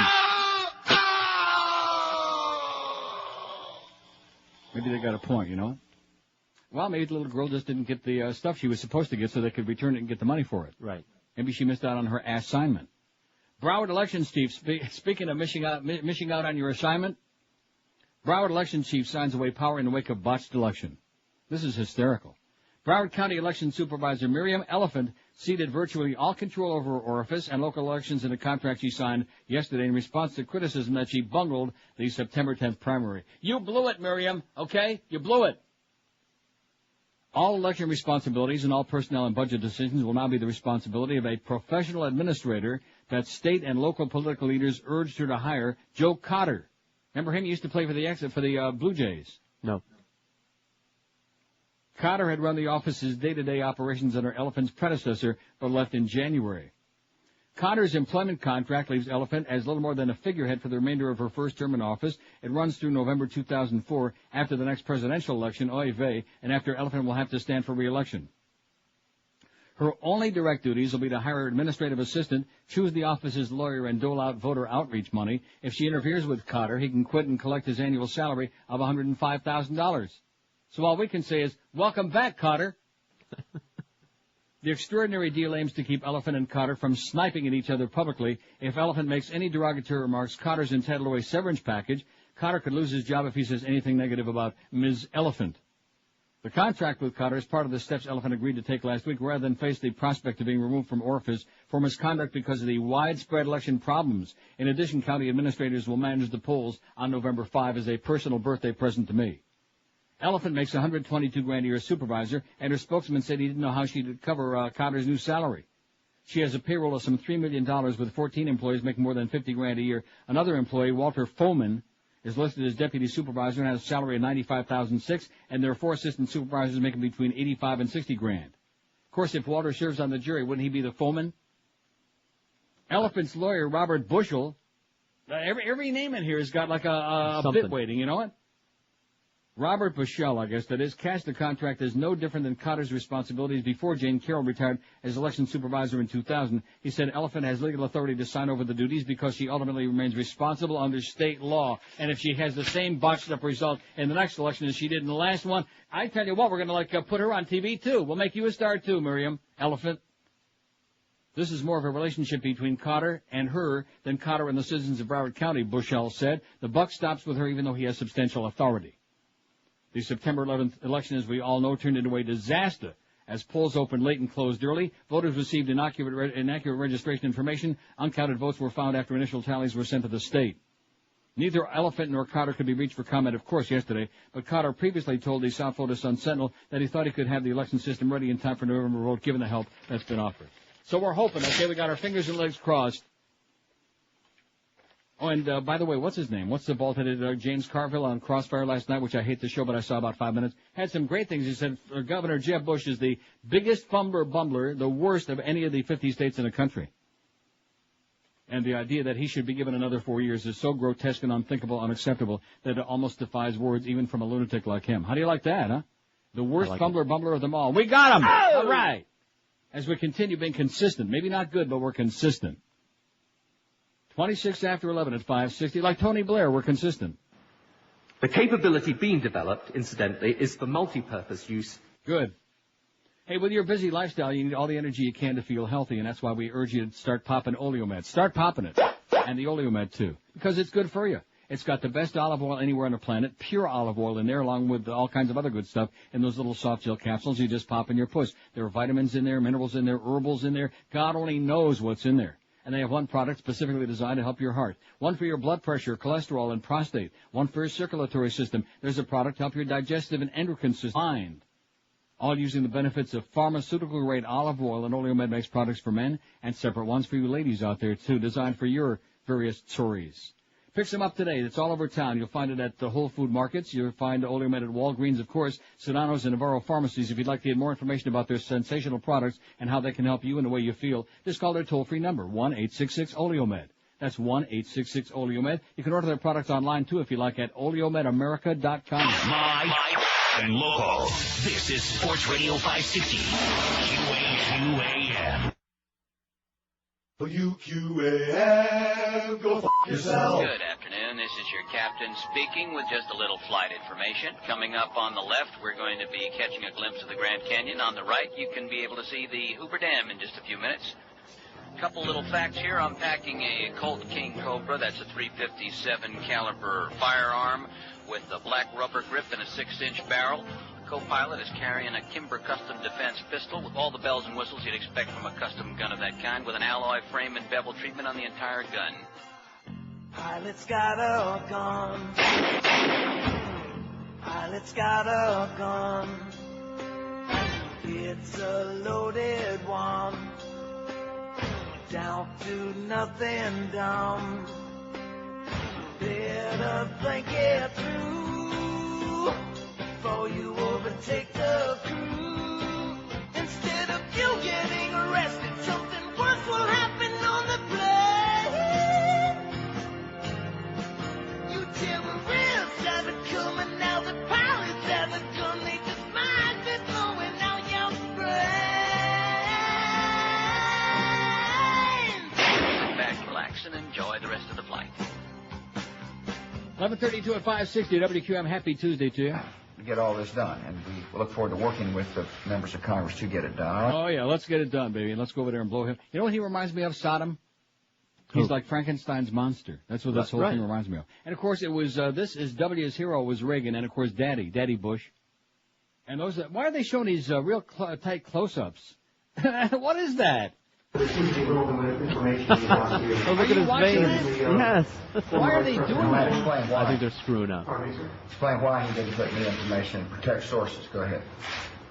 Maybe they got a point, you know? Well, maybe the little girl just didn't get the stuff she was supposed to get so they could return it and get the money for it. Right. Maybe she missed out on her assignment. Broward Elections Chief, speaking of missing out on your assignment, Broward Elections Chief signs away power in the wake of botched election. This is hysterical. Broward County Election Supervisor Miriam Elephant ceded virtually all control over her orifice and local elections in a contract she signed yesterday in response to criticism that she bungled the September 10th primary. You blew it, Miriam, okay? You blew it. All election responsibilities and all personnel and budget decisions will now be the responsibility of a professional administrator that state and local political leaders urged her to hire, Joe Cotter. Remember him? He used to play for the Blue Jays. No. Cotter had run the office's day-to-day operations under Elephant's predecessor, but left in January. Cotter's employment contract leaves Elephant as little more than a figurehead for the remainder of her first term in office. It runs through November 2004, after the next presidential election, oy vey, and after Elephant will have to stand for re-election. Her only direct duties will be to hire an administrative assistant, choose the office's lawyer, and dole out voter outreach money. If she interferes with Cotter, he can quit and collect his annual salary of $105,000. So all we can say is, welcome back, Cotter. The extraordinary deal aims to keep Elephant and Cotter from sniping at each other publicly. If Elephant makes any derogatory remarks, Cotter's entitled to a severance package. Cotter could lose his job if he says anything negative about Ms. Elephant. The contract with Cotter is part of the steps Elephant agreed to take last week rather than face the prospect of being removed from office for misconduct because of the widespread election problems. In addition, county administrators will manage the polls on November 5 as a personal birthday present to me. Elephant makes $122,000 a year as supervisor, and her spokesman said he didn't know how she'd cover Cotter's new salary. She has a payroll of some $3 million with 14 employees making more than $50,000 a year. Another employee, Walter Foreman, is listed as deputy supervisor and has a salary of $95,600, and there are 4 assistant supervisors making between $85,000 and $60,000. Of course, if Walter serves on the jury, wouldn't he be the Foreman? Elephant's lawyer, Robert Bushell, every name in here has got like a bit waiting, you know what? Robert Bushell, I guess that is, cast the contract as no different than Cotter's responsibilities before Jane Carroll retired as election supervisor in 2000. He said Elephant has legal authority to sign over the duties because she ultimately remains responsible under state law. And if she has the same botched up result in the next election as she did in the last one, I tell you what, we're going to put her on TV too. We'll make you a star too, Miriam Elephant. This is more of a relationship between Cotter and her than Cotter and the citizens of Broward County, Bushell said. The buck stops with her even though he has substantial authority. The September 11th election, as we all know, turned into a disaster. As polls opened late and closed early, voters received inaccurate registration information. Uncounted votes were found after initial tallies were sent to the state. Neither Elephant nor Cotter could be reached for comment, of course, yesterday, but Cotter previously told the South Florida Sun-Sentinel that he thought he could have the election system ready in time for November vote, given the help that's been offered. So we're hoping, okay, we got our fingers and legs crossed. Oh, and by the way, what's his name? What's the bald-headed James Carville on Crossfire last night, which I hate the show, but I saw about 5 minutes. Had some great things. He said Governor Jeb Bush is the biggest bumbler, the worst of any of the 50 states in the country. And the idea that he should be given another 4 years is so grotesque and unthinkable, unacceptable, that it almost defies words, even from a lunatic like him. How do you like that, huh? The worst bumbler of them all. We got him! Oh! All right. As we continue being consistent. Maybe not good, but we're consistent. 26 after 11 at 5:60. Like Tony Blair, we're consistent. The capability being developed, incidentally, is for multi-purpose use. Good. Hey, with your busy lifestyle, you need all the energy you can to feel healthy, and that's why we urge you to start popping Oleomed. Start popping it. And the Oleomed, too. Because it's good for you. It's got the best olive oil anywhere on the planet, pure olive oil in there, along with all kinds of other good stuff in those little soft gel capsules you just pop in your puss. There are vitamins in there, minerals in there, herbals in there. God only knows what's in there. And they have one product specifically designed to help your heart. One for your blood pressure, cholesterol, and prostate. One for your circulatory system. There's a product to help your digestive and endocrine system. Mind. All using the benefits of pharmaceutical-grade olive oil, and Oleomed makes products for men and separate ones for you ladies out there, too, designed for your various tories. Pick some up today. It's all over town. You'll find it at the Whole Food markets. You'll find Oleomed at Walgreens, of course, Sedano's and Navarro pharmacies. If you'd like to get more information about their sensational products and how they can help you in the way you feel, just call their toll-free number, 1-866-OLEOMED. That's 1-866-OLEOMED. You can order their products online, too, if you like, at oleomedamerica.com. My and local. This is Sports Radio 560. QAM. WQAM, go f*** yourself. Good afternoon. This is your captain speaking with just a little flight information. Coming up on the left, we're going to be catching a glimpse of the Grand Canyon. On the right, you can be able to see the Hoover Dam in just a few minutes. Couple little facts here. I'm packing a Colt King Cobra. That's a .357 caliber firearm with a black rubber grip and a 6-inch barrel. The co-pilot is carrying a Kimber Custom Defense pistol with all the bells and whistles you'd expect from a custom gun of that kind, with an alloy frame and bevel treatment on the entire gun. Pilot's got a gun. Pilot's got a gun. It's a loaded one. Down to nothing dumb. Better think it through before you overtake the crew. Instead of you getting arrested, something worse will happen on the plane. You terrorists have it coming now. The pilots have a gun. They just might be blowing out your brain. Back, relax, and enjoy the rest of the flight. 11:32 at 560 WQAM. Happy Tuesday to you. To get all this done, and we look forward to working with the members of Congress to get it done. Oh, yeah, let's get it done, baby. Let's go over there and blow him. You know what he reminds me of, Sodom? He's like Frankenstein's monster. That's what this whole thing reminds me of. And, of course, it was, this is W's hero was Reagan, and, of course, Daddy Bush. And those, why are they showing these real tight close-ups? What is that? Oh, look at his veins. Yes. Why are they doing that? Explain why. I think they're screwing up. Explain why he didn't put new information. Protect sources. Go ahead.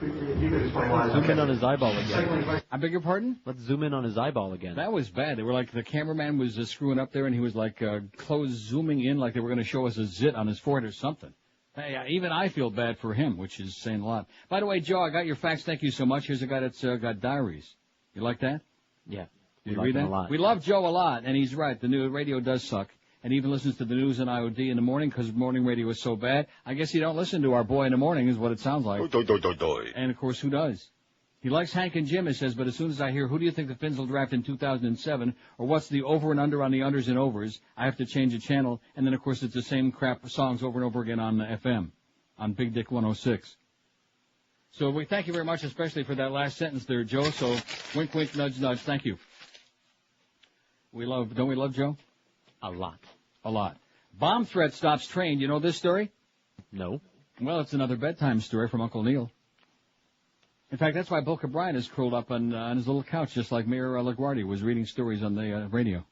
You could explain why. Zoom in on his eyeball again. I beg your pardon? Let's zoom in on his eyeball again. That was bad. They were like, the cameraman was screwing up there, and he was like zooming in like they were going to show us a zit on his forehead or something. Hey, even I feel bad for him, which is saying a lot. By the way, Joe, I got your facts. Thank you so much. Here's a guy that's got diaries. You like that? Yeah. Did you read that? A lot. We love Joe a lot, and he's right. The new radio does suck. And he even listens to the news and IOD in the morning because morning radio is so bad. I guess he don't listen to our boy in the morning is what it sounds like. And, of course, who does? He likes Hank and Jim, it says, but as soon as I hear who do you think the Finns will draft in 2007 or what's the over and under on the unders and overs, I have to change the channel. And then, of course, it's the same crap songs over and over again on FM, on Big Dick 106. So we thank you very much, especially for that last sentence there, Joe. So wink, wink, nudge, nudge. Thank you. Don't we love Joe? A lot. A lot. Bomb threat stops train. You know this story? No. Well, it's another bedtime story from Uncle Neil. In fact, that's why Bill O'Brien is curled up on his little couch, just like Mayor LaGuardia was reading stories on the radio.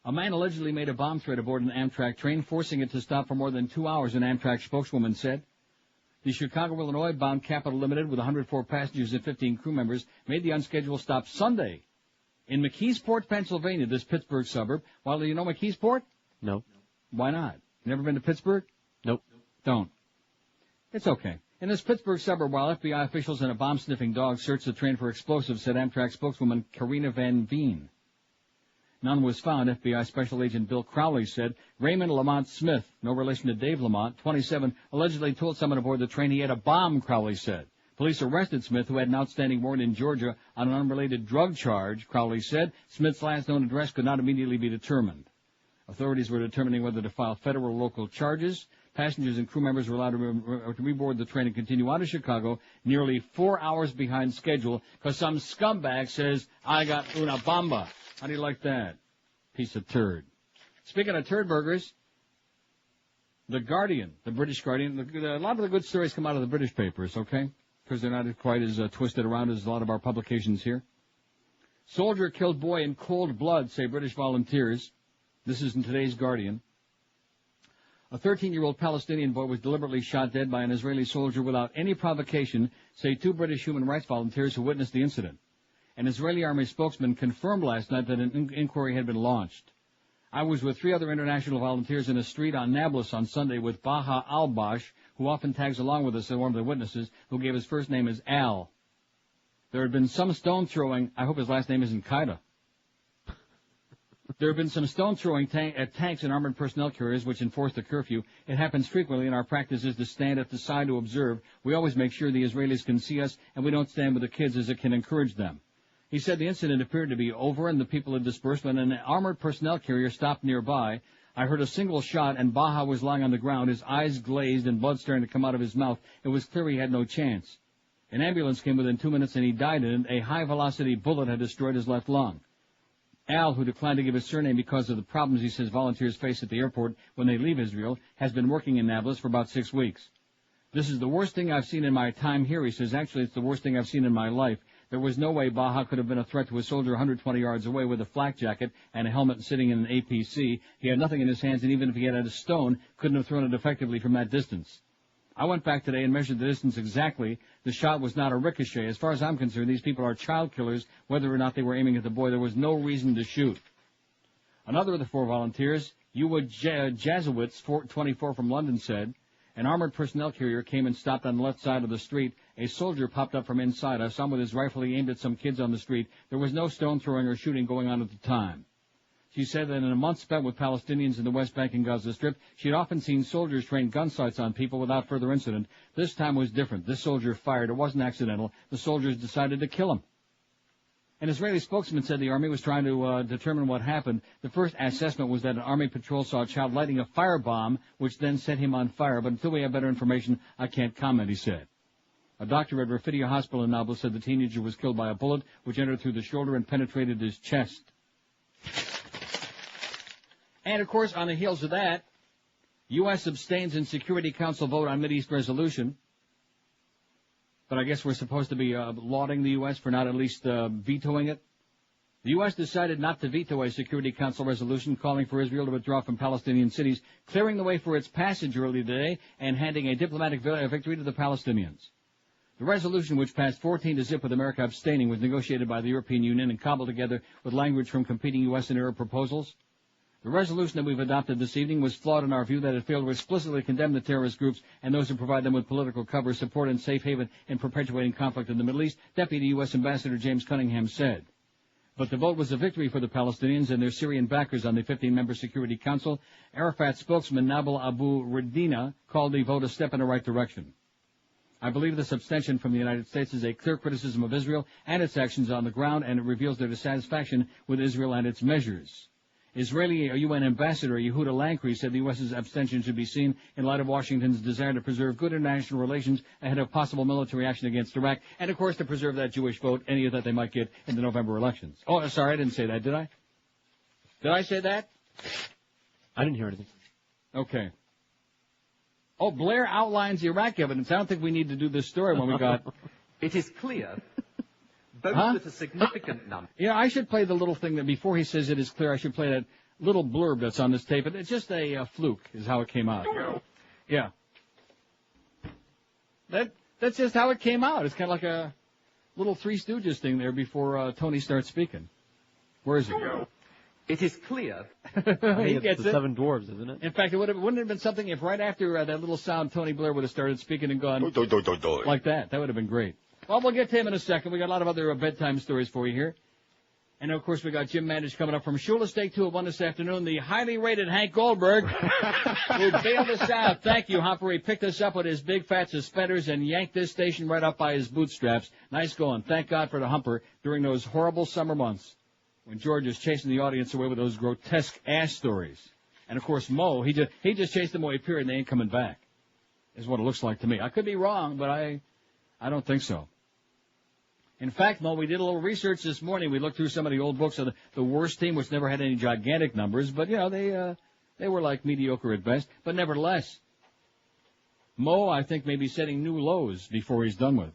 A man allegedly made a bomb threat aboard an Amtrak train, forcing it to stop for more than 2 hours, an Amtrak spokeswoman said. The Chicago, Illinois-bound Capital Limited, with 104 passengers and 15 crew members, made the unscheduled stop Sunday in McKeesport, Pennsylvania, this Pittsburgh suburb. Well, do you know McKeesport? No. Why not? Never been to Pittsburgh? Nope. Don't. It's okay. In this Pittsburgh suburb, while FBI officials and a bomb-sniffing dog searched the train for explosives, said Amtrak spokeswoman Karina Van Veen. None was found, FBI Special Agent Bill Crowley said. Raymond Lamont Smith, no relation to Dave Lamont, 27, allegedly told someone aboard the train he had a bomb, Crowley said. Police arrested Smith, who had an outstanding warrant in Georgia on an unrelated drug charge, Crowley said. Smith's last known address could not immediately be determined. Authorities were determining whether to file federal or local charges. Passengers and crew members were allowed to reboard the train and continue out of Chicago nearly 4 hours behind schedule because some scumbag says, I got una bomba. How do you like that? Piece of turd. Speaking of turd burgers, The Guardian, the British Guardian, a lot of the good stories come out of the British papers, okay? Because they're not quite as twisted around as a lot of our publications here. Soldier killed boy in cold blood, say British volunteers. This is in today's Guardian. A 13-year-old Palestinian boy was deliberately shot dead by an Israeli soldier without any provocation, say two British human rights volunteers who witnessed the incident. An Israeli army spokesman confirmed last night that an inquiry had been launched. I was with 3 other international volunteers in a street on Nablus on Sunday with Baha Al-Bash, who often tags along with us and one of the witnesses, who gave his first name as Al. There had been some stone throwing. I hope his last name isn't Qaeda. There have been some stone throwing at tanks and armored personnel carriers which enforce the curfew. It happens frequently, and our practice is to stand at the side to observe. We always make sure the Israelis can see us, and we don't stand with the kids as it can encourage them. He said the incident appeared to be over and the people had dispersed when an armored personnel carrier stopped nearby. I heard a single shot, and Baha was lying on the ground, his eyes glazed and blood starting to come out of his mouth. It was clear he had no chance. An ambulance came within 2 minutes, and he died in it. A high-velocity bullet had destroyed his left lung. Al, who declined to give his surname because of the problems he says volunteers face at the airport when they leave Israel, has been working in Nablus for about 6 weeks. This is the worst thing I've seen in my time here, he says. Actually, it's the worst thing I've seen in my life. There was no way Baha could have been a threat to a soldier 120 yards away with a flak jacket and a helmet sitting in an APC. He had nothing in his hands, and even if he had a stone, couldn't have thrown it effectively from that distance. I went back today and measured the distance exactly. The shot was not a ricochet. As far as I'm concerned, these people are child killers. Whether or not they were aiming at the boy, there was no reason to shoot. Another of the 4 volunteers, Ewa Jazowitz, 24 from London, said, an armored personnel carrier came and stopped on the left side of the street. A soldier popped up from inside. I saw him with his rifle. He aimed at some kids on the street. There was no stone throwing or shooting going on at the time. She said that in a month spent with Palestinians in the West Bank and Gaza Strip, she had often seen soldiers train gun sights on people without further incident. This time was different. This soldier fired. It wasn't accidental. The soldiers decided to kill him. An Israeli spokesman said the Army was trying to determine what happened. The first assessment was that an Army patrol saw a child lighting a firebomb, which then set him on fire. But until we have better information, I can't comment, he said. A doctor at Rafidia Hospital in Nablus said the teenager was killed by a bullet, which entered through the shoulder and penetrated his chest. And, of course, on the heels of that, U.S. abstains in Security Council vote on Mideast resolution. But I guess we're supposed to be lauding the U.S. for not at least vetoing it. The U.S. decided not to veto a Security Council resolution calling for Israel to withdraw from Palestinian cities, clearing the way for its passage early today and handing a diplomatic victory to the Palestinians. The resolution, which passed 14-0 with America abstaining, was negotiated by the European Union and cobbled together with language from competing U.S. and Arab proposals. The resolution that we've adopted this evening was flawed in our view that it failed to explicitly condemn the terrorist groups and those who provide them with political cover, support, and safe haven in perpetuating conflict in the Middle East, Deputy U.S. Ambassador James Cunningham said. But the vote was a victory for the Palestinians and their Syrian backers on the 15-member Security Council. Arafat spokesman Nabil Abu Radina called the vote a step in the right direction. I believe this abstention from the United States is a clear criticism of Israel and its actions on the ground, and it reveals their dissatisfaction with Israel and its measures. Israeli UN Ambassador Yehuda Lankri said the U.S.'s abstention should be seen in light of Washington's desire to preserve good international relations ahead of possible military action against Iraq, and, of course, to preserve that Jewish vote, any of that they might get in the November elections. Oh, sorry, I didn't say that, did I? Did I say that? I didn't hear anything. Okay. Oh, Blair outlines Iraq evidence. I don't think we need to do this story when we got... It is clear... Both that a significant number. Yeah, I should play the little thing that before he says it is clear, I should play that little blurb that's on this tape. It's just a fluke is how it came out. Yeah. That's just how it came out. It's kind of like a little Three Stooges thing there before Tony starts speaking. Where is it? It is clear. He gets the it. Seven Dwarves, isn't it? In fact, wouldn't it have been something if right after that little sound Tony Blair would have started speaking and gone like that. That would have been great. Well, we'll get to him in a second. We got a lot of other bedtime stories for you here. And, of course, we got Jim Mandich coming up from Shula Steak 2 at 1 this afternoon. The highly rated Hank Goldberg who bailed us out. Thank you, Hopper. He picked us up with his big fat suspenders and yanked this station right up by his bootstraps. Nice going. Thank God for the Humper during those horrible summer months when George is chasing the audience away with those grotesque ass stories. And, of course, Mo, he just chased them away, period, and they ain't coming back, is what it looks like to me. I could be wrong, but I don't think so. In fact, Mo, we did a little research this morning. We looked through some of the old books of the worst team, which never had any gigantic numbers, but, you know, they were like mediocre at best. But nevertheless, Mo, I think, may be setting new lows before he's done with.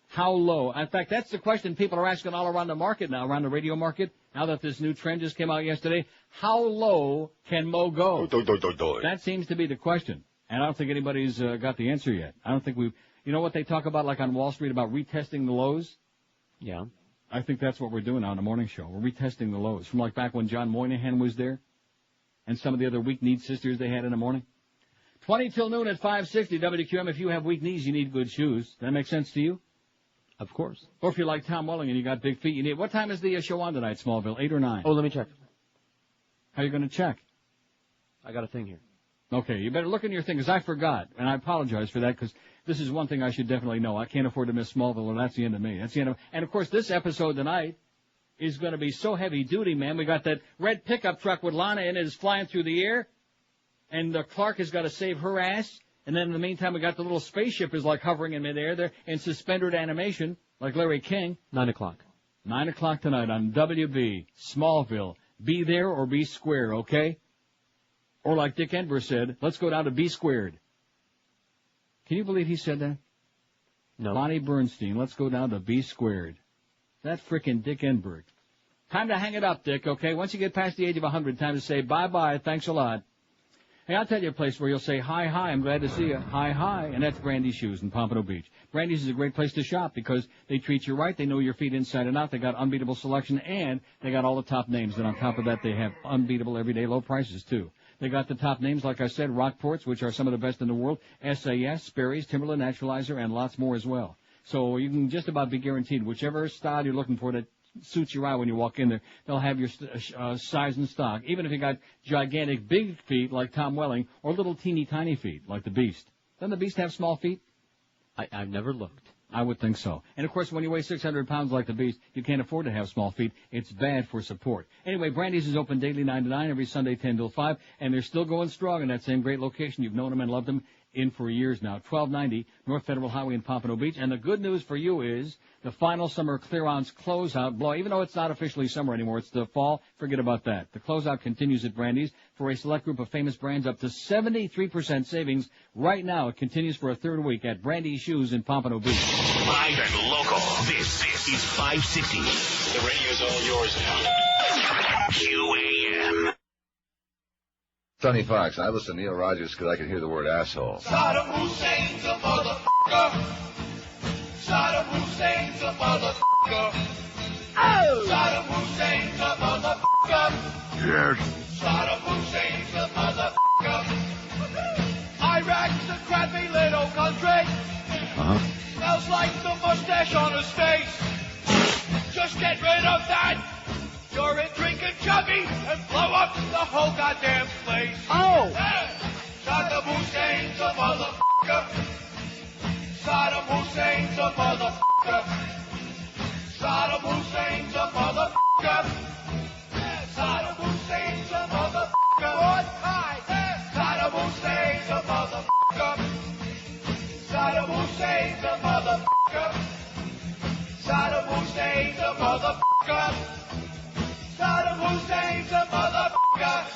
How low? In fact, that's the question people are asking all around the market now, around the radio market, now that this new trend just came out yesterday. How low can Mo go? That seems to be the question. And I don't think anybody's got the answer yet. I don't think we've... You know what they talk about, like on Wall Street, about retesting the lows? Yeah. I think that's what we're doing on the morning show. We're retesting the lows. From like back when John Moynihan was there. and some of the other weak-kneed sisters they had in the morning. 20 till noon at 560 WQAM. If you have weak knees, you need good shoes. Does that make sense to you? Of course. Or if you're like Tom Welling and you got big feet, you need. What time is the show on tonight, Smallville? 8 or 9? Oh, let me check. How are you going to check? I got a thing here. Okay, you better look in your thing, because I forgot, and I apologize for that, because this is one thing I should definitely know. I can't afford to miss Smallville, and that's the end of me. That's the end of. And of course, this episode tonight is going to be so heavy duty, man. We got that red pickup truck with Lana in it is flying through the air, and Clark has got to save her ass. And then in the meantime, we got the little spaceship is like hovering in midair there in suspended animation, like Larry King. 9 o'clock. 9 o'clock tonight on WB Smallville. Be there or be square, okay? Or like Dick Enver said, let's go down to B squared. Can you believe he said that? No. Lonnie Bernstein, let's go down to B squared. That frickin' Dick Enberg. Time to hang it up, Dick, okay? Once you get past the age of 100, time to say bye-bye, thanks a lot. Hey, I'll tell you a place where you'll say, hi, I'm glad to see you, hi, and that's Brandy's Shoes in Pompano Beach. Brandy's is a great place to shop because they treat you right, they know your feet inside and out, they got unbeatable selection, and they got all the top names, and on top of that, they have unbeatable everyday low prices, too. They got the top names, like I said, Rockports, which are some of the best in the world, SAS, Sperry's, Timberland Naturalizer, and lots more as well. So you can just about be guaranteed whichever style you're looking for that suits your eye when you walk in there, they'll have your size and stock, even if you got gigantic big feet like Tom Welling or little teeny tiny feet like the Beast. Doesn't the Beast have small feet? I've never looked. I would think so. And, of course, when you weigh 600 pounds like the Beast, you can't afford to have small feet. It's bad for support. Anyway, Brandy's is open daily 9 to 9, every Sunday 10 till 5, and they're still going strong in that same great location. You've known them and loved them in for years now. 1290 North Federal Highway in Pompano Beach. And the good news for you is the final summer clearance closeout blow. Even though it's not officially summer anymore, it's the fall, forget about that. The closeout continues at Brandy's for a select group of famous brands, up to 73% savings. Right now, it continues for a third week at Brandy's Shoes in Pompano Beach. Live and local. This is 560. The radio's all yours now. QAM. Sonny Fox, I listened to Neil Rogers because I could hear the word asshole. Saddam Hussein's a motherfucker. Saddam Hussein's a motherfucker. Oh! Saddam Hussein's a motherfucker. Yes. Saddam Hussein's a motherfucker. Iraq's a crappy little country. Smells like the mustache on his face. Just get rid of that. You're a drinking chubby and blow up the whole goddamn place. Oh! Saddam Hussein's a motherfucker. Saddam Hussein's a motherfucker. Saddam Hussein's a motherfucker. Saddam Hussein's a motherfucker. What? Saddam Hussein's a motherfucker. Saddam Hussein's a motherfucker. Saddam Hussein's a motherfucker. Saddam Hussein's a motherfucker.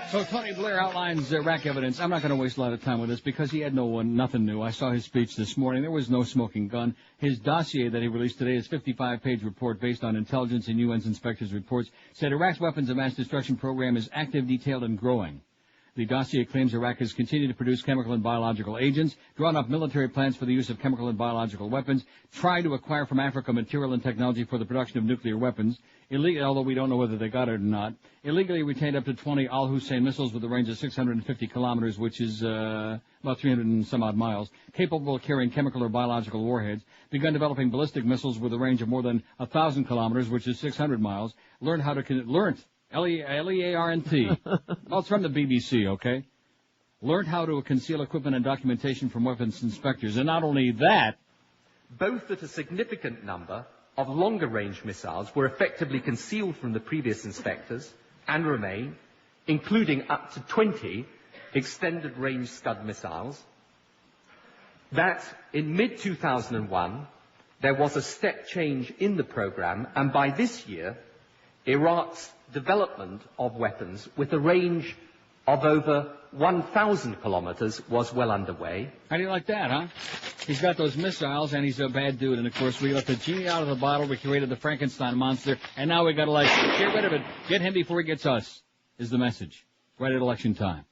So Tony Blair outlines Iraq evidence. I'm not going to waste a lot of time with this because he had nothing new. I saw his speech this morning. There was no smoking gun. His dossier that he released today, his 55-page report based on intelligence and UN's inspectors' reports, said Iraq's weapons of mass destruction program is active, detailed, and growing. The dossier claims Iraq has continued to produce chemical and biological agents, drawn up military plans for the use of chemical and biological weapons, tried to acquire from Africa material and technology for the production of nuclear weapons, although we don't know whether they got it or not, illegally retained up to 20 Al-Hussein missiles with a range of 650 kilometers, which is about 300 and some odd miles, capable of carrying chemical or biological warheads, begun developing ballistic missiles with a range of more than 1,000 kilometers, which is 600 miles, learned L-E-A-R-N-T. Well, it's from the BBC, okay? Learned how to conceal equipment and documentation from weapons inspectors. And not only that, both that a significant number of longer-range missiles were effectively concealed from the previous inspectors and remain, including up to 20 extended-range Scud missiles. That in mid-2001, there was a step change in the program, and by this year, Iraq's development of weapons with a range of over 1,000 kilometers was well underway. How do you like that, huh? He's got those missiles, and he's a bad dude. And, of course, we let the genie out of the bottle. We created the Frankenstein monster, and now we got to, get rid of it. Get him before he gets us, is the message, right at election time.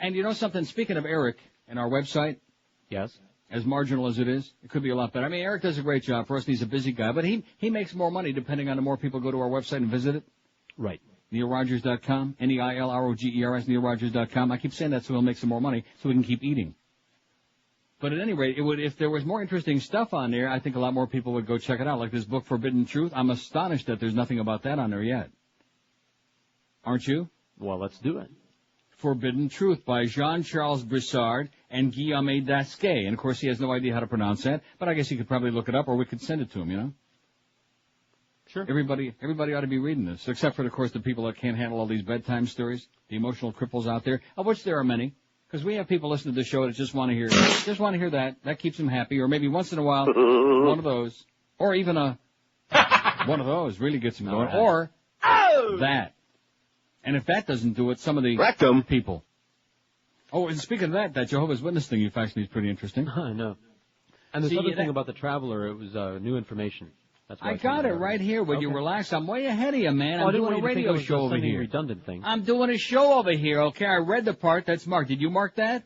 And you know something? Speaking of Eric and our website. Yes. As marginal as it is, it could be a lot better. I mean, Eric does a great job for us, and he's a busy guy, but he makes more money depending on the more people go to our website and visit it. Right. NeilRogers.com, NeilRogers, NeilRogers.com. I keep saying that so we'll make some more money so we can keep eating. But at any rate, it would, if there was more interesting stuff on there, I think a lot more people would go check it out. Like this book, Forbidden Truth. I'm astonished that there's nothing about that on there yet. Aren't you? Well, let's do it. Forbidden Truth by Jean-Charles Brissard and Guillaume Dasquet. And, of course, he has no idea how to pronounce that, but I guess he could probably look it up, or we could send it to him, you know? Sure. Everybody ought to be reading this, except for, of course, the people that can't handle all these bedtime stories, the emotional cripples out there, of which there are many. Because we have people listening to the show that just want to hear that. That keeps them happy. Or maybe once in a while, one of those. Or even one of those really gets them going. Or that. And if that doesn't do it, some of the people. Oh, and speaking of that Jehovah's Witness thing you faxed me is pretty interesting. I know. And this other thing about the Traveler, it was new information. That's why I got it right here. When you relax, I'm way ahead of you, man. Oh, I'm doing a radio show over here. Redundant thing. I'm doing a show over here, okay? I read the part that's marked. Did you mark that?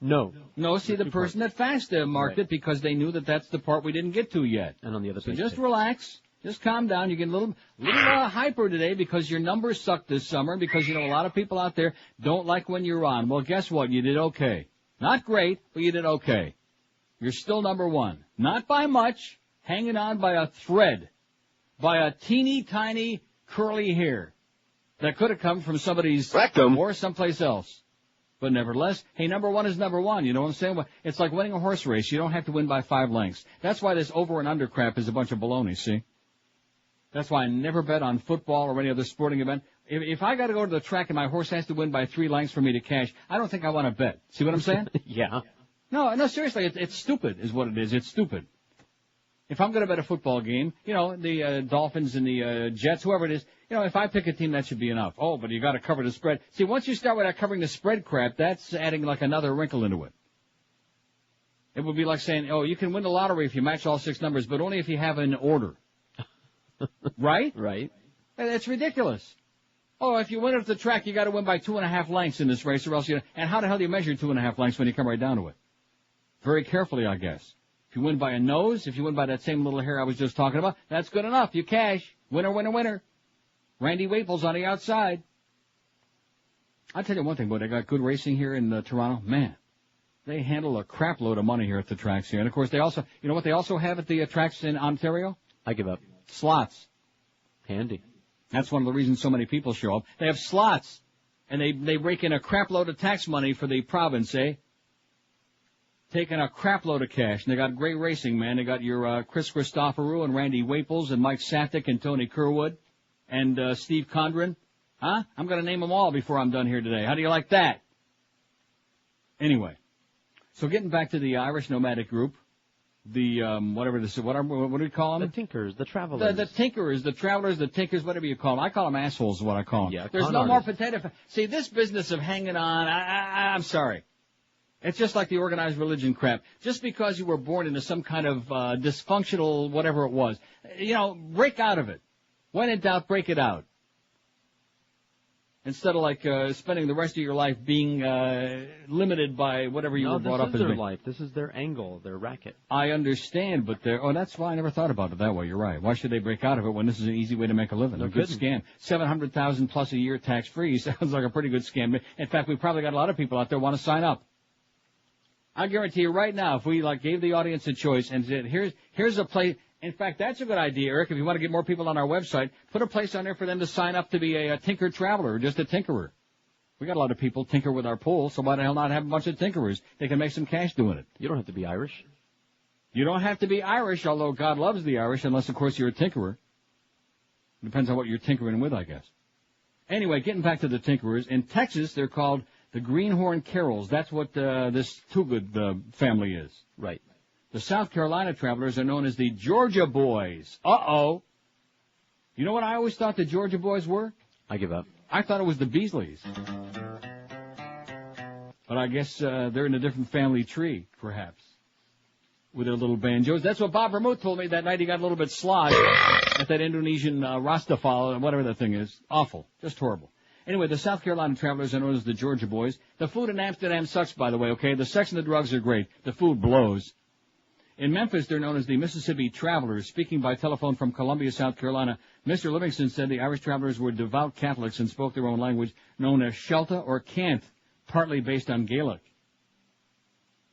No. No, see, the person that faxed marked it because they knew that that's the part we didn't get to yet. And on the other page. So just relax. Just calm down. You get a little hyper today because your numbers suck this summer because, a lot of people out there don't like when you're on. Well, guess what? You did okay. Not great, but you did okay. You're still number one. Not by much. Hanging on by a thread. By a teeny tiny curly hair. That could have come from somebody's rectum or someplace else. But nevertheless, hey, number one is number one. You know what I'm saying? It's like winning a horse race. You don't have to win by 5 lengths. That's why this over and under crap is a bunch of baloney, see? That's why I never bet on football or any other sporting event. If I got to go to the track and my horse has to win by 3 lengths for me to cash, I don't think I want to bet. See what I'm saying? Yeah. No, seriously, it's stupid is what it is. It's stupid. If I'm going to bet a football game, the Dolphins and the Jets, whoever it is, if I pick a team, that should be enough. Oh, but you got to cover the spread. See, once you start with that covering the spread crap, that's adding like another wrinkle into it. It would be like saying, oh, you can win the lottery if you match all 6 numbers, but only if you have an order. Right? Right. That's ridiculous. Oh, if you win at the track, you got to win by 2.5 lengths in this race, or else and how the hell do you measure 2.5 lengths when you come right down to it? Very carefully, I guess. If you win by a nose, if you win by that same little hair I was just talking about, that's good enough. You cash. Winner, winner, winner. Randy Waples on the outside. I'll tell you one thing, boy, they got good racing here in Toronto. Man, they handle a crap load of money here at the tracks here. And, of course, they also, you know what they also have at the tracks in Ontario? I give up. Slots. Handy. That's one of the reasons so many people show up. They have slots, and they rake in a crap load of tax money for the province, eh? Taking a crap load of cash. And they got great racing, man. They got your Chris Christoforou and Randy Waples and Mike Satik and Tony Kerwood and Steve Condren. Huh? I'm going to name them all before I'm done here today. How do you like that? Anyway, so getting back to the Irish nomadic group, the whatever this is, what do we call them? The Tinkers, the Travelers. The Tinkers, the Travelers, the Tinkers, whatever you call them. I call them assholes is what I call them. Yeah, there's no more potato. See, this business of hanging on, I'm sorry. It's just like the organized religion crap. Just because you were born into some kind of dysfunctional whatever it was, break out of it. When in doubt, break it out. Instead of spending the rest of your life being limited by whatever you were brought up as. This is their life. This is their angle, their racket. I understand, but that's why I never thought about it that way. You're right. Why should they break out of it when this is an easy way to make a living? A good scam. $700,000 plus a year tax free sounds like a pretty good scam. In fact, we probably got a lot of people out there want to sign up. I guarantee you right now, if we gave the audience a choice and said, here's a place. In fact, that's a good idea, Eric. If you want to get more people on our website, put a place on there for them to sign up to be a tinker traveler or just a tinkerer. We got a lot of people tinker with our pool, so why the hell not have a bunch of tinkerers? They can make some cash doing it. You don't have to be Irish. You don't have to be Irish, although God loves the Irish, unless, of course, you're a tinkerer. Depends on what you're tinkering with, I guess. Anyway, getting back to the tinkerers. In Texas, they're called the Greenhorn Carols. That's what this Too Good family is. Right. The South Carolina Travelers are known as the Georgia Boys. Uh-oh. You know what I always thought the Georgia Boys were? I give up. I thought it was the Beasleys. But I guess they're in a different family tree, perhaps, with their little banjos. That's what Bob Vermouth told me that night. He got a little bit sloshed at that Indonesian Rastafari, whatever that thing is. Awful. Just horrible. Anyway, the South Carolina Travelers are known as the Georgia Boys. The food in Amsterdam sucks, by the way, okay? The sex and the drugs are great. The food blows. In Memphis, they're known as the Mississippi Travelers. Speaking by telephone from Columbia, South Carolina, Mr. Livingston said the Irish Travelers were devout Catholics and spoke their own language, known as Shelta or Cant, partly based on Gaelic.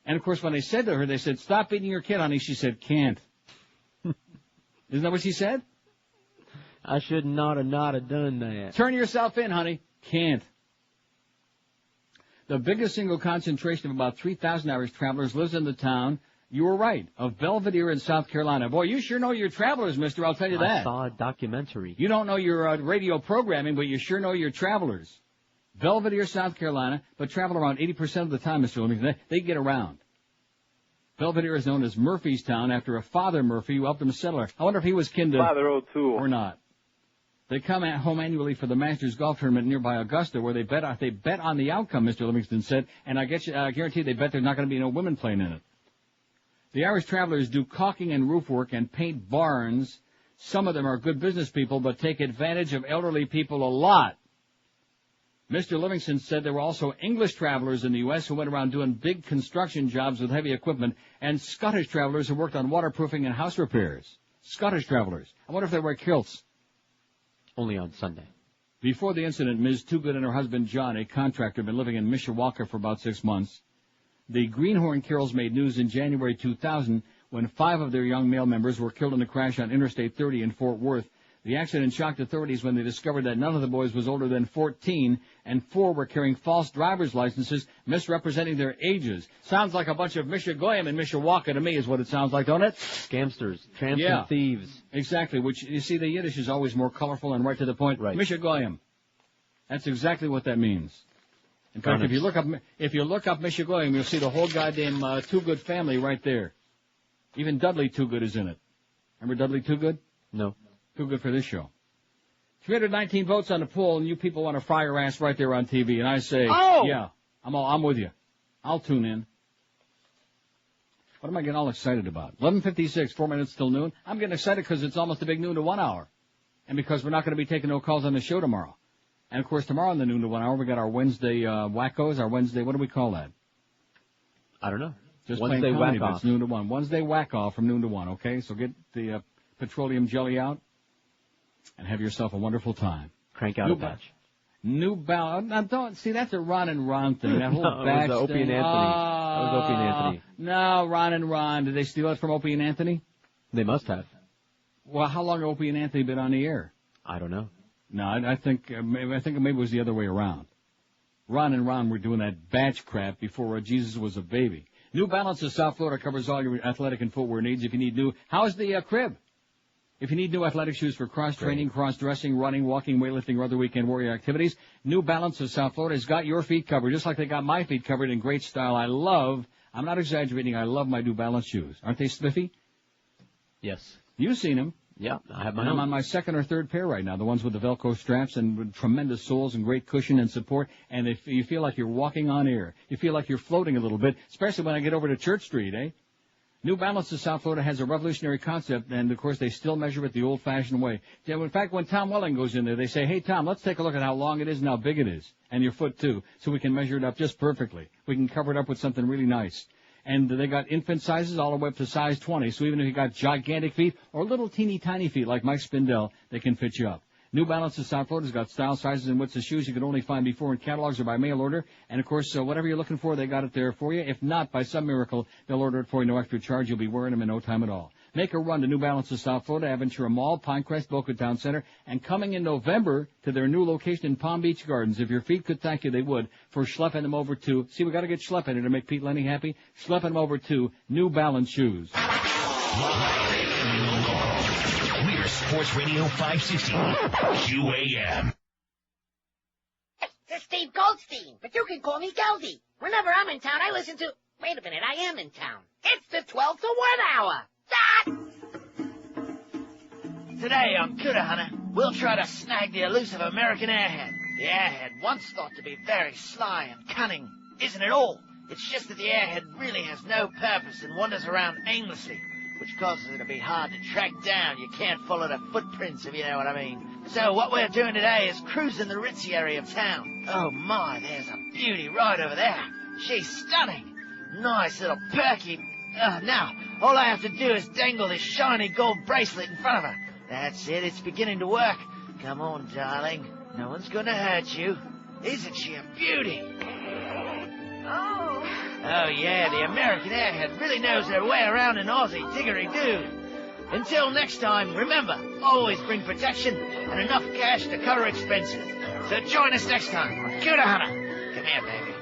And, of course, when they said to her, they said, "Stop beating your kid, honey." She said, "Can't." Isn't that what she said? I should not have done that. Turn yourself in, honey. Can't. The biggest single concentration of about 3,000 Irish travelers lives in the town, you were right, of Belvedere in South Carolina. Boy, you sure know your travelers, mister, I'll tell you that. I saw a documentary. You don't know your radio programming, but you sure know your travelers. Belvedere, South Carolina, but travel around 80% of the time, Mr. Livingston. They get around. Belvedere is known as Murphy's Town after a Father Murphy who helped him settle her. I wonder if he was kin to Father O'Toole or not. They come at home annually for the Masters Golf Tournament nearby Augusta, where they bet on the outcome, Mr. Livingston said, and I guarantee they bet there's not going to be no women playing in it. The Irish travelers do caulking and roof work and paint barns. Some of them are good business people, but take advantage of elderly people a lot. Mr. Livingston said there were also English travelers in the U.S. who went around doing big construction jobs with heavy equipment, and Scottish travelers who worked on waterproofing and house repairs. Scottish travelers. I wonder if they wear kilts. Only on Sunday. Before the incident, Ms. Too Good and her husband John, a contractor, had been living in Mishawaka for about 6 months. The Greenhorn Carols made news in January 2000 when 5 of their young male members were killed in a crash on Interstate 30 in Fort Worth. The accident shocked authorities when they discovered that none of the boys was older than 14, and 4 were carrying false driver's licenses, misrepresenting their ages. Sounds like a bunch of Mishagoyim in Mishawaka to me is what it sounds like, don't it? Scamsters, tramps and thieves. Exactly, which, you see, the Yiddish is always more colorful and right to the point. Right. Mishagoyim. That's exactly what that means. In fact, if you look up Mishagoyim, you'll see the whole goddamn Too Good family right there. Even Dudley Too Good is in it. Remember Dudley Too Good? No. Too good for this show. 319 votes on the poll, and you people want to fry your ass right there on TV. And I say, yeah, I'm with you. I'll tune in. What am I getting all excited about? 11:56, 4 minutes till noon. I'm getting excited because it's almost a big noon to 1 hour. And because we're not going to be taking no calls on the show tomorrow. And, of course, tomorrow on the noon to 1 hour, we got our Wednesday wackos, our Wednesday, what do we call that? I don't know. Just Wednesday plain comedy, whack but it's noon to 1. Wednesday whack-off from noon to 1, okay? So get the petroleum jelly out. And have yourself a wonderful time. Crank out a batch. New Balance. Now, don't see, that's a Ron and Ron thing. That whole batch was Opie thing. and Anthony. That was Opie and Anthony. No, Ron and Ron. Did they steal it from Opie and Anthony? They must have. Well, how long have Opie and Anthony been on the air? I don't know. No, I think maybe it was the other way around. Ron and Ron were doing that batch crap before Jesus was a baby. New Balance of South Florida covers all your athletic and footwear needs. If you need new, how's the crib? If you need new athletic shoes for cross-training, cross-dressing, running, walking, weightlifting, or other weekend warrior activities, New Balance of South Florida has got your feet covered, just like they got my feet covered in great style. I'm not exaggerating, I love my New Balance shoes. Aren't they spiffy? Yes. You've seen them. Yeah, I have my own. own. I'm on my second or third pair right now, the ones with the Velcro straps and with tremendous soles and great cushion and support, and you feel like you're walking on air. You feel like you're floating a little bit, especially when I get over to Church Street, eh? New Balance of South Florida has a revolutionary concept, and, of course, they still measure it the old-fashioned way. In fact, when Tom Welling goes in there, they say, hey, Tom, let's take a look at how long it is and how big it is, and your foot, too, so we can measure it up just perfectly. We can cover it up with something really nice. And they got infant sizes all the way up to size 20, so even if you got gigantic feet or little teeny-tiny feet like Mike Spindell, they can fit you up. New Balance of South Florida's got style, sizes, and widths of shoes you can only find before in catalogs or by mail order. And, of course, whatever you're looking for, they got it there for you. If not, by some miracle, they'll order it for you, no extra charge. You'll be wearing them in no time at all. Make a run to New Balance of South Florida, Aventura Mall, Pinecrest, Boca Town Center, and coming in November to their new location in Palm Beach Gardens. If your feet could thank you, they would, for schlepping them over to, see, we got to get Schlepp in here to make Pete Lenny happy, schlepping them over to New Balance shoes. We're Sports Radio 560 QAM. This is Steve Goldstein, but you can call me Geldy. Whenever I'm in town, I listen to... Wait a minute, I am in town. It's the 12 to 1 hour. Today on Critter Hunter, we'll try to snag the elusive American airhead. The airhead, once thought to be very sly and cunning, isn't at all. It's just that the airhead really has no purpose and wanders around aimlessly, which causes it to be hard to track down. You can't follow the footprints, if you know what I mean. So what we're doing today is cruising the ritzy area of town. Oh my, there's a beauty right over there. She's stunning. Nice little perky. Now, All I have to do is dangle this shiny gold bracelet in front of her. That's it, it's beginning to work. Come on, darling. No one's gonna hurt you. Isn't she a beauty? Oh, yeah, the American airhead really knows her way around an Aussie diggery-doo. Until next time, remember, always bring protection and enough cash to cover expenses. So join us next time on Cuda Hunter. Come here, baby.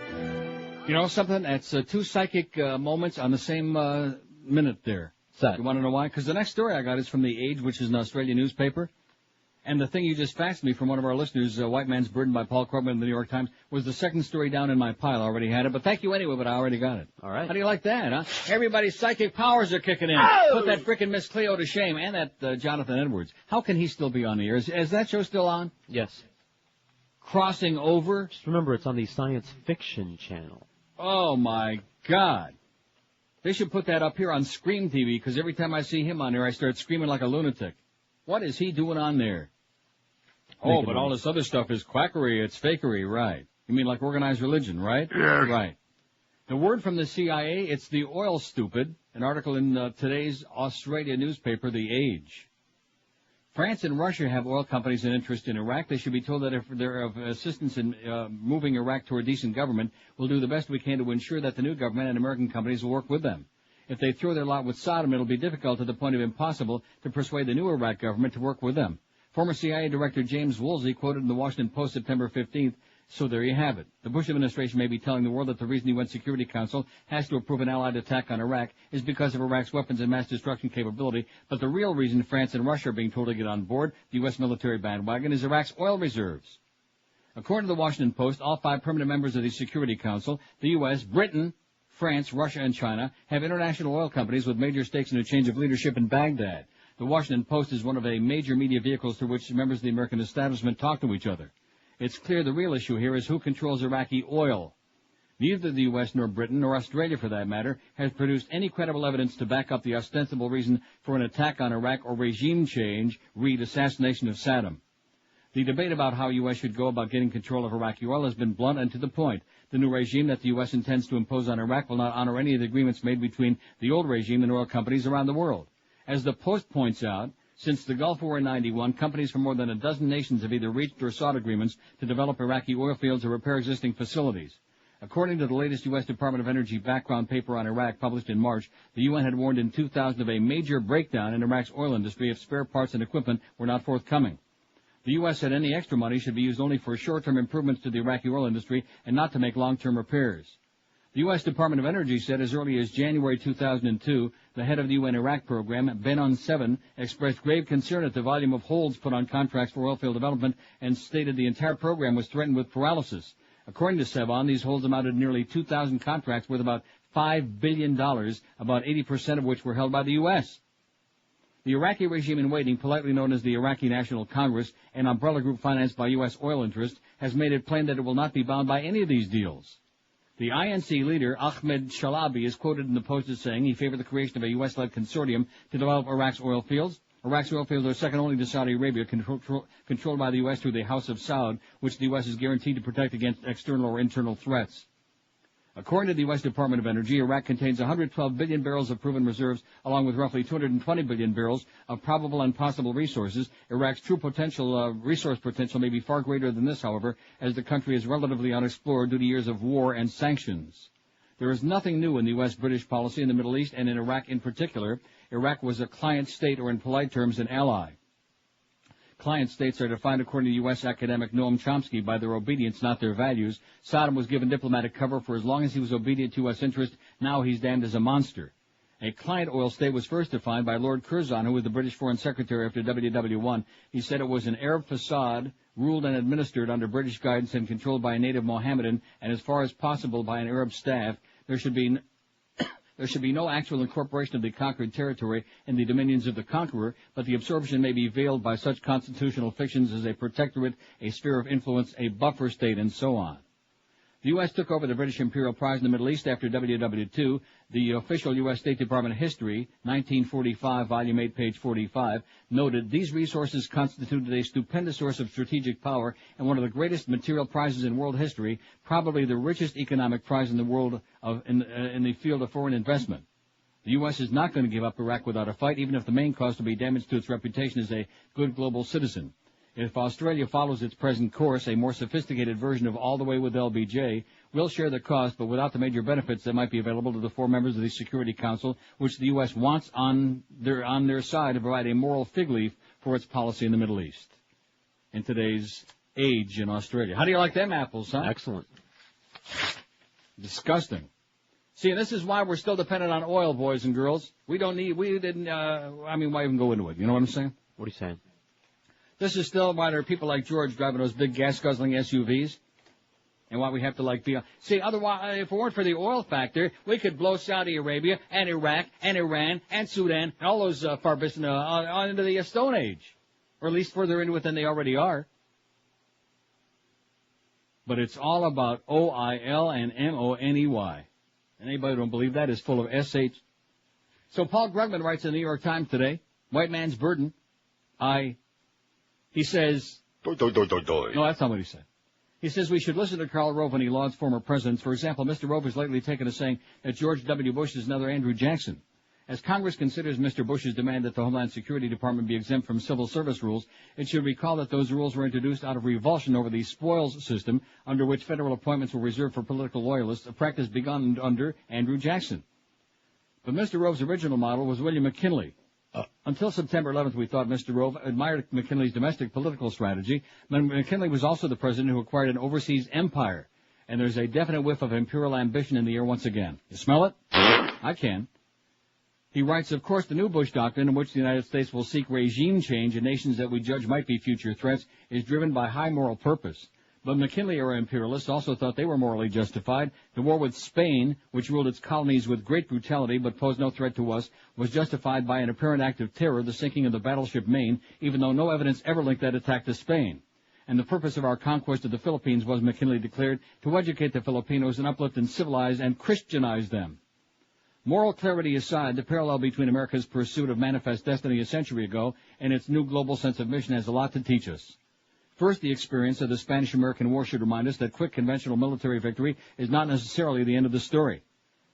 You know something? That's two psychic moments on the same minute there. You want to know why? Because the next story I got is from The Age, which is an Australian newspaper. And the thing you just faxed me from one of our listeners, White Man's Burden by Paul Krugman in the New York Times, was the second story down in my pile. I already had it, but thank you anyway, but I already got it. All right. How do you like that, huh? Everybody's psychic powers are kicking in. Oh! Put that frickin' Miss Cleo to shame, and that Jonathan Edwards. How can he still be on the air? Is that show still on? Yes. Crossing Over? Just remember, it's on the Science Fiction Channel. Oh, my God. They should put that up here on Scream TV, because every time I see him on there, I start screaming like a lunatic. What is he doing on there? Oh, but all this other stuff is quackery, it's fakery, right. You mean like organized religion, right? Yes. Right. The word from the CIA, it's the oil stupid, an article in today's Australia newspaper, The Age. France and Russia have oil companies and interest in Iraq. They should be told that if they're of assistance in moving Iraq toward a decent government, we'll do the best we can to ensure that the new government and American companies will work with them. If they throw their lot with Saddam, it'll be difficult to the point of impossible to persuade the new Iraq government to work with them. Former CIA Director James Woolsey quoted in the Washington Post September 15th, so there you have it. The Bush administration may be telling the world that the reason the UN Security Council has to approve an Allied attack on Iraq is because of Iraq's weapons and mass destruction capability, but the real reason France and Russia are being told to get on board the U.S. military bandwagon is Iraq's oil reserves. According to the Washington Post, all 5 permanent members of the Security Council, the U.S., Britain, France, Russia, and China, have international oil companies with major stakes in a change of leadership in Baghdad. The Washington Post is one of the major media vehicles through which members of the American establishment talk to each other. It's clear the real issue here is who controls Iraqi oil. Neither the U.S. nor Britain, nor Australia for that matter, has produced any credible evidence to back up the ostensible reason for an attack on Iraq or regime change, read assassination of Saddam. The debate about how U.S. should go about getting control of Iraqi oil has been blunt and to the point. The new regime that the U.S. intends to impose on Iraq will not honor any of the agreements made between the old regime and oil companies around the world. As the Post points out, since the Gulf War in 91, companies from more than a dozen nations have either reached or sought agreements to develop Iraqi oil fields or repair existing facilities. According to the latest U.S. Department of Energy background paper on Iraq published in March, the UN had warned in 2000 of a major breakdown in Iraq's oil industry if spare parts and equipment were not forthcoming. The U.S. said any extra money should be used only for short-term improvements to the Iraqi oil industry and not to make long-term repairs. The U.S. Department of Energy said as early as January 2002, the head of the UN Iraq program, Benon 7, expressed grave concern at the volume of holds put on contracts for oil field development and stated the entire program was threatened with paralysis. According to Sevon, these holds amounted to nearly 2,000 contracts worth about $5 billion, about 80% of which were held by the U.S. The Iraqi regime in waiting, politely known as the Iraqi National Congress, an umbrella group financed by U.S. oil interests, has made it plain that it will not be bound by any of these deals. The INC leader, Ahmed Shalabi, is quoted in the Post as saying he favored the creation of a U.S.-led consortium to develop Iraq's oil fields. Iraq's oil fields are second only to Saudi Arabia, controlled by the U.S. through the House of Saud, which the U.S. is guaranteed to protect against external or internal threats. According to the U.S. Department of Energy, Iraq contains 112 billion barrels of proven reserves, along with roughly 220 billion barrels of probable and possible resources. Iraq's true resource potential may be far greater than this, however, as the country is relatively unexplored due to years of war and sanctions. There is nothing new in the U.S.-British policy in the Middle East and in Iraq in particular. Iraq was a client state, or in polite terms, an ally. Client states are defined according to U.S. academic Noam Chomsky by their obedience, not their values. Saddam was given diplomatic cover for as long as he was obedient to U.S. interest. Now he's damned as a monster. A client oil state was first defined by Lord Curzon, who was the British Foreign Secretary after WW1. He said it was an Arab facade, ruled and administered under British guidance and controlled by a native Mohammedan, and as far as possible by an Arab staff. There should be no actual incorporation of the conquered territory in the dominions of the conqueror, but the absorption may be veiled by such constitutional fictions as a protectorate, a sphere of influence, a buffer state, and so on. The U.S. took over the British Imperial Prize in the Middle East after WW2. The official U.S. State Department history, 1945, volume 8, page 45, noted these resources constituted a stupendous source of strategic power and one of the greatest material prizes in world history, probably the richest economic prize in the world in the field of foreign investment. The U.S. is not going to give up Iraq without a fight, even if the main cost will be damage to its reputation as a good global citizen. If Australia follows its present course, a more sophisticated version of All the Way with LBJ will share the cost, but without the major benefits that might be available to the 4 members of the Security Council, which the U.S. wants on their side to provide a moral fig leaf for its policy in the Middle East. In today's age in Australia. How do you like them apples, huh? Excellent. Disgusting. See, this is why we're still dependent on oil, boys and girls. Why even go into it? You know what I'm saying? What are you saying? This is still why there are people like George driving those big gas-guzzling SUVs. And why we have to, see, otherwise, if it weren't for the oil factor, we could blow Saudi Arabia and Iraq and Iran and Sudan and all those far-bits into the Stone Age. Or at least further into it than they already are. But it's all about OIL and MONEY. And anybody who don't believe that is full of SH. So Paul Krugman writes in the New York Times today, White Man's Burden. He says, no, that's not what he said. He says we should listen to Karl Rove when he lauds former presidents. For example, Mr. Rove has lately taken to saying that George W. Bush is another Andrew Jackson. As Congress considers Mr. Bush's demand that the Homeland Security Department be exempt from civil service rules, it should recall that those rules were introduced out of revulsion over the spoils system under which federal appointments were reserved for political loyalists, a practice begun under Andrew Jackson. But Mr. Rove's original model was William McKinley. Until September 11th, we thought Mr. Rove admired McKinley's domestic political strategy. McKinley was also the president who acquired an overseas empire. And there's a definite whiff of imperial ambition in the air once again. You smell it? I can. He writes, of course, the new Bush doctrine, in which the United States will seek regime change in nations that we judge might be future threats, is driven by high moral purpose. But McKinley-era imperialists also thought they were morally justified. The war with Spain, which ruled its colonies with great brutality but posed no threat to us, was justified by an apparent act of terror, the sinking of the battleship Maine, even though no evidence ever linked that attack to Spain. And the purpose of our conquest of the Philippines was, McKinley declared, to educate the Filipinos and uplift and civilize and Christianize them. Moral clarity aside, the parallel between America's pursuit of manifest destiny a century ago and its new global sense of mission has a lot to teach us. First, the experience of the Spanish-American War should remind us that quick conventional military victory is not necessarily the end of the story.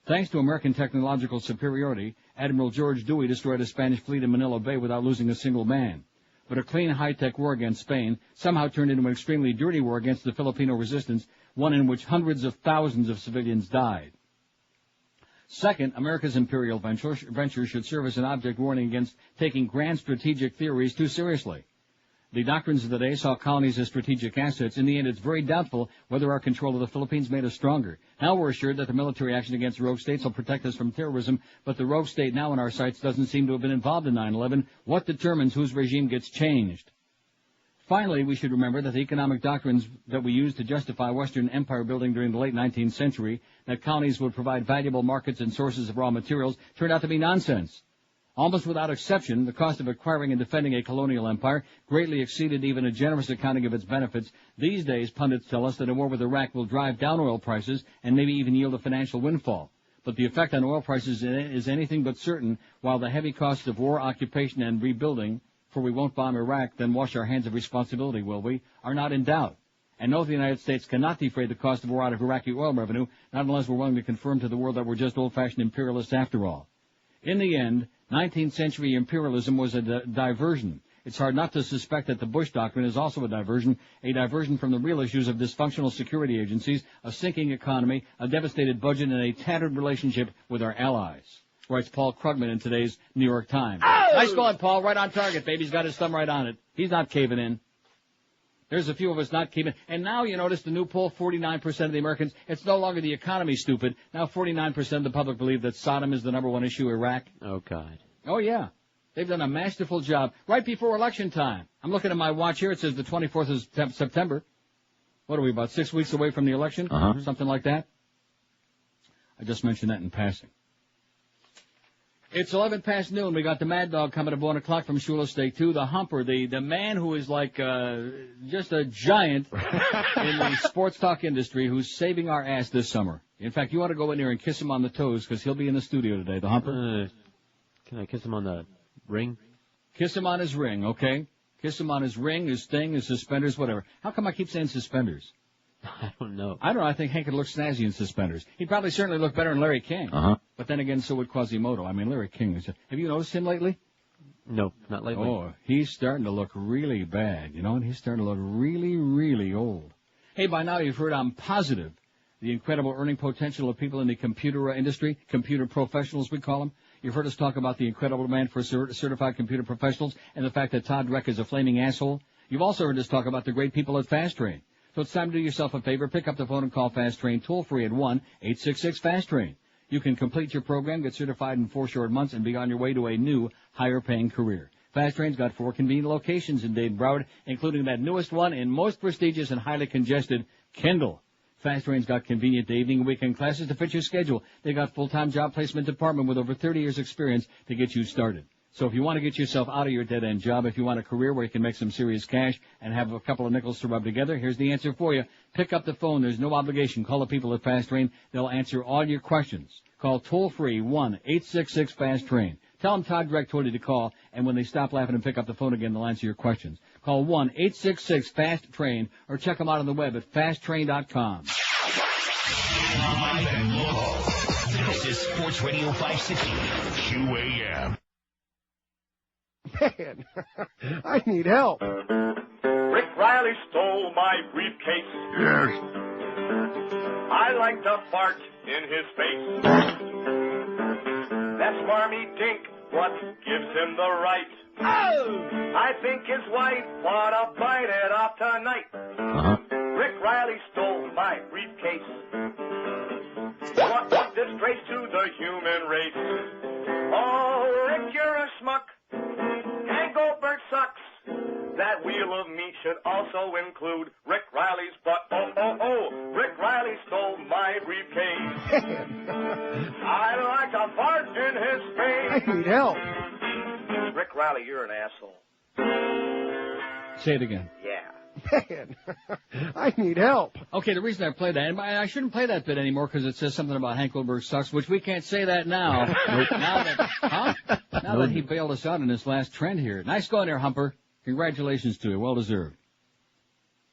Thanks to American technological superiority, Admiral George Dewey destroyed a Spanish fleet in Manila Bay without losing a single man. But a clean, high-tech war against Spain somehow turned into an extremely dirty war against the Filipino resistance, one in which hundreds of thousands of civilians died. Second, America's imperial venture should serve as an object warning against taking grand strategic theories too seriously. The doctrines of the day saw colonies as strategic assets. In the end, it's very doubtful whether our control of the Philippines made us stronger. Now we're assured that the military action against rogue states will protect us from terrorism, but the rogue state now in our sights doesn't seem to have been involved in 9/11. What determines whose regime gets changed? Finally, we should remember that the economic doctrines that we used to justify Western empire building during the late 19th century, that colonies would provide valuable markets and sources of raw materials, turned out to be nonsense. Almost without exception, the cost of acquiring and defending a colonial empire greatly exceeded even a generous accounting of its benefits. These days, pundits tell us that a war with Iraq will drive down oil prices and maybe even yield a financial windfall. But the effect on oil prices is anything but certain, while the heavy costs of war, occupation, and rebuilding, for we won't bomb Iraq, then wash our hands of responsibility, will we, are not in doubt. And no, the United States cannot defray the cost of war out of Iraqi oil revenue, not unless we're willing to confirm to the world that we're just old-fashioned imperialists after all. In the end, 19th century imperialism was a diversion. It's hard not to suspect that the Bush doctrine is also a diversion from the real issues of dysfunctional security agencies, a sinking economy, a devastated budget, and a tattered relationship with our allies. Writes Paul Krugman in today's New York Times. Oh! Nice going, Paul. Right on target, baby. He's got his thumb right on it. He's not caving in. There's a few of us not keeping. And now you notice the new poll, 49% of the Americans, it's no longer the economy, stupid. Now 49% of the public believe that Sodom is the number one issue, Iraq. Oh, God. Oh, yeah. They've done a masterful job right before election time. I'm looking at my watch here. It says the 24th of September. What are we, about 6 weeks away from the election? Something like that? I just mentioned that in passing. It's 11 past noon. We got the Mad Dog coming at 1 o'clock from Shula Steak 2. The Humper, the man who is like just a giant in the sports talk industry who's saving our ass this summer. In fact, you ought to go in there and kiss him on the toes because he'll be in the studio today. The Humper. Can I kiss him on the ring? Kiss him on his ring, okay? Kiss him on his ring, his thing, his suspenders, whatever. How come I keep saying suspenders? I don't know. I think Hank would look snazzy in suspenders. He'd probably certainly look better than Larry King. But then again, so would Quasimodo. I mean, Larry King. Have you noticed him lately? No, not lately. Oh, he's starting to look really bad, you know, and he's starting to look really, really old. Hey, by now you've heard I'm positive the incredible earning potential of people in the computer industry, computer professionals we call them. You've heard us talk about the incredible demand for certified computer professionals and the fact that Todd Reck is a flaming asshole. You've also heard us talk about the great people at Fast Train. So it's time to do yourself a favor. Pick up the phone and call Fast Train toll-free at 1-866-FAST-TRAIN. You can complete your program, get certified in 4 short months, and be on your way to a new, higher-paying career. Fast Train's got 4 convenient locations in Dade Broward, including that newest one in most prestigious and highly congested Kendall. Fast Train's got convenient day, evening, and weekend classes to fit your schedule. They got full-time job placement department with over 30 years experience to get you started. So if you want to get yourself out of your dead-end job, if you want a career where you can make some serious cash and have a couple of nickels to rub together, here's the answer for you. Pick up the phone. There's no obligation. Call the people at Fast Train. They'll answer all your questions. Call toll-free 1-866-FAST-TRAIN. Tell them Todd Dreck told you to call, and when they stop laughing and pick up the phone again, they'll answer your questions. Call 1-866-FAST-TRAIN or check them out on the web at fasttrain.com. Live and local. This is Sports Radio 560 QAM. Man, I need help. Rick Riley stole my briefcase. Yes. I like to fart in his face. That smarmy dink, what gives him the right? Oh! I think his wife ought to bite it off tonight. Rick Riley stole my briefcase. What a disgrace to the human race. Oh, Rick, you're a schmuck. And Goldberg sucks. That wheel of meat should also include Rick Riley's butt. Oh, Rick Riley stole my briefcase. I like to fart in his face. I need help. Rick Riley, you're an asshole. Say it again. Yeah. Man, I need help. Okay, the reason I played that, and I shouldn't play that bit anymore because it says something about Hank Goldberg sucks, which we can't say that now. Now that he bailed us out in this last trend here. Nice going there, Humper. Congratulations to you. Well deserved.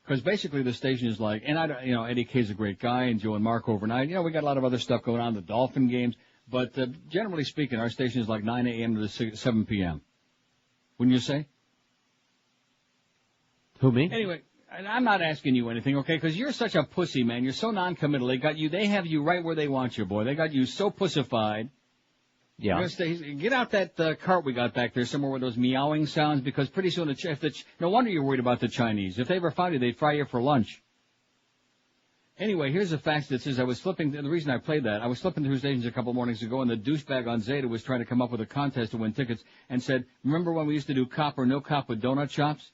Because basically the station is like, and Eddie K's a great guy, and Joe and Mark overnight. We got a lot of other stuff going on, the Dolphin games. But generally speaking, our station is like 9 a.m. to 7 p.m. Wouldn't you say? Who, me? Anyway, I'm not asking you anything, okay? Because you're such a pussy, man. You're so non-committal. They have you right where they want you, boy. They got you so pussified. Yeah. Get out that cart we got back there somewhere with those meowing sounds, because pretty soon, no wonder you're worried about the Chinese. If they ever found you, they'd fry you for lunch. Anyway, here's a fact that says the reason I played that, I was flipping through stations a couple mornings ago, and the douchebag on Zeta was trying to come up with a contest to win tickets, and said, remember when we used to do cop or no cop with donut shops?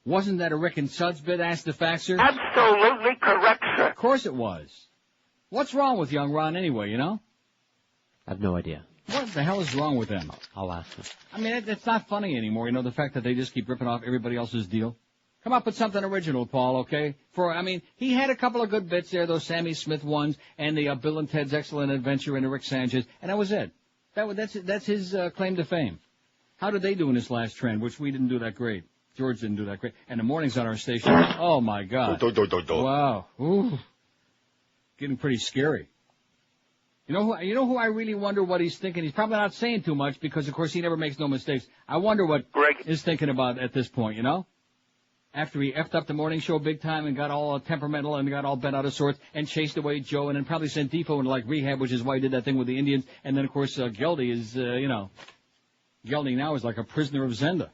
Wasn't that a Rick and Suds bit, asked the faxer? Absolutely correct, sir. Of course it was. What's wrong with young Ron anyway, I have no idea. What the hell is wrong with them? I'll ask them. I mean, it's not funny anymore, the fact that they just keep ripping off everybody else's deal. Come up with something original, Paul, okay? He had a couple of good bits there, those Sammy Smith ones, and the Bill and Ted's Excellent Adventure and the Rick Sanchez, and that was it. That's his claim to fame. How did they do in this last trend, which we didn't do that great? George didn't do that great. And the mornings on our station, oh, my God. Wow. Ooh. Getting pretty scary. You know who I really wonder what he's thinking? He's probably not saying too much because, of course, he never makes no mistakes. I wonder what Greg is thinking about at this point, After he effed up the morning show big time and got all temperamental and got all bent out of sorts and chased away Joe and then probably sent Defoe into, rehab, which is why he did that thing with the Indians. And then, of course, Geldy is, Geldy now is like a prisoner of Zenda.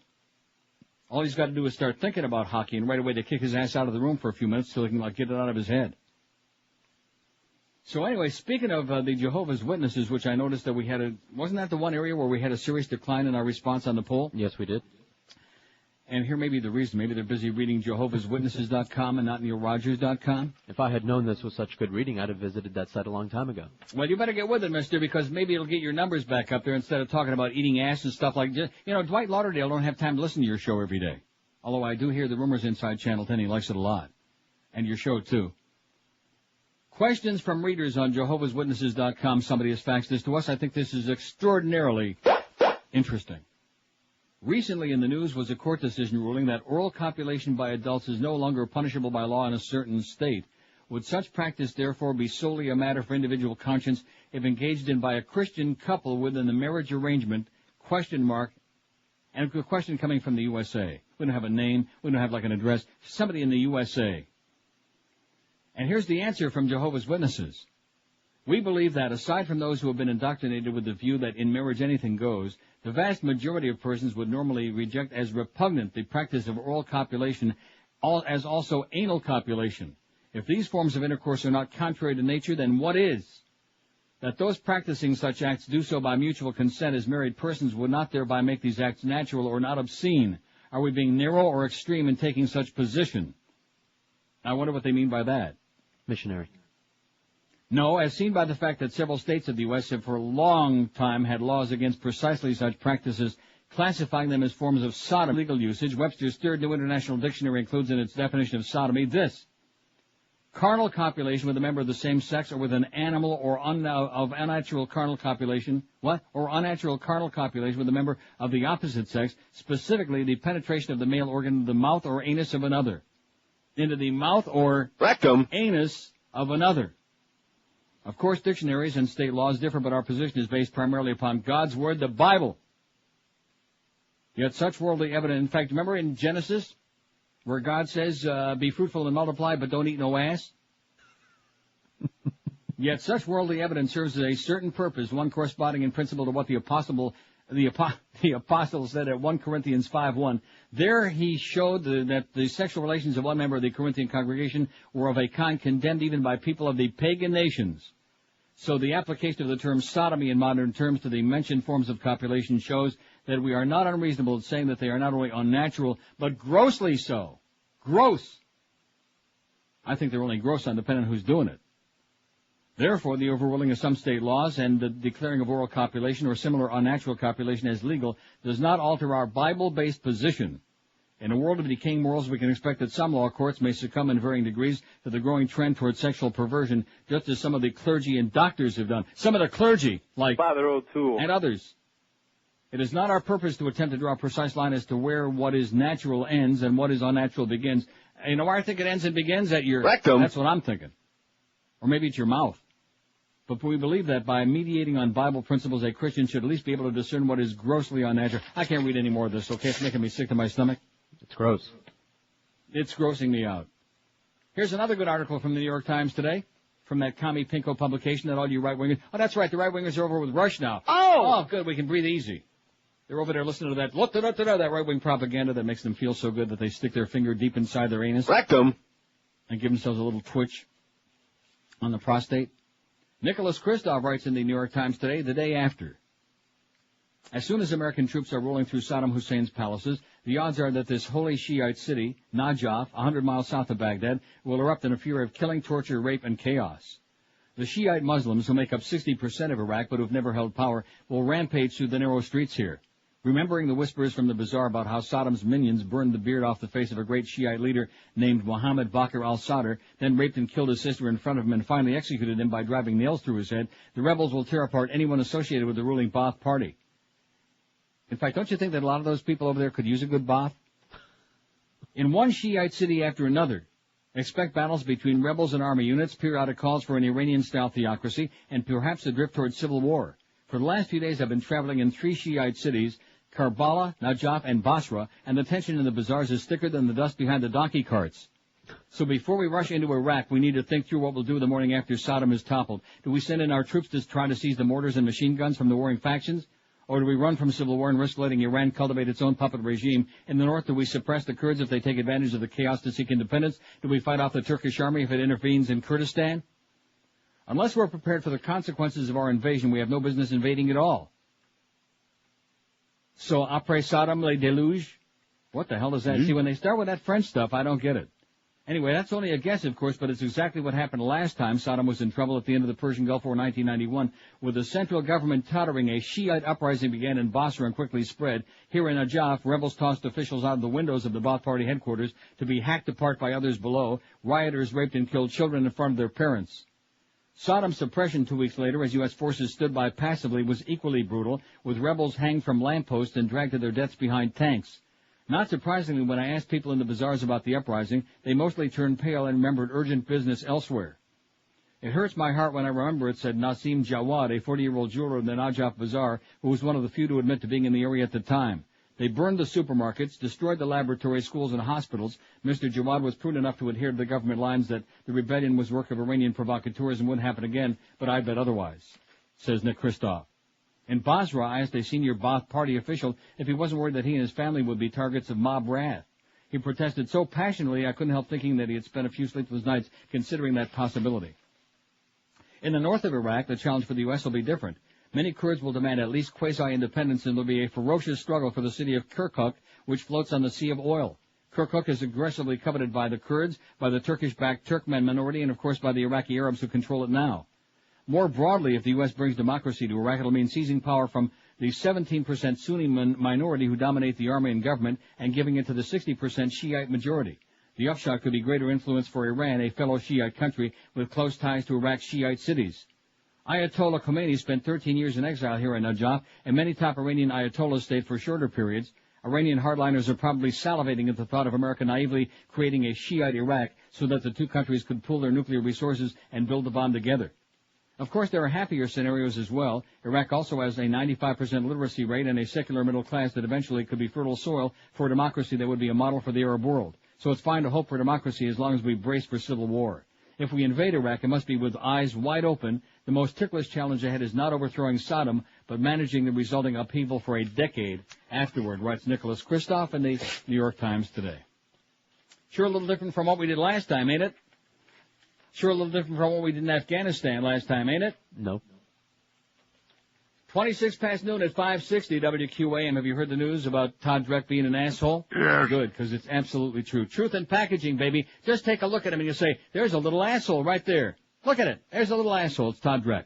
All he's got to do is start thinking about hockey, and right away they kick his ass out of the room for a few minutes so he can get it out of his head. So anyway, speaking of the Jehovah's Witnesses, which I noticed that we had wasn't that the one area where we had a serious decline in our response on the poll? Yes, we did. And here may be the reason. Maybe they're busy reading Jehovah'sWitnesses.com and not NeilRogers.com. If I had known this was such good reading, I'd have visited that site a long time ago. Well, you better get with it, mister, because maybe it'll get your numbers back up there instead of talking about eating ass and stuff like that. Dwight Lauderdale don't have time to listen to your show every day. Although I do hear the rumors inside Channel 10. He likes it a lot. And your show, too. Questions from readers on Jehovah'sWitnesses.com. Somebody has faxed this to us. I think this is extraordinarily interesting. Recently in the news was a court decision ruling that oral copulation by adults is no longer punishable by law in a certain state. Would such practice therefore be solely a matter for individual conscience if engaged in by a Christian couple within the marriage arrangement? ? And a question coming from the USA. We don't have a name. We don't have like an address. Somebody in the USA. And here's the answer from Jehovah's Witnesses. We believe that, aside from those who have been indoctrinated with the view that in marriage anything goes, the vast majority of persons would normally reject as repugnant the practice of oral copulation as also anal copulation. If these forms of intercourse are not contrary to nature, then what is? That those practicing such acts do so by mutual consent as married persons would not thereby make these acts natural or not obscene. Are we being narrow or extreme in taking such position? I wonder what they mean by that. Missionary. No, as seen by the fact that several states of the U.S. have for a long time had laws against precisely such practices, classifying them as forms of sodomy. Legal usage, Webster's Third New International Dictionary includes in its definition of sodomy this: carnal copulation with a member of the same sex or with an animal or unnatural carnal copulation. What? Or unnatural carnal copulation with a member of the opposite sex, specifically the penetration of the male organ into the mouth or anus of another. Into the mouth or rectum anus of another. Of course, dictionaries and state laws differ, but our position is based primarily upon God's Word, the Bible. Yet such worldly evidence, in fact, remember in Genesis, where God says, be fruitful and multiply, but don't eat no ass? Yet such worldly evidence serves as a certain purpose, one corresponding in principle to what the apostle said at 1 Corinthians 5:1. There he showed that the sexual relations of one member of the Corinthian congregation were of a kind condemned even by people of the pagan nations. So the application of the term sodomy in modern terms to the mentioned forms of copulation shows that we are not unreasonable in saying that they are not only unnatural, but grossly so. Gross. I think they're only gross on depending on who's doing it. Therefore, the overruling of some state laws and the declaring of oral copulation or similar unnatural copulation as legal does not alter our Bible-based position. In a world of decaying morals, we can expect that some law courts may succumb in varying degrees to the growing trend towards sexual perversion, just as some of the clergy and doctors have done. Some of the clergy, like Father O'Toole, and others. It is not our purpose to attempt to draw a precise line as to where what is natural ends and what is unnatural begins. You know where I think it ends and begins? At your rectum. That's what I'm thinking. Or maybe it's your mouth. But we believe that by mediating on Bible principles, a Christian should at least be able to discern what is grossly unnatural. I can't read any more of this, okay? It's making me sick to my stomach. It's gross. It's grossing me out. Here's another good article from the New York Times today, from that commie pinko publication that all you right-wingers... Oh, that's right, the right-wingers are over with Rush now. Oh, good, we can breathe easy. They're over there listening to that right-wing propaganda that makes them feel so good that they stick their finger deep inside their anus. Rectum. And give themselves a little twitch on the prostate. Nicholas Kristof writes in the New York Times today, the day after. As soon as American troops are rolling through Saddam Hussein's palaces, the odds are that this holy Shiite city, Najaf, 100 miles south of Baghdad, will erupt in a fury of killing, torture, rape, and chaos. The Shiite Muslims, who make up 60% of Iraq but who've never held power, will rampage through the narrow streets here. Remembering the whispers from the bazaar about how Saddam's minions burned the beard off the face of a great Shiite leader named Mohammed Bakr al-Sadr, then raped and killed his sister in front of him and finally executed him by driving nails through his head, the rebels will tear apart anyone associated with the ruling Ba'ath party. In fact, don't you think that a lot of those people over there could use a good Ba'ath? In one Shiite city after another, expect battles between rebels and army units, periodic calls for an Iranian-style theocracy, and perhaps a drift toward civil war. For the last few days, I've been traveling in 3 Shiite cities, Karbala, Najaf, and Basra, and the tension in the bazaars is thicker than the dust behind the donkey carts. So before we rush into Iraq, we need to think through what we'll do the morning after Saddam is toppled. Do we send in our troops to try to seize the mortars and machine guns from the warring factions? Or do we run from civil war and risk letting Iran cultivate its own puppet regime? In the north, do we suppress the Kurds if they take advantage of the chaos to seek independence? Do we fight off the Turkish army if it intervenes in Kurdistan? Unless we're prepared for the consequences of our invasion, we have no business invading at all. So, après Saddam, le déluge? What the hell does that? See, when they start with that French stuff, I don't get it. Anyway, that's only a guess, of course, but it's exactly what happened last time Saddam was in trouble at the end of the Persian Gulf War 1991. With the central government tottering, a Shiite uprising began in Basra and quickly spread. Here in Najaf, rebels tossed officials out of the windows of the Ba'ath Party headquarters to be hacked apart by others below. Rioters raped and killed children in front of their parents. Saddam's suppression 2 weeks later, as U.S. forces stood by passively, was equally brutal, with rebels hanged from lampposts and dragged to their deaths behind tanks. Not surprisingly, when I asked people in the bazaars about the uprising, they mostly turned pale and remembered urgent business elsewhere. It hurts my heart when I remember it, said Nasim Jawad, a 40-year-old jeweler in the Najaf Bazaar, who was one of the few to admit to being in the area at the time. They burned the supermarkets, destroyed the laboratories, schools, and hospitals. Mr. Jawad was prudent enough to adhere to the government lines that the rebellion was work of Iranian provocateurs and wouldn't happen again, but I bet otherwise, says Nick Kristoff. In Basra, I asked a senior Ba'ath Party official if he wasn't worried that he and his family would be targets of mob wrath. He protested so passionately I couldn't help thinking that he had spent a few sleepless nights considering that possibility. In the north of Iraq, the challenge for the U.S. will be different. Many Kurds will demand at least quasi-independence, and there will be a ferocious struggle for the city of Kirkuk, which floats on the Sea of Oil. Kirkuk is aggressively coveted by the Kurds, by the Turkish-backed Turkmen minority, and of course by the Iraqi Arabs who control it now. More broadly, if the U.S. brings democracy to Iraq, it will mean seizing power from the 17% Sunni minority who dominate the army and government and giving it to the 60% Shiite majority. The upshot could be greater influence for Iran, a fellow Shiite country with close ties to Iraq's Shiite cities. Ayatollah Khomeini spent 13 years in exile here in Najaf, and many top Iranian Ayatollahs stayed for shorter periods. Iranian hardliners are probably salivating at the thought of America naively creating a Shiite Iraq so that the two countries could pool their nuclear resources and build the bomb together. Of course, there are happier scenarios as well. Iraq also has a 95% literacy rate and a secular middle class that eventually could be fertile soil for a democracy that would be a model for the Arab world. So it's fine to hope for democracy as long as we brace for civil war. If we invade Iraq, it must be with eyes wide open. The most ticklish challenge ahead is not overthrowing Saddam, but managing the resulting upheaval for a decade afterward, writes Nicholas Kristoff in the New York Times today. Sure a little different from what we did last time, ain't it? Sure a little different from what we did in Afghanistan last time, ain't it? No. 26 past noon at 560 WQAM. Have you heard the news about Todd Dreck being an asshole? Yes. Good, because it's absolutely true. Truth in packaging, baby. Just take a look at him and you say, there's a little asshole right there. Look at it. There's a little asshole. It's Todd Dreck.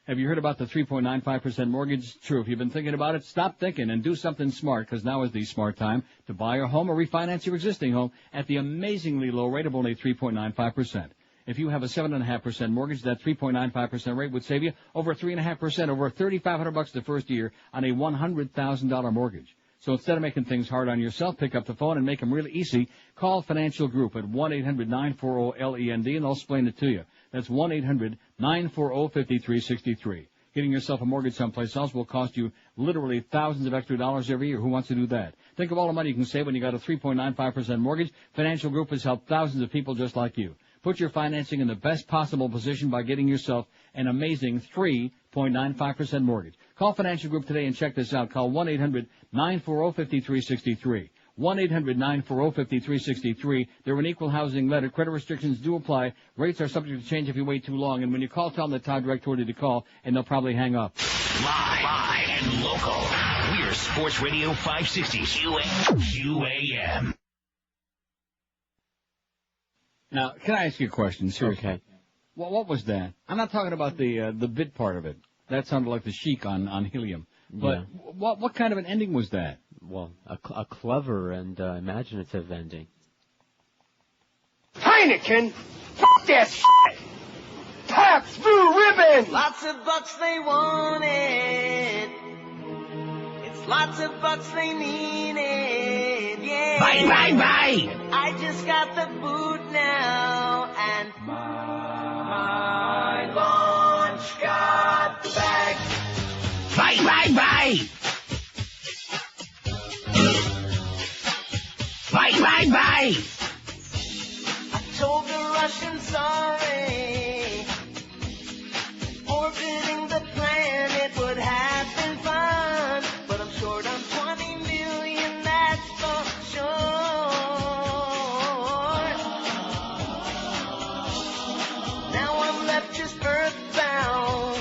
Have you heard about the 3.95% mortgage? True. If you've been thinking about it, stop thinking and do something smart, because now is the smart time to buy a home or refinance your existing home at the amazingly low rate of only 3.95%. If you have a 7.5% mortgage, that 3.95% rate would save you over 3.5%, over $3,500 the first year on a $100,000 mortgage. So instead of making things hard on yourself, pick up the phone and make them really easy. Call Financial Group at 1-800-940-LEND and they'll explain it to you. That's 1-800-940-5363. Getting yourself a mortgage someplace else will cost you literally thousands of extra dollars every year. Who wants to do that? Think of all the money you can save when you got a 3.95% mortgage. Financial Group has helped thousands of people just like you. Put your financing in the best possible position by getting yourself an amazing 3.95% mortgage. Call Financial Group today and check this out. Call 1-800-940-5363. 1-800-940-5363. They're an equal housing lender. Credit restrictions do apply. Rates are subject to change if you wait too long. And when you call, tell them that Todd Direct told you to call, and they'll probably hang up. Live and local. We're Sports Radio 560 QAM. Now, can I ask you a question? Seriously. Okay. Well, what was that? I'm not talking about the bit part of it. That sounded like the Sheik on Helium. But Yeah. what kind of an ending was that? Well, a clever and imaginative ending. Heineken! Fuck that shit! Pabst Blue Ribbon! Lots of bucks they wanted. It's lots of bucks they needed. Yeah. Bye, bye, bye. I just got the boot now, and my launch got back. Bye, bye, bye. Bye, bye, bye. I told the Russians sorry. Orbiting the planet would have been fun, but I'm short on 20 million, that's for sure. Now I'm left just earthbound,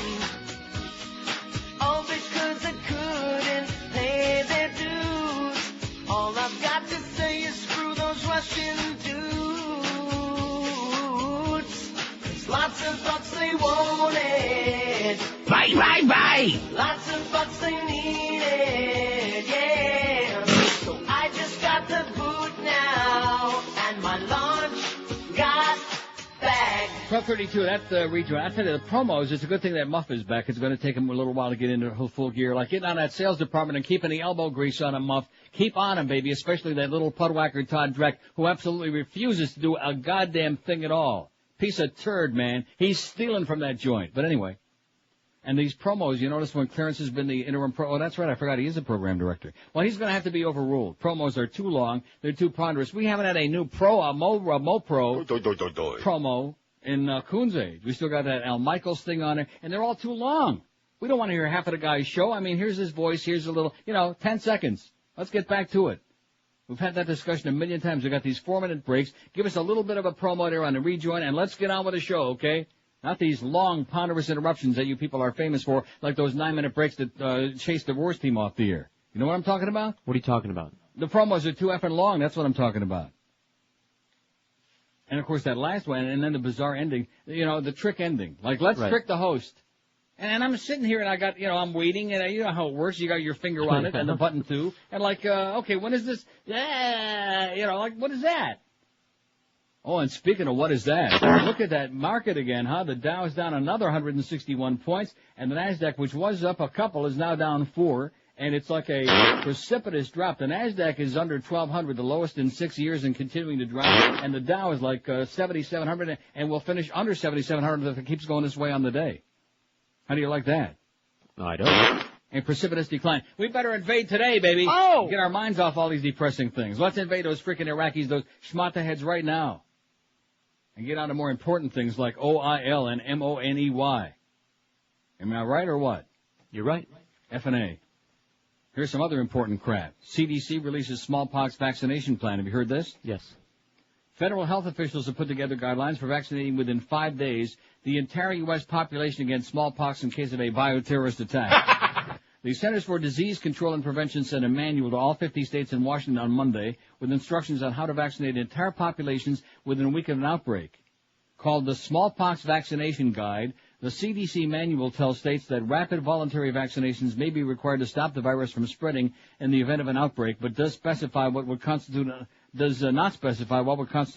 all because I couldn't pay their dues. All I've got to say is screw those Russian dudes. It's lots of bucks they wanted. Bye, bye, bye. Lots of bucks they needed, yeah. So I just got the boot now, and my launch got bagged. 12:32, that rejoin. I tell you, the promos, it's a good thing that Muff is back. It's going to take him a little while to get into full gear. Like getting on that sales department and keeping the elbow grease on him, Muff. Keep on him, baby, especially that little pudwhacker Todd Dreck, who absolutely refuses to do a goddamn thing at all. Piece of turd, man. He's stealing from that joint. But anyway. And these promos, you notice when Clarence has been the interim oh, that's right, I forgot he is a program director. Well, he's going to have to be overruled. Promos are too long. They're too ponderous. We haven't had a new promo in Coon's age. We still got that Al Michaels thing on there, and they're all too long. We don't want to hear half of the guy's show. I mean, here's his voice, here's a little, 10 seconds. Let's get back to it. We've had that discussion a million times. We've got these 4-minute breaks. Give us a little bit of a promo there on the rejoin, and let's get on with the show, okay? Not these long, ponderous interruptions that you people are famous for, like those 9-minute breaks that chase the worst team off the air. You know what I'm talking about? What are you talking about? The promos are too effing long. That's what I'm talking about. And, of course, that last one, and then the bizarre ending, the trick ending. Like, let's trick the host. And I'm sitting here, and I got, I'm waiting, and you know how it works. You got your finger on it and the button, too. And, like, okay, when is this? Like, what is that? Oh, and speaking of what is that, look at that market again, huh? The Dow is down another 161 points, and the NASDAQ, which was up a couple, is now down 4, and it's like a precipitous drop. The NASDAQ is under 1,200, the lowest in 6 years, and continuing to drop, and the Dow is like 7,700, and will finish under 7,700 if it keeps going this way on the day. How do you like that? I don't. A precipitous decline. We better invade today, baby. Oh! Get our minds off all these depressing things. Let's invade those freaking Iraqis, those schmata heads right now. And get on to more important things like OIL and MONEY. Am I right or what? You're right. F&A. Here's some other important crap. CDC releases smallpox vaccination plan. Have you heard this? Yes. Federal health officials have put together guidelines for vaccinating within 5 days the entire U.S. population against smallpox in case of a bioterrorist attack. The Centers for Disease Control and Prevention sent a manual to all 50 states and Washington on Monday with instructions on how to vaccinate entire populations within a week of an outbreak. Called the Smallpox Vaccination Guide, the CDC manual tells states that rapid voluntary vaccinations may be required to stop the virus from spreading in the event of an outbreak, but does not specify what would constitute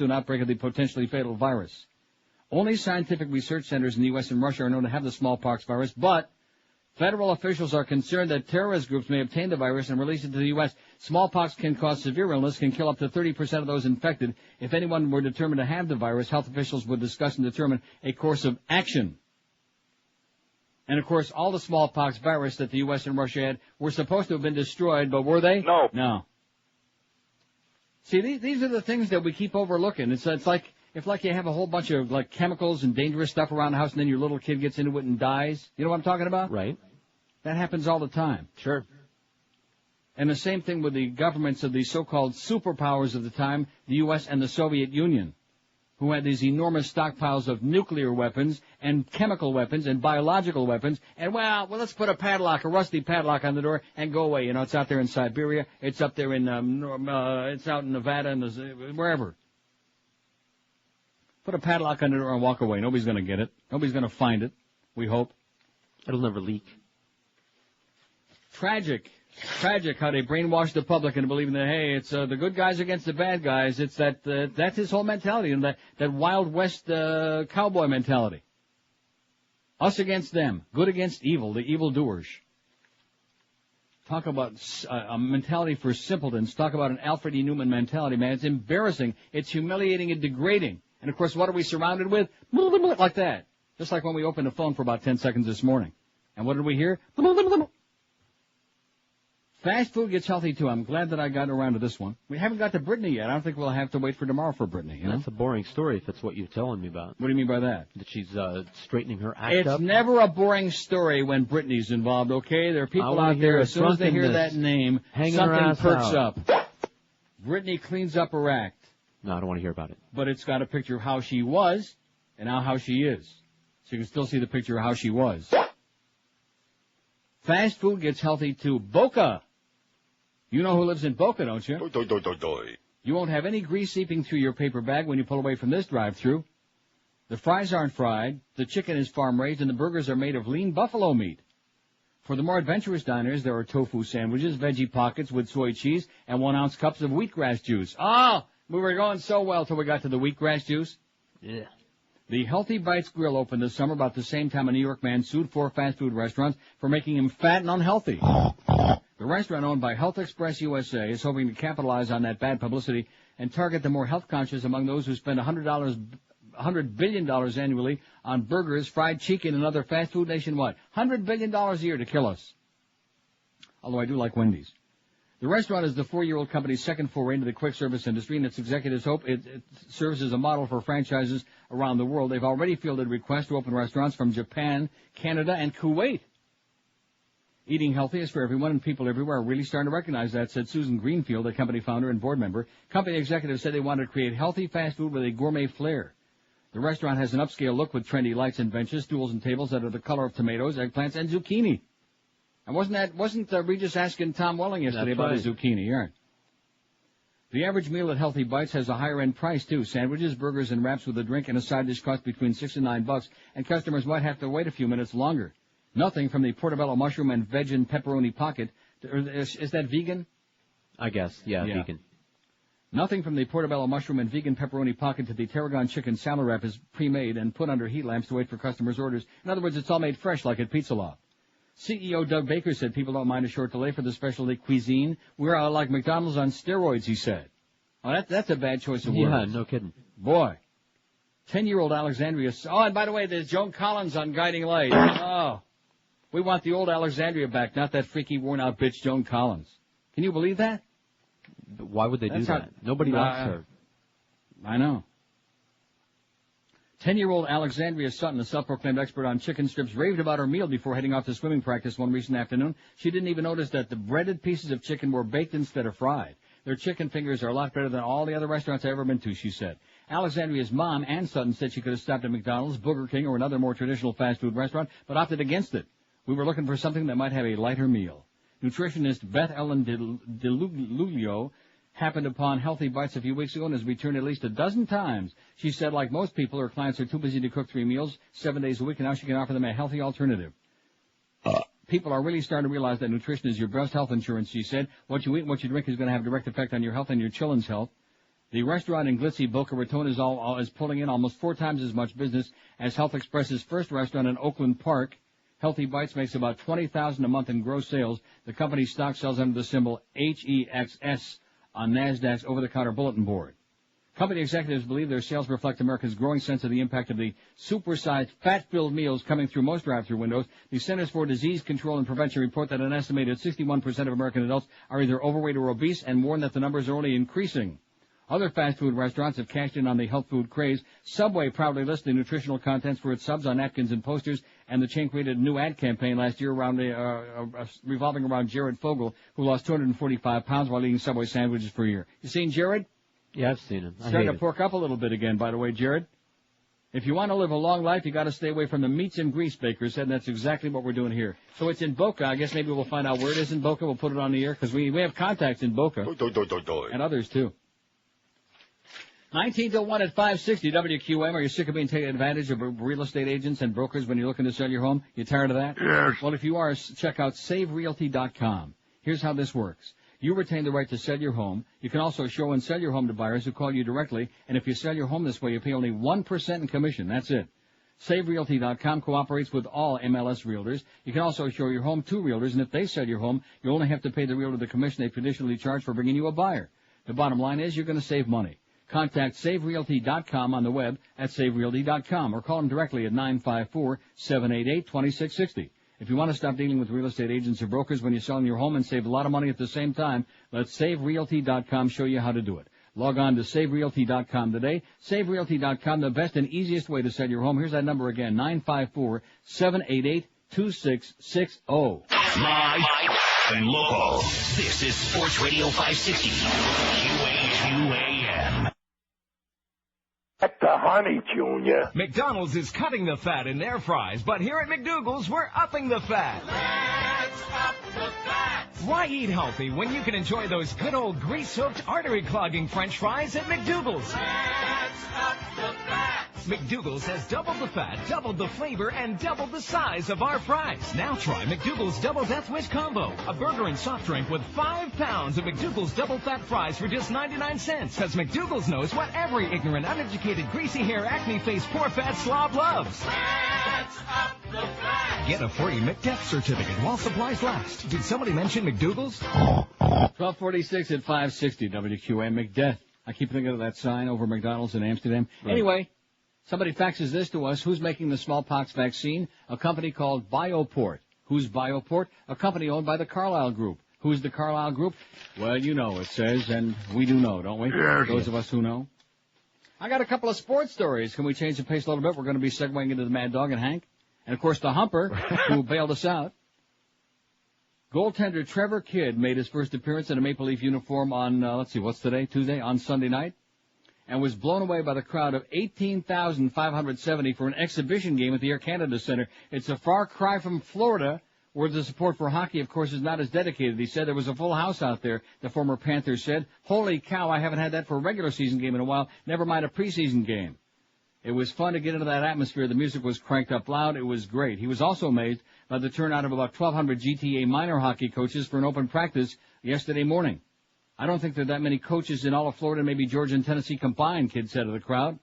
an outbreak of the potentially fatal virus. Only scientific research centers in the U.S. and Russia are known to have the smallpox virus, but federal officials are concerned that terrorist groups may obtain the virus and release it to the U.S. Smallpox can cause severe illness, can kill up to 30% of those infected. If anyone were determined to have the virus, health officials would discuss and determine a course of action. And, of course, all the smallpox virus that the U.S. and Russia had were supposed to have been destroyed, but were they? No. No. See, these are the things that we keep overlooking. It's like you have a whole bunch of like chemicals and dangerous stuff around the house, and then your little kid gets into it and dies. You know what I'm talking about? Right. That happens all the time. Sure. And the same thing with the governments of the so-called superpowers of the time, the U.S. and the Soviet Union, who had these enormous stockpiles of nuclear weapons and chemical weapons and biological weapons. And, well, let's put a rusty padlock on the door and go away. You know, it's out there in Siberia. It's up there in, it's out in Nevada and wherever. Put a padlock on the door and walk away. Nobody's going to get it. Nobody's going to find it, we hope. It'll never leak. Tragic how they brainwash the public into believing that, hey, it's the good guys against the bad guys. It's that's his whole mentality, and that Wild West cowboy mentality. Us against them, good against evil, the evildoers. Talk about a mentality for simpletons. Talk about an Alfred E. Newman mentality, man. It's embarrassing. It's humiliating and degrading. And, of course, what are we surrounded with? Like that. Just like when we opened the phone for about 10 seconds this morning. And what did we hear? Fast food gets healthy, too. I'm glad that I got around to this one. We haven't got to Brittany yet. I don't think we'll have to wait for tomorrow for Brittany. You know? That's a boring story if that's what you're telling me about. What do you mean by that? That she's straightening her act up? It's never a boring story when Brittany's involved, okay? There are people out there, as soon as they hear that name, something perks up. Brittany cleans up her act. No, I don't want to hear about it. But it's got a picture of how she was and now how she is. So you can still see the picture of how she was. Fast food gets healthy, too. Boca. You know who lives in Boca, don't you? You won't have any grease seeping through your paper bag when you pull away from this drive-thru. The fries aren't fried, the chicken is farm-raised, and the burgers are made of lean buffalo meat. For the more adventurous diners, there are tofu sandwiches, veggie pockets with soy cheese, and 1-ounce cups of wheatgrass juice. Oh, we were going so well till we got to the wheatgrass juice. Yeah. The Healthy Bites Grill opened this summer about the same time a New York man sued 4 fast food restaurants for making him fat and unhealthy. The restaurant, owned by Health Express USA, is hoping to capitalize on that bad publicity and target the more health-conscious among those who spend $100 billion annually on burgers, fried chicken, and other fast food nationwide. $100 billion a year to kill us. Although I do like Wendy's. The restaurant is the 4-year-old company's second foray into the quick service industry, and its executives hope it serves as a model for franchises around the world. They've already fielded requests to open restaurants from Japan, Canada, and Kuwait. Eating healthy is for everyone, and people everywhere are really starting to recognize that, said Susan Greenfield, a company founder and board member. Company executives said they wanted to create healthy fast food with a gourmet flair. The restaurant has an upscale look with trendy lights and benches, stools and tables that are the color of tomatoes, eggplants, and zucchini. And wasn't Regis asking Tom Welling yesterday about his zucchini? Yeah. The average meal at Healthy Bites has a higher end price too. Sandwiches, burgers, and wraps with a drink and a side dish cost between $6 and $9, and customers might have to wait a few minutes longer. Nothing from the portobello mushroom and veg and pepperoni pocket. Is that vegan? I guess, yeah, vegan. Nothing from the portobello mushroom and vegan pepperoni pocket to the tarragon chicken salad wrap is pre-made and put under heat lamps to wait for customers' orders. In other words, it's all made fresh like at Pizza Loft. CEO Doug Baker said people don't mind a short delay for the specialty cuisine. We're like McDonald's on steroids, he said. Oh, that's a bad choice of words. Yeah, no kidding. Boy. 10-year-old Alexandria. Oh, and by the way, there's Joan Collins on Guiding Light. Oh. We want the old Alexandria back, not that freaky, worn-out bitch Joan Collins. Can you believe that? Why would they do that? Nobody likes her. I know. 10-year-old Alexandria Sutton, a self-proclaimed expert on chicken strips, raved about her meal before heading off to swimming practice one recent afternoon. She didn't even notice that the breaded pieces of chicken were baked instead of fried. Their chicken fingers are a lot better than all the other restaurants I've ever been to, she said. Alexandria's mom, Ann Sutton, said she could have stopped at McDonald's, Burger King, or another more traditional fast food restaurant, but opted against it. We were looking for something that might have a lighter meal. Nutritionist Beth Ellen DeLuglio happened upon Healthy Bites a few weeks ago and has returned at least a dozen times. She said, like most people, her clients are too busy to cook 3 meals 7 days a week, and now she can offer them a healthy alternative. People are really starting to realize that nutrition is your best health insurance, she said. What you eat and what you drink is going to have a direct effect on your health and your children's health. The restaurant in glitzy Boca Raton is pulling in almost 4 times as much business as Health Express's first restaurant in Oakland Park. Healthy Bites makes about $20,000 a month in gross sales. The company's stock sells under the symbol HEXS on NASDAQ's over-the-counter bulletin board. Company executives believe their sales reflect America's growing sense of the impact of the supersized, fat-filled meals coming through most drive-thru windows. The Centers for Disease Control and Prevention report that an estimated 61% of American adults are either overweight or obese, and warn that the numbers are only increasing. Other fast food restaurants have cashed in on the health food craze. Subway proudly lists the nutritional contents for its subs on napkins and posters, and the chain created a new ad campaign last year revolving around Jared Fogle, who lost 245 pounds while eating Subway sandwiches for a year. You seen Jared? Yeah, I've seen him. Starting to pork up a little bit again, by the way, Jared. If you want to live a long life, you got to stay away from the meats and grease, Baker said, and that's exactly what we're doing here. So it's in Boca. I guess maybe we'll find out where it is in Boca. We'll put it on the air, because we have contacts in Boca. And others, too. 19 to 1 at 560 WQAM. Are you sick of being taken advantage of real estate agents and brokers when you're looking to sell your home? You tired of that? Yes. Well, if you are, check out SaveRealty.com. Here's how this works. You retain the right to sell your home. You can also show and sell your home to buyers who call you directly, and if you sell your home this way, you pay only 1% in commission. That's it. SaveRealty.com cooperates with all MLS realtors. You can also show your home to realtors, and if they sell your home, you only have to pay the realtor the commission they traditionally charge for bringing you a buyer. The bottom line is you're going to save money. Contact SaveRealty.com on the web at SaveRealty.com or call them directly at 954-788-2660. If you want to stop dealing with real estate agents or brokers when you're selling your home and save a lot of money at the same time, let SaveRealty.com show you how to do it. Log on to SaveRealty.com today. SaveRealty.com, the best and easiest way to sell your home. Here's that number again, 954-788-2660. Live and local. This is Sports Radio 560. QAM. At the honey, Junior. McDonald's is cutting the fat in their fries, but here at McDougal's, we're upping the fat. Let's up the fat. Why eat healthy when you can enjoy those good old grease-soaked, artery-clogging French fries at McDougal's? Let's up the fat. McDougal's has doubled the fat, doubled the flavor, and doubled the size of our fries. Now try McDougal's Double Death Wish Combo. A burger and soft drink with 5 pounds of McDougal's double fat fries for just 99 cents. Because McDougal's knows what every ignorant, uneducated, greasy hair, acne face, poor fat slob loves. Let's up the fat. Get a free McDeath certificate while supplies last. Did somebody mention McDougal's? 1246 at 560 WQAM McDeath. I keep thinking of that sign over McDonald's in Amsterdam. Right. Anyway, somebody faxes this to us. Who's making the smallpox vaccine? A company called Bioport. Who's Bioport? A company owned by the Carlyle Group. Who's the Carlyle Group? Well, you know, it says, and we do know, don't we? Yeah. Those of us who know. I got a couple of sports stories. Can we change the pace a little bit? We're going to be segueing into the Mad Dog and Hank. And, of course, the Humper, who bailed us out. Goaltender Trevor Kidd made his first appearance in a Maple Leaf uniform on, what's today? Tuesday? On Sunday night. And was blown away by the crowd of 18,570 for an exhibition game at the Air Canada Center. It's a far cry from Florida, where the support for hockey, of course, is not as dedicated. He said there was a full house out there, the former Panther said. Holy cow, I haven't had that for a regular season game in a while, never mind a preseason game. It was fun to get into that atmosphere. The music was cranked up loud. It was great. He was also amazed by the turnout of about 1,200 GTA minor hockey coaches for an open practice yesterday morning. I don't think there are that many coaches in all of Florida, maybe Georgia and Tennessee combined, Kidd said to the crowd.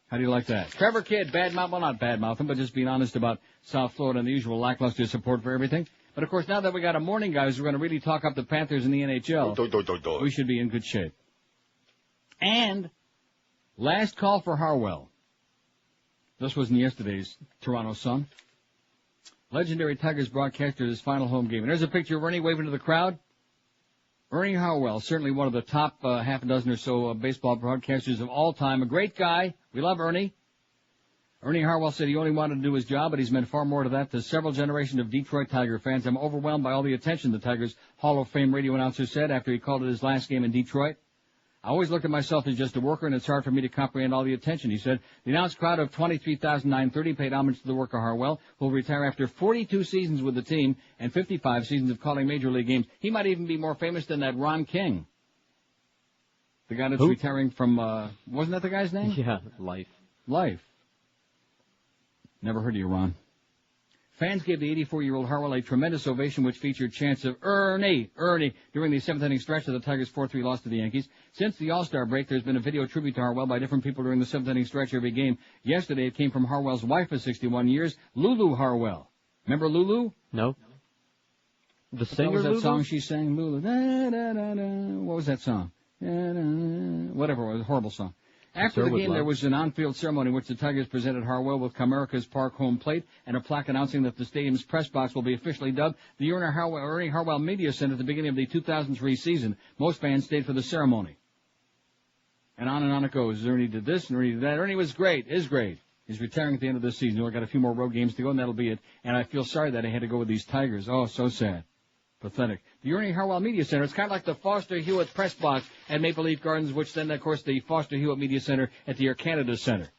How do you like that? Trevor Kidd, not bad-mouth him, but just being honest about South Florida and the usual lackluster support for everything. But, of course, now that we got a morning guy who's going to really talk up the Panthers in the NHL, we should be in good shape. And last call for Harwell. This was in yesterday's Toronto Sun. Legendary Tigers broadcaster his final home game. And there's a picture of Ernie waving to the crowd. Ernie Harwell, certainly one of the top half a dozen or so baseball broadcasters of all time. A great guy. We love Ernie. Ernie Harwell said he only wanted to do his job, but he's meant far more to that to several generations of Detroit Tiger fans. I'm overwhelmed by all the attention, the Tigers Hall of Fame radio announcer said after he called it his last game in Detroit. I always looked at myself as just a worker, and it's hard for me to comprehend all the attention, he said. The announced crowd of 23,930 paid homage to the work of Harwell, who will retire after 42 seasons with the team and 55 seasons of calling Major League games. He might even be more famous than that Ron King. The guy that's retiring from, wasn't that the guy's name? Yeah, Life. Never heard of you, Ron. Fans gave the 84-year-old Harwell a tremendous ovation, which featured chants of Ernie, during the seventh-inning stretch of the Tigers' 4-3 loss to the Yankees. Since the All-Star break, there's been a video tribute to Harwell by different people during the seventh-inning stretch every game. Yesterday, it came from Harwell's wife of 61 years, Lulu Harwell. Remember Lulu? No. The singer What was that Lulu? song she sang? Lulu. Da, da, da, da. What was that song? Da, da, da. Whatever it was, a horrible song. After the game, there was an on-field ceremony in which the Tigers presented Harwell with Comerica's Park home plate and a plaque announcing that the stadium's press box will be officially dubbed the Ernie Harwell Media Center at the beginning of the 2003 season. Most fans stayed for the ceremony. And on it goes. Ernie did this and Ernie did that. Ernie was great, is great. He's retiring at the end of this season. He's only got a few more road games to go, and that'll be it. And I feel sorry that I had to go with these Tigers. Oh, so sad. Pathetic. The Ernie Harwell Media Center, it's kind of like the Foster Hewitt Press Box at Maple Leaf Gardens, which then, of course, the Foster Hewitt Media Center at the Air Canada Center.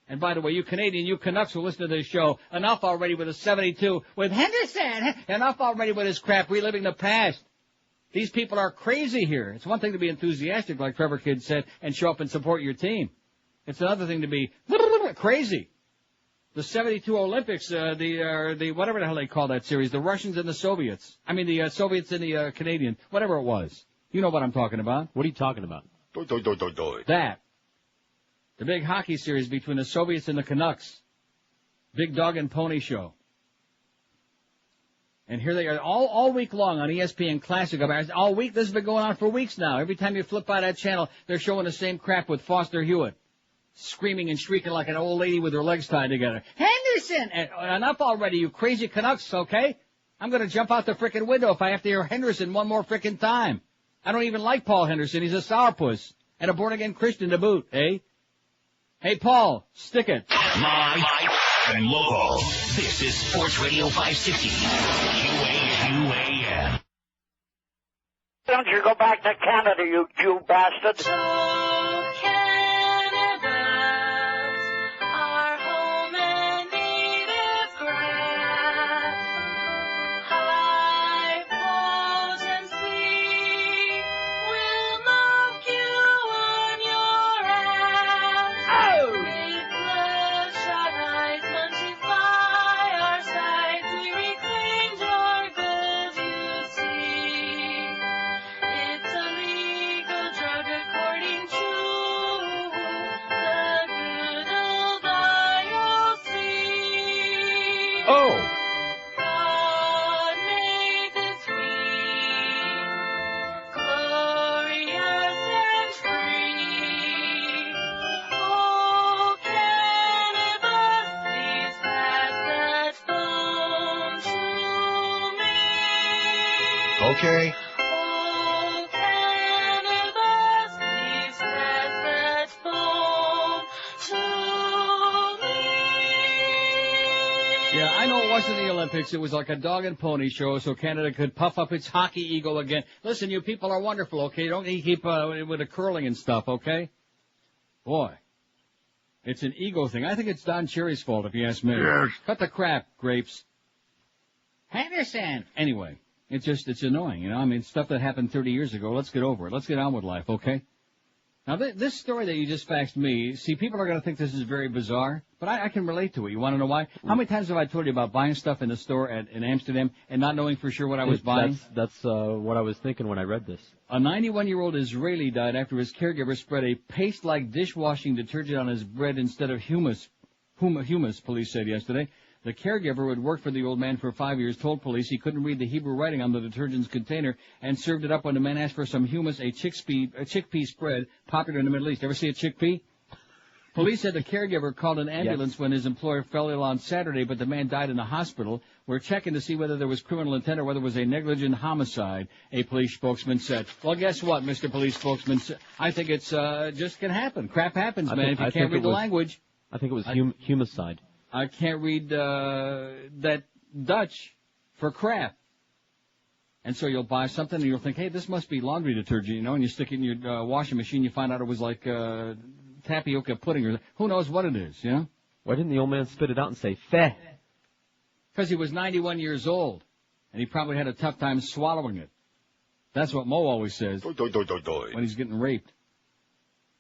And by the way, you Canadian, you Canucks who listen to this show, enough already with a 72 with Henderson. Enough already with his crap, reliving the past. These people are crazy here. It's one thing to be enthusiastic, like Trevor Kidd said, and show up and support your team. It's another thing to be crazy. The 72 Olympics, the whatever the hell they call that series, the Russians and the Soviets. I mean, the Soviets and the Canadian, whatever it was. You know what I'm talking about. What are you talking about? That. The big hockey series between the Soviets and the Canucks. Big dog and pony show. And here they are all week long on ESPN Classic. All week, this has been going on for weeks now. Every time you flip by that channel, they're showing the same crap with Foster Hewitt. Screaming and shrieking like an old lady with her legs tied together. Henderson! Enough already, you crazy Canucks, okay? I'm going to jump out the frickin' window if I have to hear Henderson one more frickin' time. I don't even like Paul Henderson. He's a sourpuss. And a born-again Christian to boot, eh? Hey, Paul, stick it. Live and local. This is Sports Radio 560. QAM. Don't you go back to Canada, you Jew bastard. okay? Yeah, I know it wasn't the Olympics. It was like a dog and pony show so Canada could puff up its hockey ego again. Listen, you people are wonderful, okay? Don't need to keep with the curling and stuff, okay? Boy, it's an ego thing. I think it's Don Cherry's fault, if you ask me. Yes. Cut the crap, Grapes. Henderson. Anyway, it's annoying, you know? I mean, stuff that happened 30 years ago. Let's get over it. Let's get on with life, okay? Now, this story that you just faxed me, see, people are going to think this is very bizarre, but I can relate to it. You want to know why? How many times have I told you about buying stuff in the store in Amsterdam and not knowing for sure what I was buying? That's what I was thinking when I read this. A 91-year-old Israeli died after his caregiver spread a paste-like dishwashing detergent on his bread instead of humus, police said yesterday. The caregiver, who had worked for the old man for 5 years, told police he couldn't read the Hebrew writing on the detergent's container and served it up when the man asked for some humus, a chickpea spread popular in the Middle East. Ever see a chickpea? Police said the caregiver called an ambulance when his employer fell ill on Saturday, but the man died in the hospital. We're checking to see whether there was criminal intent or whether it was a negligent homicide, a police spokesman said. Well, guess what, Mr. Police Spokesman? I think it's just can happen. Crap happens, man, if you can't read the language. I think it was humicide. I can't read that Dutch for crap. And so you'll buy something and you'll think, hey, this must be laundry detergent, you know, and you stick it in your washing machine, you find out it was like tapioca pudding or who knows what it is, you know? Why didn't the old man spit it out and say, feh? Because he was 91 years old, and he probably had a tough time swallowing it. That's what Mo always says when he's getting raped.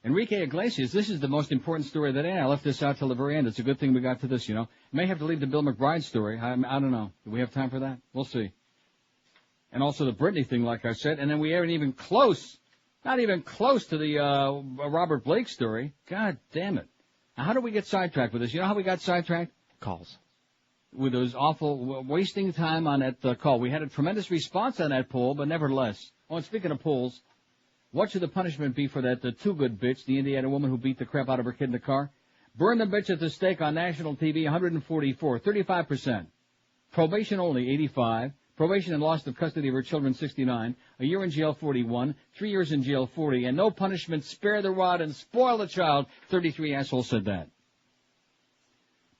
Enrique Iglesias, this is the most important story of the day. I left this out till the very end. It's a good thing we got to this, you know. May have to leave the Bill McBride story. I don't know. Do we have time for that? We'll see. And also the Britney thing, like I said. And then we aren't even close, not even close to the Robert Blake story. God damn it. Now, how do we get sidetracked with this? You know how we got sidetracked? Calls. With those awful, wasting time on that call. We had a tremendous response on that poll, but nevertheless. Oh, and speaking of polls, what should the punishment be for that Too Good bitch, the Indiana woman who beat the crap out of her kid in the car? Burn the bitch at the stake on national TV, 144, 35%. Probation only, 85. Probation and loss of custody of her children, 69. A year in jail, 41. 3 years in jail, 40. And no punishment, spare the rod and spoil the child, 33 assholes said that.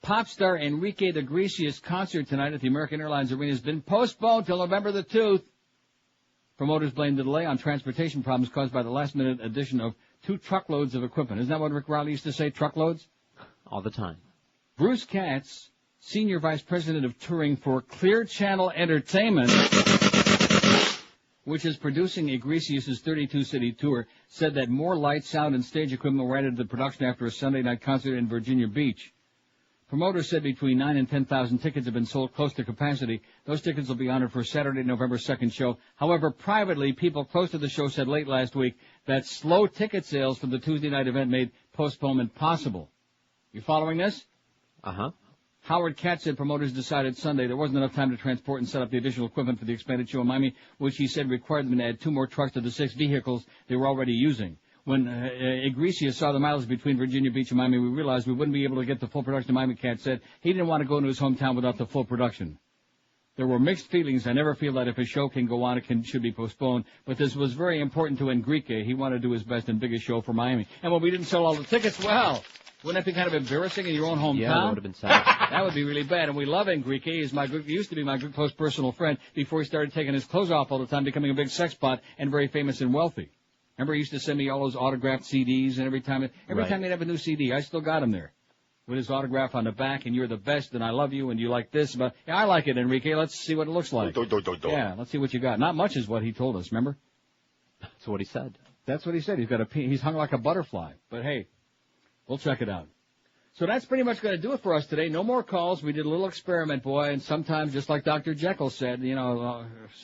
Pop star Enrique Iglesias' concert tonight at the American Airlines Arena has been postponed till November the 2nd. Promoters blame the delay on transportation problems caused by the last-minute addition of 2 truckloads of equipment. Isn't that what Rick Riley used to say, truckloads? All the time. Bruce Katz, Senior Vice President of Touring for Clear Channel Entertainment, which is producing Iglesias' 32-city tour, said that more light, sound, and stage equipment were added to the production after a Sunday night concert in Virginia Beach. Promoters said between 9,000 and 10,000 tickets have been sold close to capacity. Those tickets will be honored for Saturday, November 2nd show. However, privately, people close to the show said late last week that slow ticket sales for the Tuesday night event made postponement possible. You following this? Uh-huh. Howard Katz said promoters decided Sunday there wasn't enough time to transport and set up the additional equipment for the expanded show in Miami, which he said required them to add 2 more trucks to the 6 vehicles they were already using. When Iglesias saw the mileage between Virginia Beach and Miami, we realized we wouldn't be able to get the full production of Miami. Katz said he didn't want to go into his hometown without the full production. There were mixed feelings. I never feel that if a show can go on, it should be postponed. But this was very important to Enrique. He wanted to do his best and biggest show for Miami. And when we didn't sell all the tickets, well, wouldn't that be kind of embarrassing in your own hometown? Yeah, that would have been sad. That would be really bad. And we love Enrique. He used to be my good, close personal friend before he started taking his clothes off all the time, becoming a big sex pot and very famous and wealthy. Remember, he used to send me all those autographed CDs, and every time he'd have a new CD, I still got him there with his autograph on the back, and you're the best, and I love you, and you like this. But yeah, I like it, Enrique. Let's see what it looks like. Yeah, let's see what you got. Not much is what he told us, remember? That's what he said. That's what he said. He's hung like a butterfly. But hey, we'll check it out. So that's pretty much going to do it for us today. No more calls. We did a little experiment, boy, and sometimes, just like Dr. Jekyll said,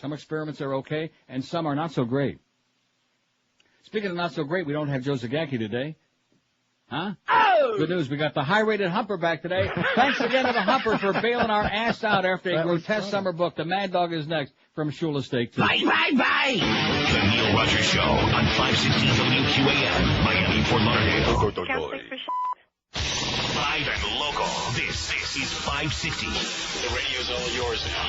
some experiments are okay, and some are not so great. Speaking of not so great, we don't have Joe Zagacki today. Huh? Oh! Good news. We got the high-rated Humper back today. Thanks again to the Humper for bailing our ass out after a grotesque summer book. The Mad Dog is next from Shula Steak. Bye, bye, bye! The Neil Rogers Show on 560 WQAM, Miami, Fort Lauderdale. Live and local. This is 560. The radio's all yours now.